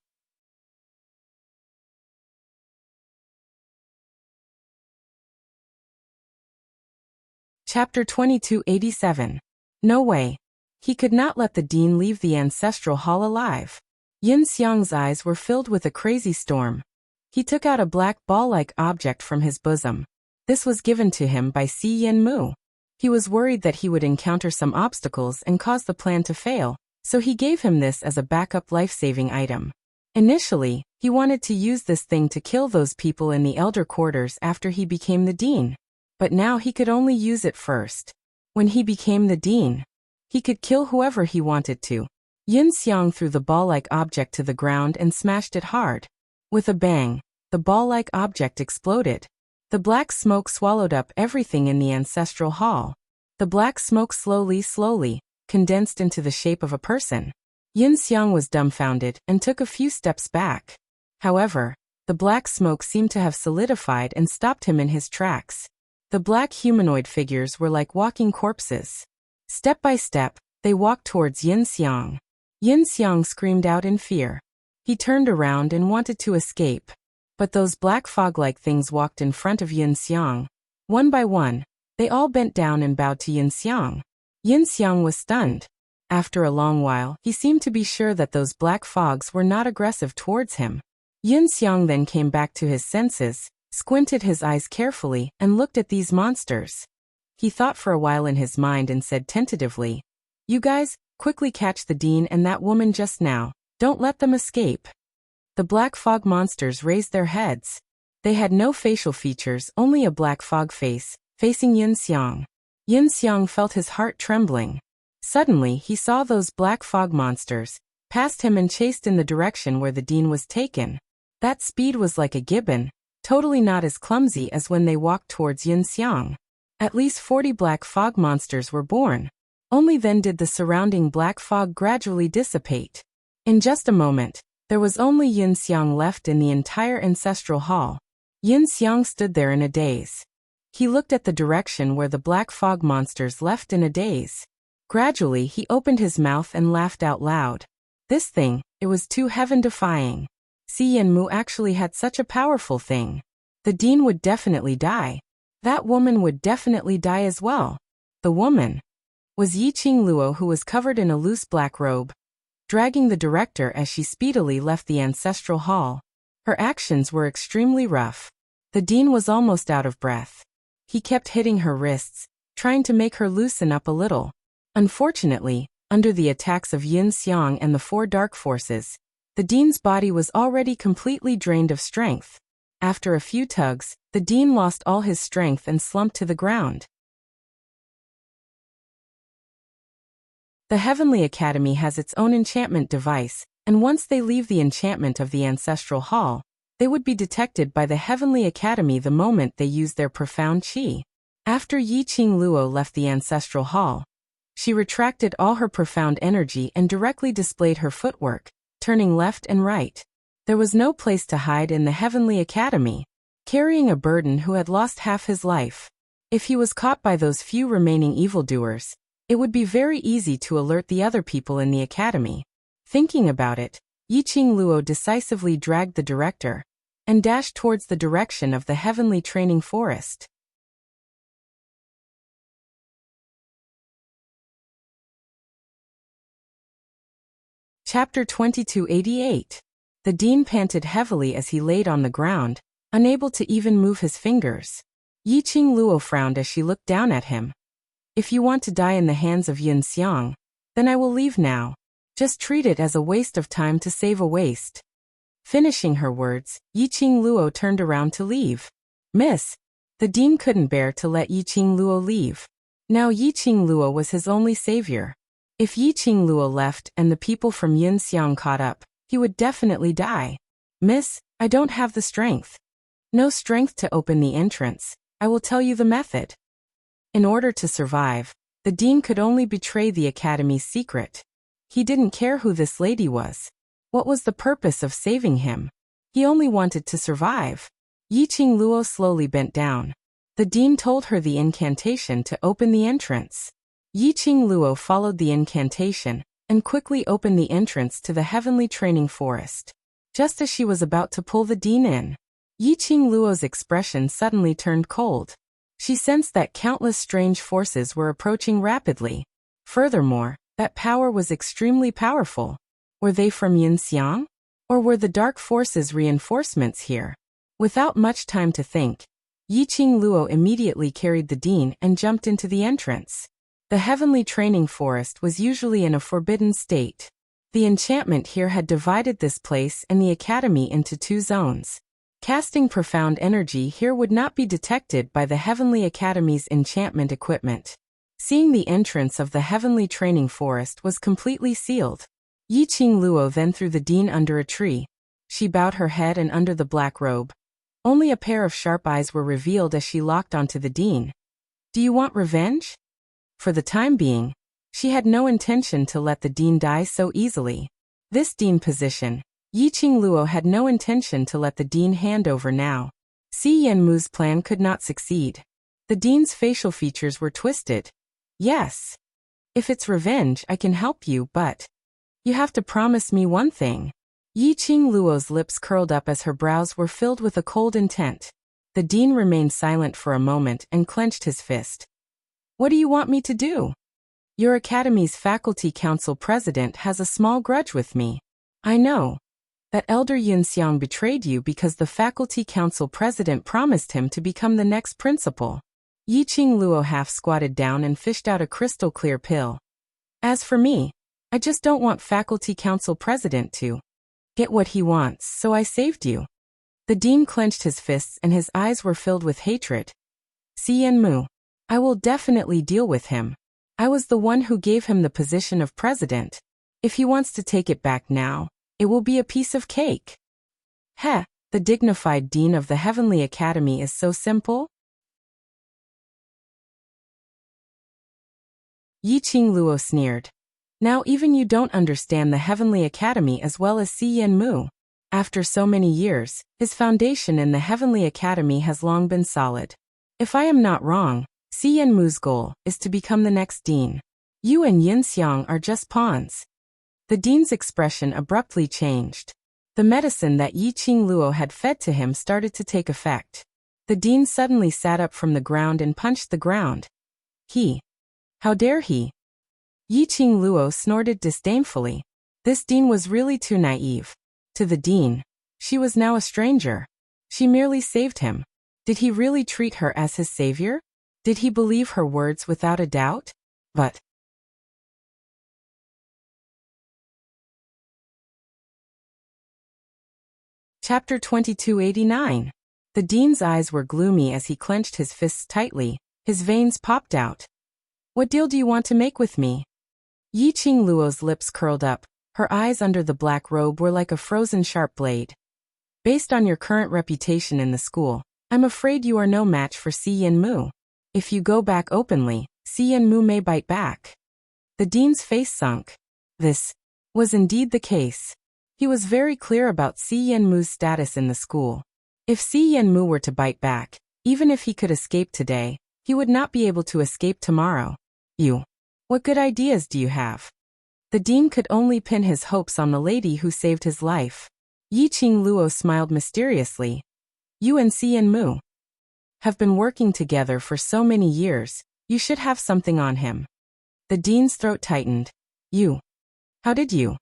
Chapter 2287. No way. He could not let the dean leave the ancestral hall alive. Yin Xiang's eyes were filled with a crazy storm. He took out a black ball-like object from his bosom. This was given to him by Si Yin Mu. He was worried that he would encounter some obstacles and cause the plan to fail, so he gave him this as a backup life-saving item. Initially, he wanted to use this thing to kill those people in the elder quarters after he became the dean. But now he could only use it first. When he became the dean, he could kill whoever he wanted to. Yin Xiang threw the ball-like object to the ground and smashed it hard. With a bang, the ball-like object exploded. The black smoke swallowed up everything in the ancestral hall. The black smoke slowly, condensed into the shape of a person. Yin Xiang was dumbfounded and took a few steps back. However, the black smoke seemed to have solidified and stopped him in his tracks. The black humanoid figures were like walking corpses. Step by step, they walked towards Yin Xiang. Yin Xiang screamed out in fear. He turned around and wanted to escape. But those black fog-like things walked in front of Yin Xiang. One by one, they all bent down and bowed to Yin Xiang. Yin Xiang was stunned. After a long while, he seemed to be sure that those black fogs were not aggressive towards him. Yin Xiang then came back to his senses, squinted his eyes carefully, and looked at these monsters. He thought for a while in his mind and said tentatively, "You guys, quickly catch the dean and that woman just now. Don't let them escape." The black fog monsters raised their heads. They had no facial features, only a black fog face, facing Yin Xiang. Yin Xiang felt his heart trembling. Suddenly, he saw those black fog monsters, passed him and chased in the direction where the dean was taken. That speed was like a gibbon, totally not as clumsy as when they walked towards Yunxiang. At least 40 black fog monsters were born. Only then did the surrounding black fog gradually dissipate. In just a moment, there was only Yunxiang left in the entire ancestral hall. Yunxiang stood there in a daze. He looked at the direction where the black fog monsters left in a daze. Gradually he opened his mouth and laughed out loud. This thing, it was too heaven-defying. Si Yanmu actually had such a powerful thing. The dean would definitely die. That woman would definitely die as well. The woman was Yiqing Luo, who was covered in a loose black robe, dragging the director as she speedily left the ancestral hall. Her actions were extremely rough. The dean was almost out of breath. He kept hitting her wrists, trying to make her loosen up a little. Unfortunately, under the attacks of Yin Xiang and the 4 dark forces, the dean's body was already completely drained of strength. After a few tugs, the dean lost all his strength and slumped to the ground. The Heavenly Academy has its own enchantment device, and once they leave the enchantment of the ancestral hall, they would be detected by the Heavenly Academy the moment they use their profound qi. After Yiqing Luo left the ancestral hall, she retracted all her profound energy and directly displayed her footwork, turning left and right. There was no place to hide in the Heavenly Academy, carrying a burden who had lost half his life. If he was caught by those few remaining evildoers, it would be very easy to alert the other people in the academy. Thinking about it, Yiqing Luo decisively dragged the director and dashed towards the direction of the Heavenly Training Forest. Chapter 2288. The dean panted heavily as he laid on the ground, unable to even move his fingers. Yiqing Luo frowned as she looked down at him. If you want to die in the hands of Yin Xiang, then I will leave now. Just treat it as a waste of time to save a waste. Finishing her words, Yiqing Luo turned around to leave. Miss. The dean couldn't bear to let Yiqing Luo leave. Now Yiqing Luo was his only savior. If Yiqing Luo left and the people from Yin Xiang caught up, he would definitely die. Miss, I don't have the strength. No strength to open the entrance. I will tell you the method. In order to survive, the dean could only betray the academy's secret. He didn't care who this lady was. What was the purpose of saving him? He only wanted to survive. Yiqing Luo slowly bent down. The dean told her the incantation to open the entrance. Yiqing Luo followed the incantation and quickly opened the entrance to the Heavenly Training Forest. Just as she was about to pull the dean in, Yiqing Luo's expression suddenly turned cold. She sensed that countless strange forces were approaching rapidly. Furthermore, that power was extremely powerful. Were they from Yin Xiang? Or were the dark forces reinforcements here? Without much time to think, Yiqing Luo immediately carried the dean and jumped into the entrance. The Heavenly Training Forest was usually in a forbidden state. The enchantment here had divided this place and the academy into 2 zones. Casting profound energy here would not be detected by the Heavenly Academy's enchantment equipment. Seeing the entrance of the Heavenly Training Forest was completely sealed, Yiqing Luo then threw the dean under a tree. She bowed her head, and under the black robe, only a pair of sharp eyes were revealed as she locked onto the dean. Do you want revenge? For the time being, she had no intention to let the dean die so easily. This dean position, Yiqing Luo had no intention to let the dean hand over now. Si Yanmu's plan could not succeed. The dean's facial features were twisted. Yes. If it's revenge, I can help you, but you have to promise me one thing. Yiqing Luo's lips curled up as her brows were filled with a cold intent. The dean remained silent for a moment and clenched his fist. What do you want me to do? Your academy's faculty council president has a small grudge with me. I know. That elder Yunxiang betrayed you because the faculty council president promised him to become the next principal. Yiqing Luo half squatted down and fished out a crystal clear pill. As for me, I just don't want faculty council president to get what he wants, so I saved you. The dean clenched his fists and his eyes were filled with hatred. Si Yanmu, I will definitely deal with him. I was the one who gave him the position of president. If he wants to take it back now, it will be a piece of cake. Heh, the dignified dean of the Heavenly Academy is so simple? Yi Qingluo sneered. Now even you don't understand the Heavenly Academy as well as Si Yanmu. After so many years, his foundation in the Heavenly Academy has long been solid. If I am not wrong, Si Yanmu's goal is to become the next dean. You and Yin Xiang are just pawns. The dean's expression abruptly changed. The medicine that Yi Qingluo had fed to him started to take effect. The dean suddenly sat up from the ground and punched the ground. How dare he? Yi Qingluo snorted disdainfully. This dean was really too naive. To the dean, she was now a stranger. She merely saved him. Did he really treat her as his savior? Did he believe her words without a doubt? But Chapter 2289. The dean's eyes were gloomy as he clenched his fists tightly. His veins popped out. What deal do you want to make with me? Yi Qingluo's lips curled up. Her eyes under the black robe were like a frozen sharp blade. Based on your current reputation in the school, I'm afraid you are no match for Si Yanmu. If you go back openly, Si Yanmu may bite back. The dean's face sunk. This was indeed the case. He was very clear about Si Yanmu's status in the school. If Si Yanmu were to bite back, even if he could escape today, he would not be able to escape tomorrow. What good ideas do you have? The dean could only pin his hopes on the lady who saved his life. Yi Qingluo smiled mysteriously. You and Si Yanmu have been working together for so many years, you should have something on him. The dean's throat tightened. How did you?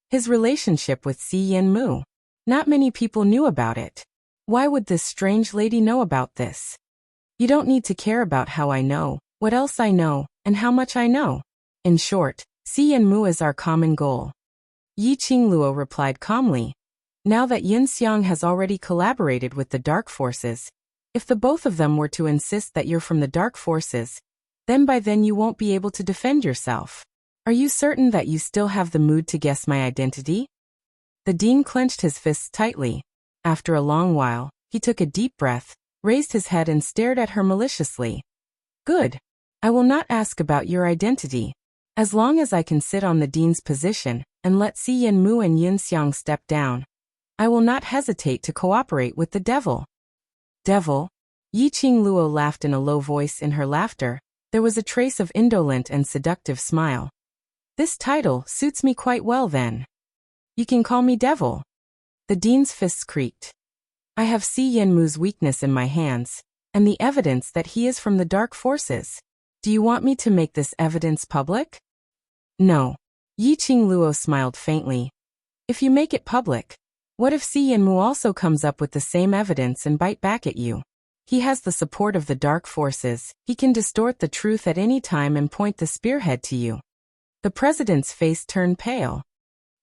His relationship with Si Yanmu. Not many people knew about it. Why would this strange lady know about this? You don't need to care about how I know, what else I know, and how much I know. In short, Si Yanmu is our common goal. Yi Qingluo replied calmly. Now that Yin Xiang has already collaborated with the dark forces, if the both of them were to insist that you're from the dark forces, then by then you won't be able to defend yourself. Are you certain that you still have the mood to guess my identity? The dean clenched his fists tightly. After a long while, he took a deep breath, raised his head and stared at her maliciously. Good. I will not ask about your identity. As long as I can sit on the dean's position and let Si Yanmu and Yin Xiang step down, I will not hesitate to cooperate with the devil. Devil? Yi Qingluo laughed in a low voice. In her laughter, there was a trace of indolent and seductive smile. This title suits me quite well then. You can call me devil. The dean's fists creaked. I have Si Yanmu's weakness in my hands, and the evidence that he is from the dark forces. Do you want me to make this evidence public? No. Yi Qingluo smiled faintly. If you make it public, what if Si Yanmu also comes up with the same evidence and bite back at you? He has the support of the dark forces. He can distort the truth at any time and point the spearhead to you. The president's face turned pale.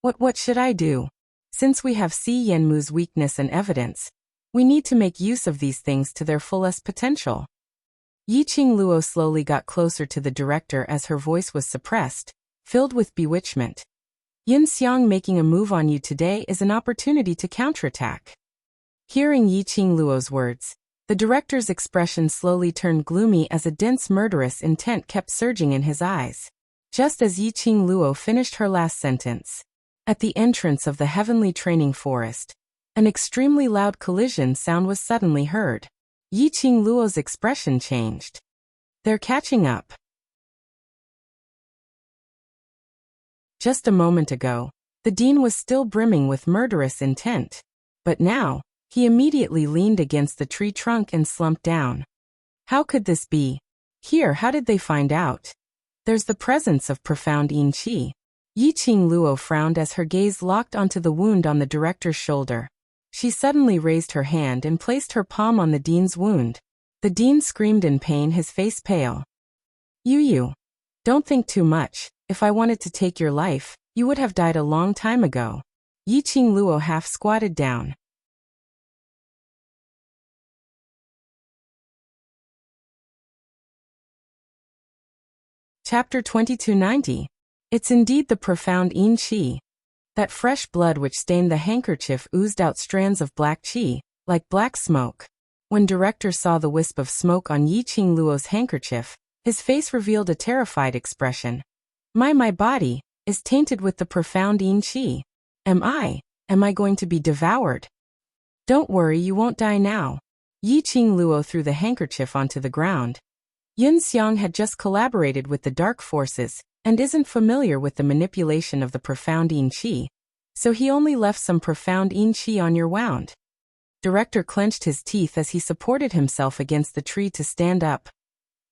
What should I do? Since we have Si Yanmu's weakness and evidence, we need to make use of these things to their fullest potential. Yi Qingluo slowly got closer to the director as her voice was suppressed, filled with bewitchment. Yin Xiang making a move on you today is an opportunity to counterattack. Hearing Yi Qingluo's words, the director's expression slowly turned gloomy as a dense murderous intent kept surging in his eyes. Just as Yi Qingluo finished her last sentence, at the entrance of the heavenly training forest, an extremely loud collision sound was suddenly heard. Yi Qingluo's expression changed. They're catching up. Just a moment ago, the dean was still brimming with murderous intent. But now, he immediately leaned against the tree trunk and slumped down. How could this be? Here, how did they find out? There's the presence of profound yin qi. Yi Qingluo frowned as her gaze locked onto the wound on the director's shoulder. She suddenly raised her hand and placed her palm on the dean's wound. The dean screamed in pain, his face pale. You. Don't think too much. If I wanted to take your life, you would have died a long time ago. Yi Qingluo half squatted down. Chapter 2290. It's indeed the profound yin qi. That fresh blood which stained the handkerchief oozed out strands of black qi, like black smoke. When director saw the wisp of smoke on Yiqing Luo's handkerchief, his face revealed a terrified expression. My body is tainted with the profound yin qi. Am I going to be devoured? Don't worry, you won't die now. Yiqing Luo threw the handkerchief onto the ground. Yun Xiang had just collaborated with the dark forces, and isn't familiar with the manipulation of the profound yin qi, so he only left some profound yin qi on your wound. Director clenched his teeth as he supported himself against the tree to stand up.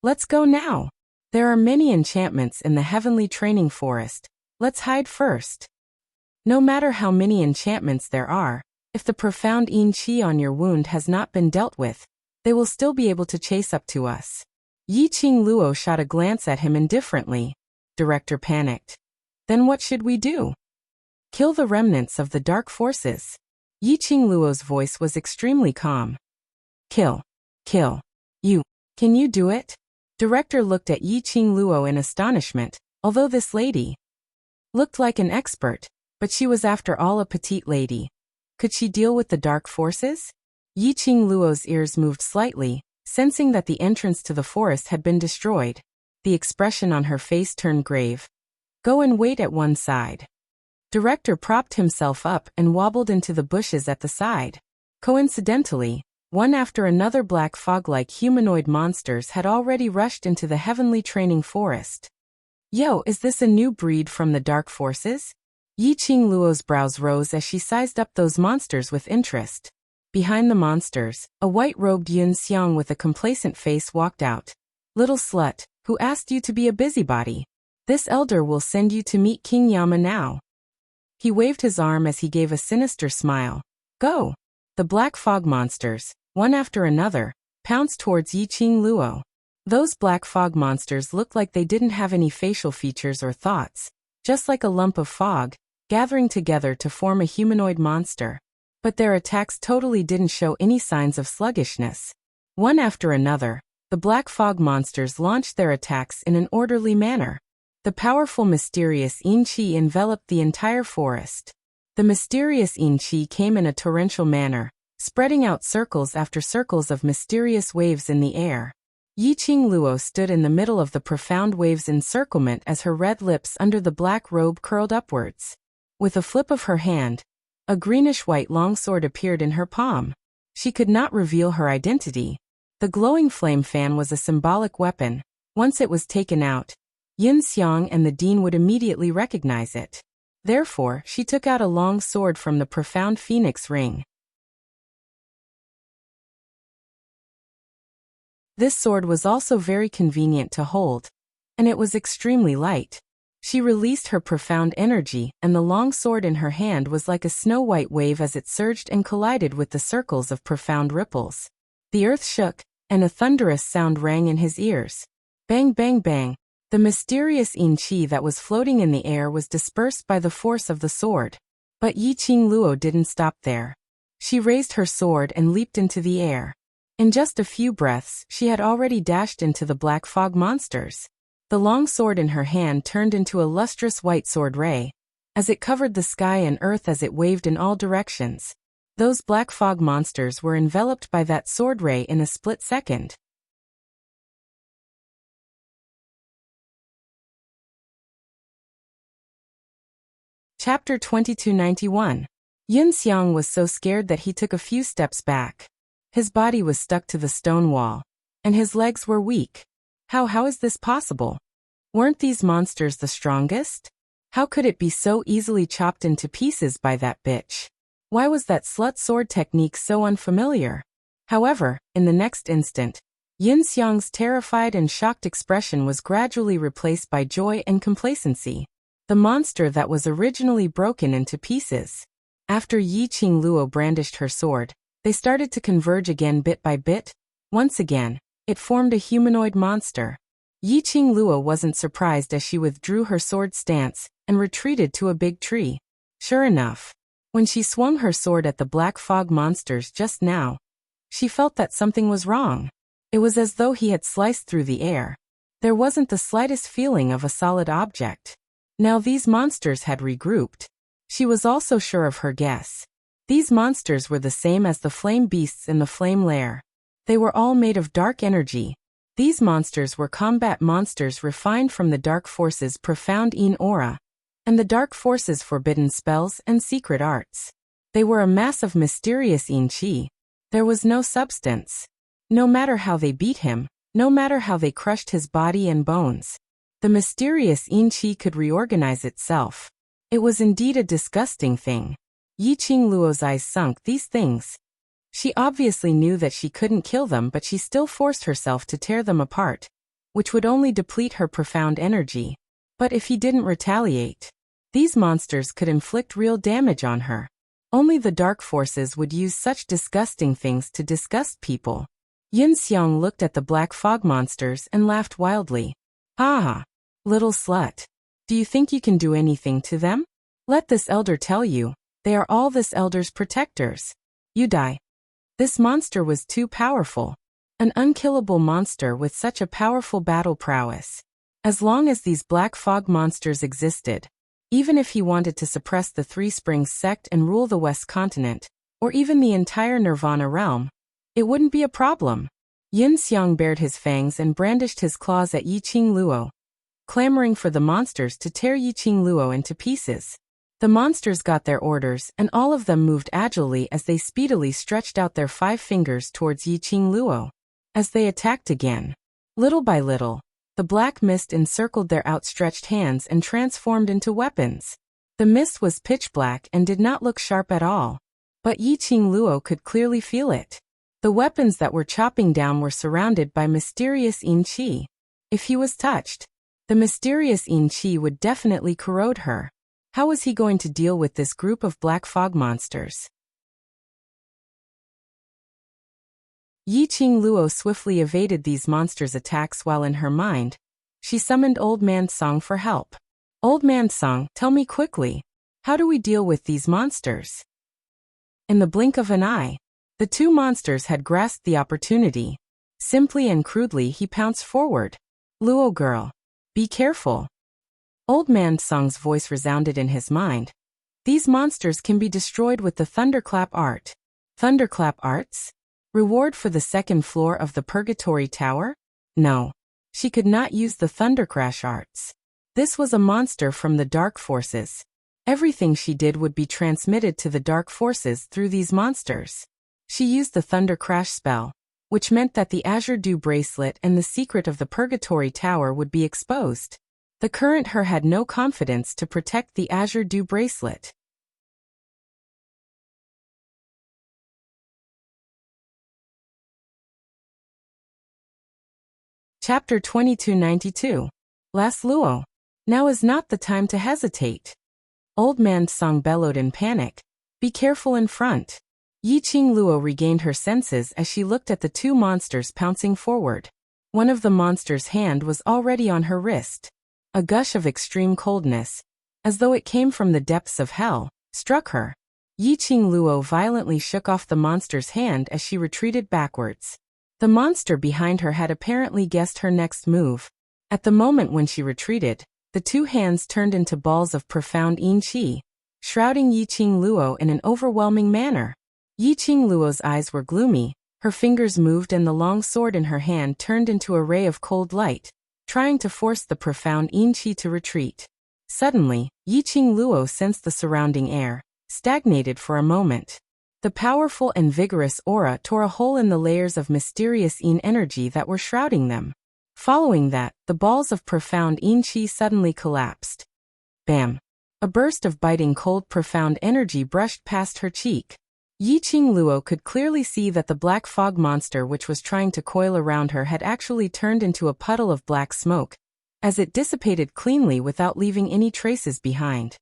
Let's go now. There are many enchantments in the heavenly training forest. Let's hide first. No matter how many enchantments there are, if the profound yin qi on your wound has not been dealt with, they will still be able to chase up to us. Yiqing Luo shot a glance at him indifferently. Director panicked. Then what should we do? Kill the remnants of the dark forces. Yiqing Luo's voice was extremely calm. Kill. You. Can you do it? Director looked at Yiqing Luo in astonishment, although this lady looked like an expert, but she was after all a petite lady. Could she deal with the dark forces? Yiqing Luo's ears moved slightly, sensing that the entrance to the forest had been destroyed. The expression on her face turned grave. Go and wait at one side. Director propped himself up and wobbled into the bushes at the side. Coincidentally, one after another black fog-like humanoid monsters had already rushed into the heavenly training forest. Yo, is this a new breed from the dark forces? Yiqing Luo's brows rose as she sized up those monsters with interest. Behind the monsters, a white-robed Yun Xiang with a complacent face walked out. Little slut, who asked you to be a busybody? This elder will send you to meet King Yama now. He waved his arm as he gave a sinister smile. Go! The black fog monsters, one after another, pounced towards Yiqing Luo. Those black fog monsters looked like they didn't have any facial features or thoughts, just like a lump of fog, gathering together to form a humanoid monster. But their attacks totally didn't show any signs of sluggishness. One after another, the black fog monsters launched their attacks in an orderly manner. The powerful mysterious yin qi enveloped the entire forest. The mysterious yin qi came in a torrential manner, spreading out circles after circles of mysterious waves in the air. Yiqing Luo stood in the middle of the profound waves' encirclement as her red lips under the black robe curled upwards. With a flip of her hand, a greenish-white longsword appeared in her palm. She could not reveal her identity. The glowing flame fan was a symbolic weapon. Once it was taken out, Yun Xiang and the dean would immediately recognize it. Therefore, she took out a long sword from the profound phoenix ring. This sword was also very convenient to hold, and it was extremely light. She released her profound energy, and the long sword in her hand was like a snow-white wave as it surged and collided with the circles of profound ripples. The earth shook, and a thunderous sound rang in his ears. Bang, bang, bang. The mysterious yin qi that was floating in the air was dispersed by the force of the sword. But Yiqing Luo didn't stop there. She raised her sword and leaped into the air. In just a few breaths, she had already dashed into the black fog monsters. The long sword in her hand turned into a lustrous white sword ray, as it covered the sky and earth as it waved in all directions. Those black fog monsters were enveloped by that sword ray in a split second. Chapter 2291. Yun Xiang was so scared that he took a few steps back. His body was stuck to the stone wall, and his legs were weak. How is this possible? Weren't these monsters the strongest? How could it be so easily chopped into pieces by that bitch? Why was that slut sword technique so unfamiliar? However, in the next instant, Yun Xiang's terrified and shocked expression was gradually replaced by joy and complacency. The monster that was originally broken into pieces. After Yiqing Luo brandished her sword, they started to converge again bit by bit. Once again, it formed a humanoid monster. Yiqing Luo wasn't surprised as she withdrew her sword stance and retreated to a big tree. Sure enough, when she swung her sword at the black fog monsters just now, she felt that something was wrong. It was as though he had sliced through the air. There wasn't the slightest feeling of a solid object. Now these monsters had regrouped. She was also sure of her guess. These monsters were the same as the flame beasts in the flame lair. They were all made of dark energy. These monsters were combat monsters refined from the dark forces' profound aura, and the dark forces' forbidden spells and secret arts. They were a mass of mysterious chi. There was no substance. No matter how they beat him, no matter how they crushed his body and bones, the mysterious chi could reorganize itself. It was indeed a disgusting thing. Yi Qingluo's eyes sunk. These things. She obviously knew that she couldn't kill them, but she still forced herself to tear them apart, which would only deplete her profound energy. But if he didn't retaliate, these monsters could inflict real damage on her. Only the dark forces would use such disgusting things to disgust people. Yin Xiang looked at the black fog monsters and laughed wildly. "Ah, little slut. Do you think you can do anything to them? Let this elder tell you, they are all this elder's protectors. You die." This monster was too powerful. An unkillable monster with such a powerful battle prowess. As long as these black fog monsters existed, even if he wanted to suppress the Three Springs sect and rule the West Continent, or even the entire Nirvana realm, it wouldn't be a problem. Yin Xiang bared his fangs and brandished his claws at Yi Qingluo, clamoring for the monsters to tear Yi Qingluo into pieces. The monsters got their orders, and all of them moved agilely as they speedily stretched out their 5 fingers towards Yi Qingluo. As they attacked again, little by little, the black mist encircled their outstretched hands and transformed into weapons. The mist was pitch black and did not look sharp at all, but Yi Qingluo could clearly feel it. The weapons that were chopping down were surrounded by mysterious chi. If he was touched, the mysterious chi would definitely corrode her. How was he going to deal with this group of black fog monsters? Yi Qingluo swiftly evaded these monsters' attacks while in her mind, she summoned Old Man Song for help. "Old Man Song, tell me quickly, how do we deal with these monsters?" In the blink of an eye, the 2 monsters had grasped the opportunity. Simply and crudely he pounced forward. "Luo girl, be careful." Old Man Song's voice resounded in his mind. These monsters can be destroyed with the Thunderclap art. Thunderclap arts? Reward for the 2nd floor of the Purgatory Tower? No. She could not use the Thundercrash arts. This was a monster from the dark forces. Everything she did would be transmitted to the dark forces through these monsters. She used the Thundercrash spell, which meant that the Azure Dew bracelet and the secret of the Purgatory Tower would be exposed. The current her had no confidence to protect the Azure Dew bracelet. Chapter 2292. Last Luo. Now is not the time to hesitate. Old Man Song bellowed in panic. Be careful in front. Yi Qingluo regained her senses as she looked at the 2 monsters pouncing forward. One of the monsters' hand was already on her wrist. A gush of extreme coldness, as though it came from the depths of hell, struck her. Yi Qingluo violently shook off the monster's hand as she retreated backwards. The monster behind her had apparently guessed her next move. At the moment when she retreated, the 2 hands turned into balls of profound chi, shrouding Yi Qingluo in an overwhelming manner. Yi Qingluo's eyes were gloomy, her fingers moved and the long sword in her hand turned into a ray of cold light, trying to force the profound chi to retreat. Suddenly, Yi Qingluo sensed the surrounding air, stagnated for a moment. The powerful and vigorous aura tore a hole in the layers of mysterious energy that were shrouding them. Following that, the balls of profound chi suddenly collapsed. Bam! A burst of biting cold profound energy brushed past her cheek. Yi Qingluo could clearly see that the black fog monster which was trying to coil around her had actually turned into a puddle of black smoke, as it dissipated cleanly without leaving any traces behind.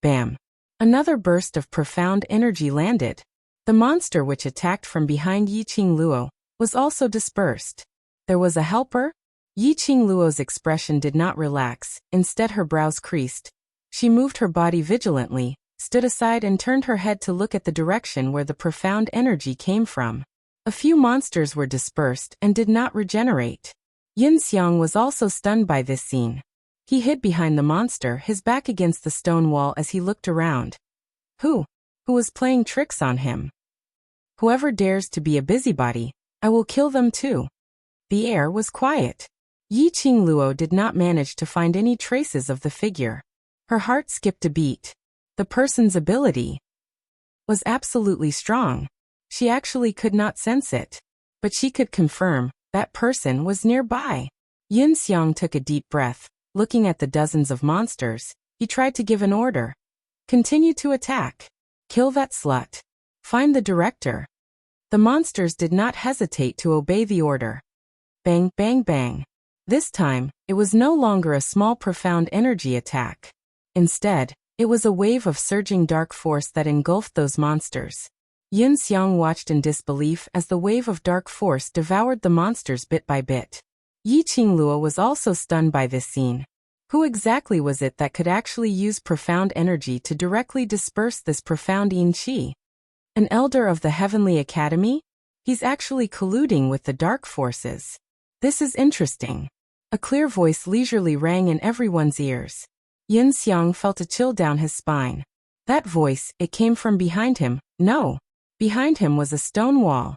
Bam! Another burst of profound energy landed. The monster which attacked from behind Yi Qingluo was also dispersed. There was a helper? Yi Qingluo's expression did not relax, instead her brows creased. She moved her body vigilantly, stood aside and turned her head to look at the direction where the profound energy came from. A few monsters were dispersed and did not regenerate. Yin Xiang was also stunned by this scene. He hid behind the monster, his back against the stone wall as he looked around. Who was playing tricks on him? Whoever dares to be a busybody, I will kill them too. The air was quiet. Yi Qingluo did not manage to find any traces of the figure. Her heart skipped a beat. The person's ability was absolutely strong. She actually could not sense it. But she could confirm that person was nearby. Yin Xiang took a deep breath. Looking at the dozens of monsters, he tried to give an order. Continue to attack. Kill that slut. Find the director. The monsters did not hesitate to obey the order. Bang, bang, bang. This time, it was no longer a small profound energy attack. Instead, it was a wave of surging dark force that engulfed those monsters. Yin Xiang watched in disbelief as the wave of dark force devoured the monsters bit by bit. Yi Qingluo was also stunned by this scene. Who exactly was it that could actually use profound energy to directly disperse this profound yin qi? An elder of the Heavenly Academy? He's actually colluding with the dark forces. This is interesting. A clear voice leisurely rang in everyone's ears. Yin Xiang felt a chill down his spine. That voice, it came from behind him. No. Behind him was a stone wall.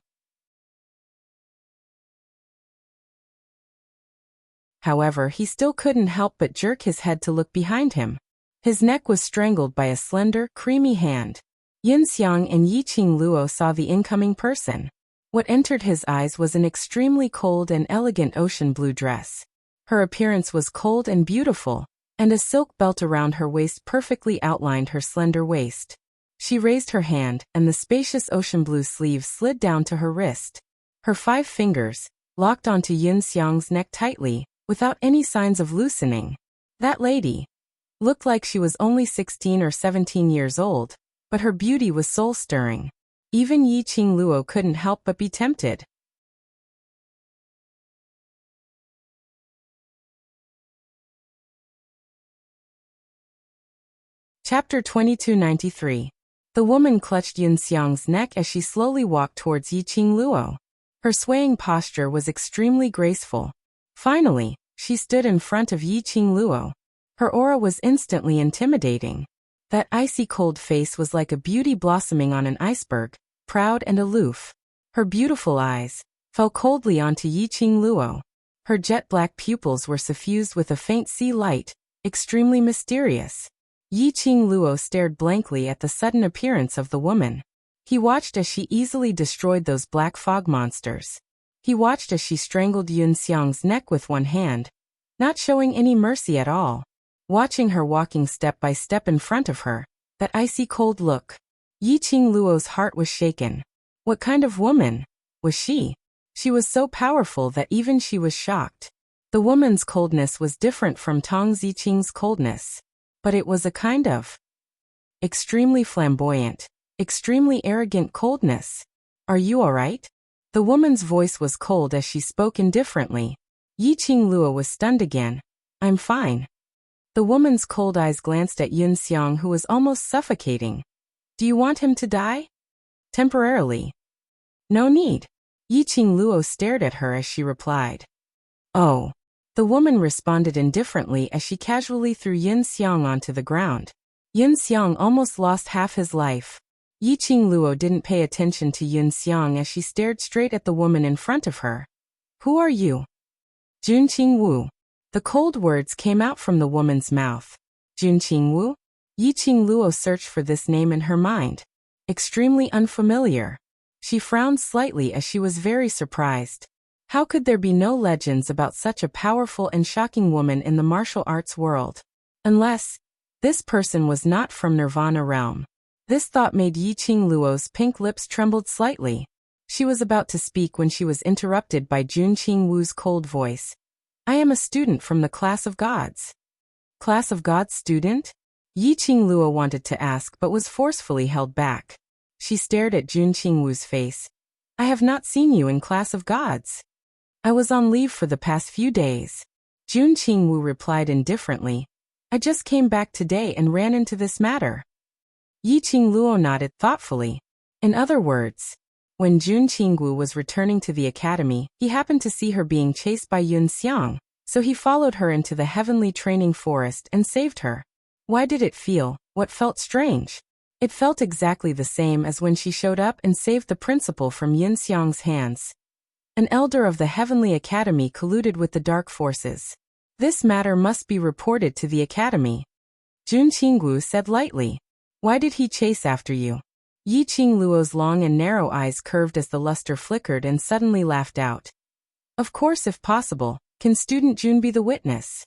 However, he still couldn't help but jerk his head to look behind him. His neck was strangled by a slender, creamy hand. Yin Xiang and Yi Qingluo saw the incoming person. What entered his eyes was an extremely cold and elegant ocean blue dress. Her appearance was cold and beautiful, and a silk belt around her waist perfectly outlined her slender waist. She raised her hand, and the spacious ocean blue sleeve slid down to her wrist. Her 5 fingers locked onto Yin Xiang's neck tightly, without any signs of loosening. That lady looked like she was only 16 or 17 years old, but her beauty was soul-stirring. Even Yi Qingluo couldn't help but be tempted. Chapter 2293. The woman clutched Yin Xiang's neck as she slowly walked towards Yi Qingluo. Her swaying posture was extremely graceful. Finally, she stood in front of Yi Qingluo. Her aura was instantly intimidating. That icy cold face was like a beauty blossoming on an iceberg, proud and aloof. Her beautiful eyes fell coldly onto Yi Qingluo. Her jet-black pupils were suffused with a faint sea light, extremely mysterious. Yi Qingluo stared blankly at the sudden appearance of the woman. He watched as she easily destroyed those black fog monsters. He watched as she strangled Yin Xiang's neck with one hand, not showing any mercy at all. Watching her walking step by step in front of her, that icy cold look. Yi Qingluo's heart was shaken. What kind of woman was she? She was so powerful that even she was shocked. The woman's coldness was different from Tong Ziqing's coldness. But it was a kind of extremely flamboyant, extremely arrogant coldness. Are you all right? The woman's voice was cold as she spoke indifferently. Yi Qingluo was stunned again. I'm fine. The woman's cold eyes glanced at Yin Xiang, who was almost suffocating. Do you want him to die? Temporarily. No need. Yi Qingluo stared at her as she replied. Oh. The woman responded indifferently as she casually threw Yin Xiang onto the ground. Yin Xiang almost lost half his life. Yi Qingluo didn't pay attention to Yin Xiang as she stared straight at the woman in front of her. Who are you? Jun Qingwu. The cold words came out from the woman's mouth. Jun Qingwu? Yi Qingluo searched for this name in her mind. Extremely unfamiliar. She frowned slightly as she was very surprised. How could there be no legends about such a powerful and shocking woman in the martial arts world? Unless this person was not from Nirvana realm. This thought made Yi Qingluo's pink lips trembled slightly. She was about to speak when she was interrupted by Jun Qingwu's cold voice. I am a student from the class of gods. Class of gods student? Yi Qingluo wanted to ask but was forcefully held back. She stared at Jun Qingwu's face. I have not seen you in class of gods. I was on leave for the past few days. Jun Qingwu replied indifferently. I just came back today and ran into this matter. Yi Qingluo nodded thoughtfully. In other words, when Jun Qingwu was returning to the academy, he happened to see her being chased by Yun Xiang, So he followed her into the heavenly training forest and saved her. Why did it feel, what felt strange? It felt exactly the same as when she showed up and saved the principal from Yin Xiang's hands. An elder of the Heavenly Academy colluded with the dark forces. This matter must be reported to the academy. Jun Qinggu said lightly. Why did he chase after you? Yi Qingluo's long and narrow eyes curved as the luster flickered and suddenly laughed out. Of course, if possible, can student Jun be the witness?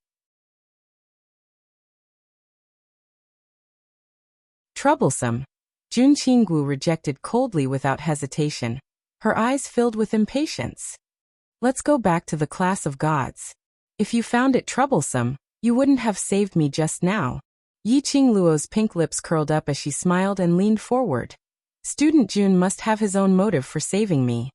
Troublesome. Jun Qinggu rejected coldly without hesitation. Her eyes filled with impatience. Let's go back to the class of gods. If you found it troublesome, you wouldn't have saved me just now. Yi Qingluo's pink lips curled up as she smiled and leaned forward. Student Jun must have his own motive for saving me.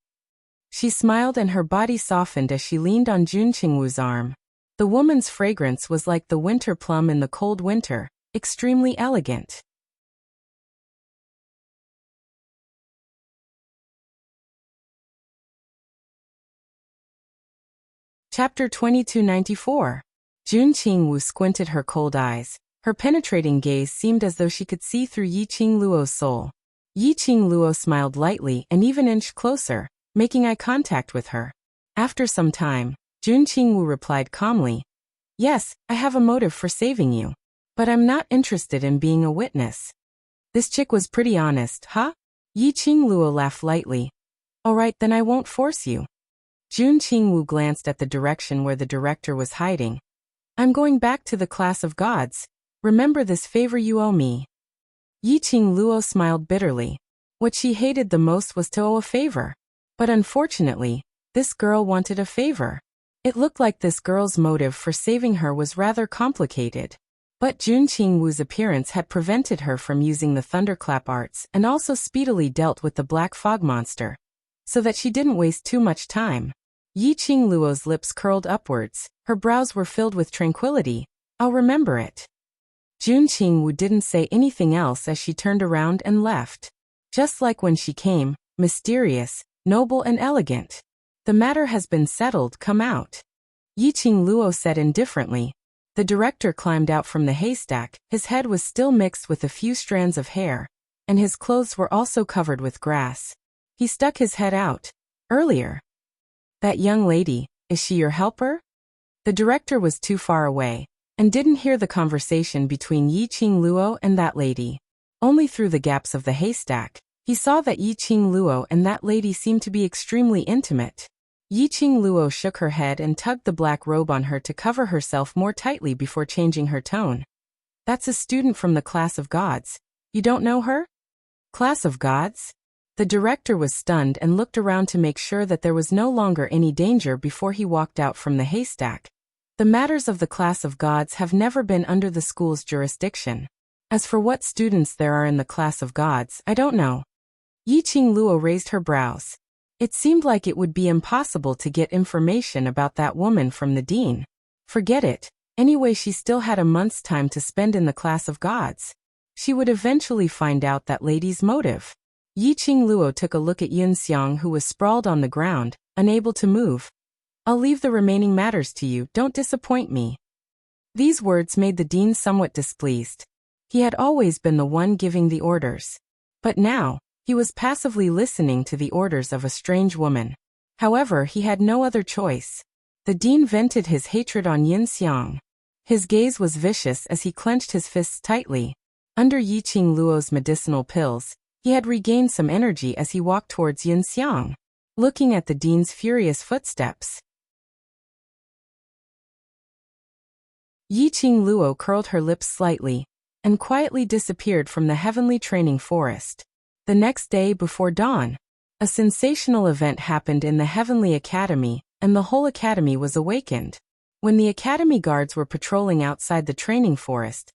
She smiled and her body softened as she leaned on Jun Qingwu's arm. The woman's fragrance was like the winter plum in the cold winter, extremely elegant. Chapter 2294. Jun Qingwu squinted her cold eyes. Her penetrating gaze seemed as though she could see through Yi Qingluo's soul. Yi Qingluo smiled lightly and even inched closer, making eye contact with her. After some time, Jun Qingwu replied calmly, Yes, I have a motive for saving you. But I'm not interested in being a witness. This chick was pretty honest, huh? Yi Qingluo laughed lightly. Alright, then I won't force you. Jun Qingwu glanced at the direction where the director was hiding. I'm going back to the class of gods. Remember this favor you owe me. Yi Qingluo smiled bitterly. What she hated the most was to owe a favor. But unfortunately, this girl wanted a favor. It looked like this girl's motive for saving her was rather complicated. But Jun Qingwu's appearance had prevented her from using the thunderclap arts and also speedily dealt with the black fog monster, so that she didn't waste too much time. Yi Qingluo's lips curled upwards, her brows were filled with tranquility. I'll remember it. Jun Qingwu didn't say anything else as she turned around and left. Just like when she came, mysterious, noble and elegant. The matter has been settled, come out. Yi Qingluo said indifferently. The director climbed out from the haystack, his head was still mixed with a few strands of hair, and his clothes were also covered with grass. He stuck his head out. Earlier. That young lady, is she your helper? The director was too far away, and didn't hear the conversation between Yi Qingluo and that lady. Only through the gaps of the haystack, he saw that Yi Qingluo and that lady seemed to be extremely intimate. Yi Qingluo shook her head and tugged the black robe on her to cover herself more tightly before changing her tone. That's a student from the class of gods. You don't know her? Class of gods? The director was stunned and looked around to make sure that there was no longer any danger before he walked out from the haystack. The matters of the class of gods have never been under the school's jurisdiction. As for what students there are in the class of gods, I don't know. Yi Qingluo raised her brows. It seemed like it would be impossible to get information about that woman from the dean. Forget it. Anyway, she still had a month's time to spend in the class of gods. She would eventually find out that lady's motive. Yi Qingluo took a look at Yun Xiang, who was sprawled on the ground, unable to move. I'll leave the remaining matters to you, don't disappoint me. These words made the dean somewhat displeased. He had always been the one giving the orders. But now, he was passively listening to the orders of a strange woman. However, he had no other choice. The dean vented his hatred on Yun Xiang. His gaze was vicious as he clenched his fists tightly. Under Yi Qingluo's medicinal pills, he had regained some energy as he walked towards Yun Xiang, looking at the dean's furious footsteps. Yi Qingluo curled her lips slightly, and quietly disappeared from the heavenly training forest. The next day before dawn, a sensational event happened in the Heavenly Academy, and the whole academy was awakened. When the academy guards were patrolling outside the training forest,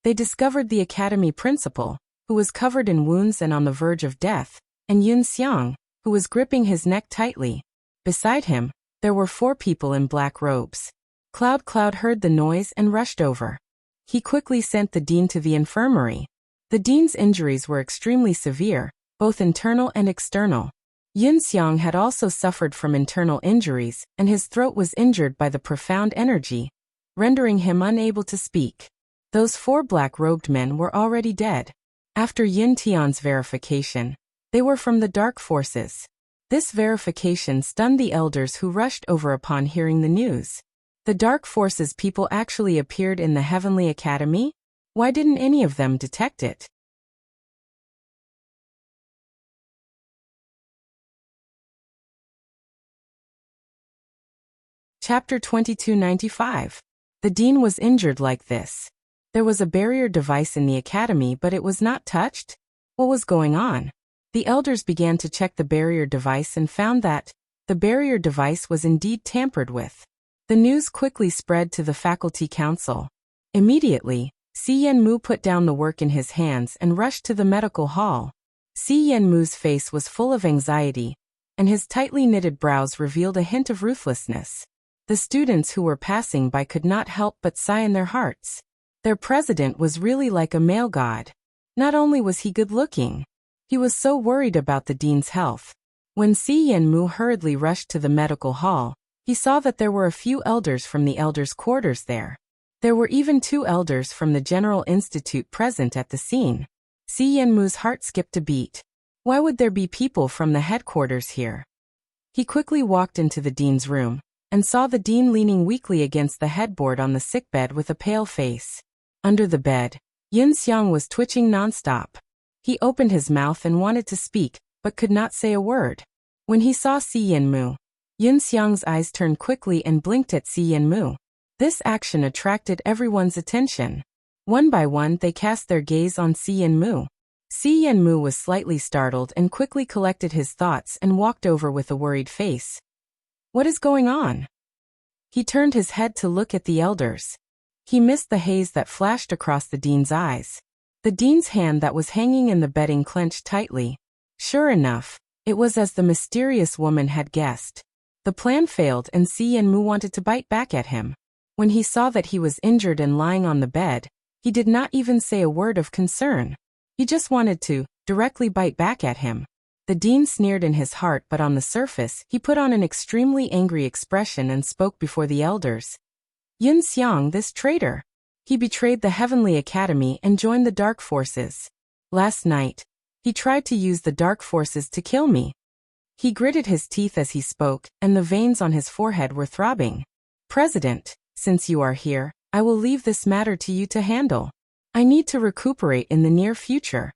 they discovered the academy principal, who was covered in wounds and on the verge of death, and Yun Xiang, who was gripping his neck tightly. Beside him, there were 4 people in black robes. Cloud heard the noise and rushed over. He quickly sent the dean to the infirmary. The dean's injuries were extremely severe, both internal and external. Yin Xiang had also suffered from internal injuries, and his throat was injured by the profound energy, rendering him unable to speak. Those 4 black-robed men were already dead. After Yin Tian's verification, they were from the dark forces. This verification stunned the elders who rushed over upon hearing the news. The dark forces people actually appeared in the Heavenly Academy? Why didn't any of them detect it? Chapter 2295. The dean was injured like this. There was a barrier device in the academy, but it was not touched? What was going on? The elders began to check the barrier device and found that the barrier device was indeed tampered with. The news quickly spread to the faculty council. Immediately, Si Yanmu put down the work in his hands and rushed to the medical hall. Si Yanmu's face was full of anxiety, and his tightly knitted brows revealed a hint of ruthlessness. The students who were passing by could not help but sigh in their hearts. Their president was really like a male god. Not only was he good-looking, he was so worried about the dean's health. When Si Yanmu hurriedly rushed to the medical hall, he saw that there were a few elders from the elders' quarters there. There were even 2 elders from the General Institute present at the scene. Si Yanmu's heart skipped a beat. Why would there be people from the headquarters here? He quickly walked into the dean's room and saw the dean leaning weakly against the headboard on the sickbed with a pale face. Under the bed, Yin Xiang was twitching nonstop. He opened his mouth and wanted to speak, but could not say a word. When he saw Si Yanmu, Yin Xiang's eyes turned quickly and blinked at Si Yanmu. This action attracted everyone's attention. One by one they cast their gaze on Si Yanmu. Si Yanmu was slightly startled and quickly collected his thoughts and walked over with a worried face. What is going on? He turned his head to look at the elders. He missed the haze that flashed across the dean's eyes. The dean's hand that was hanging in the bedding clenched tightly. Sure enough, it was as the mysterious woman had guessed. The plan failed and Si Yanmu wanted to bite back at him. When he saw that he was injured and lying on the bed, he did not even say a word of concern. He just wanted to directly bite back at him. The dean sneered in his heart, but on the surface, he put on an extremely angry expression and spoke before the elders. Yin Xiang, this traitor. He betrayed the Heavenly Academy and joined the Dark Forces. Last night, he tried to use the Dark Forces to kill me. He gritted his teeth as he spoke, and the veins on his forehead were throbbing. President, since you are here, I will leave this matter to you to handle. I need to recuperate in the near future.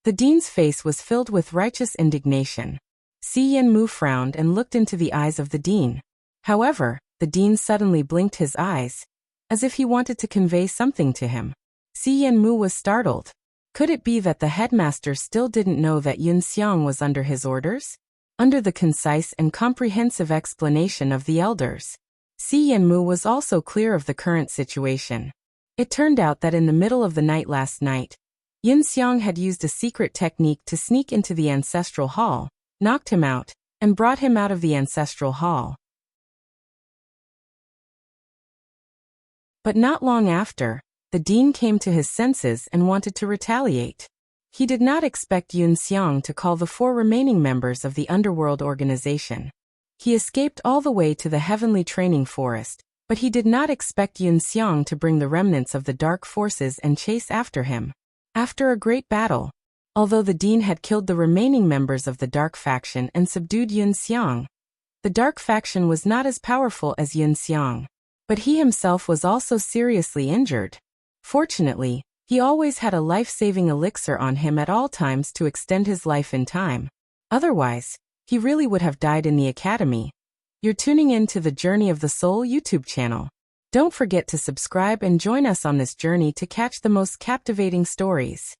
The dean's face was filled with righteous indignation. Si Yanmu frowned and looked into the eyes of the dean. However, the dean suddenly blinked his eyes, as if he wanted to convey something to him. Si Yanmu was startled. Could it be that the headmaster still didn't know that Yin Xiang was under his orders? Under the concise and comprehensive explanation of the elders, Si Yanmu was also clear of the current situation. It turned out that in the middle of the night last night, Yin Xiang had used a secret technique to sneak into the ancestral hall, knocked him out, and brought him out of the ancestral hall. But not long after, the dean came to his senses and wanted to retaliate. He did not expect Yin Xiang to call the 4 remaining members of the underworld organization. He escaped all the way to the Heavenly Training Forest, but he did not expect Yin Xiang to bring the remnants of the dark forces and chase after him. After a great battle, although the dean had killed the remaining members of the dark faction and subdued Yin Xiang, the dark faction was not as powerful as Yin Xiang, but he himself was also seriously injured. Fortunately, he always had a life-saving elixir on him at all times to extend his life in time. Otherwise, he really would have died in the academy. You're tuning in to the Journey of the Soul YouTube channel. Don't forget to subscribe and join us on this journey to catch the most captivating stories.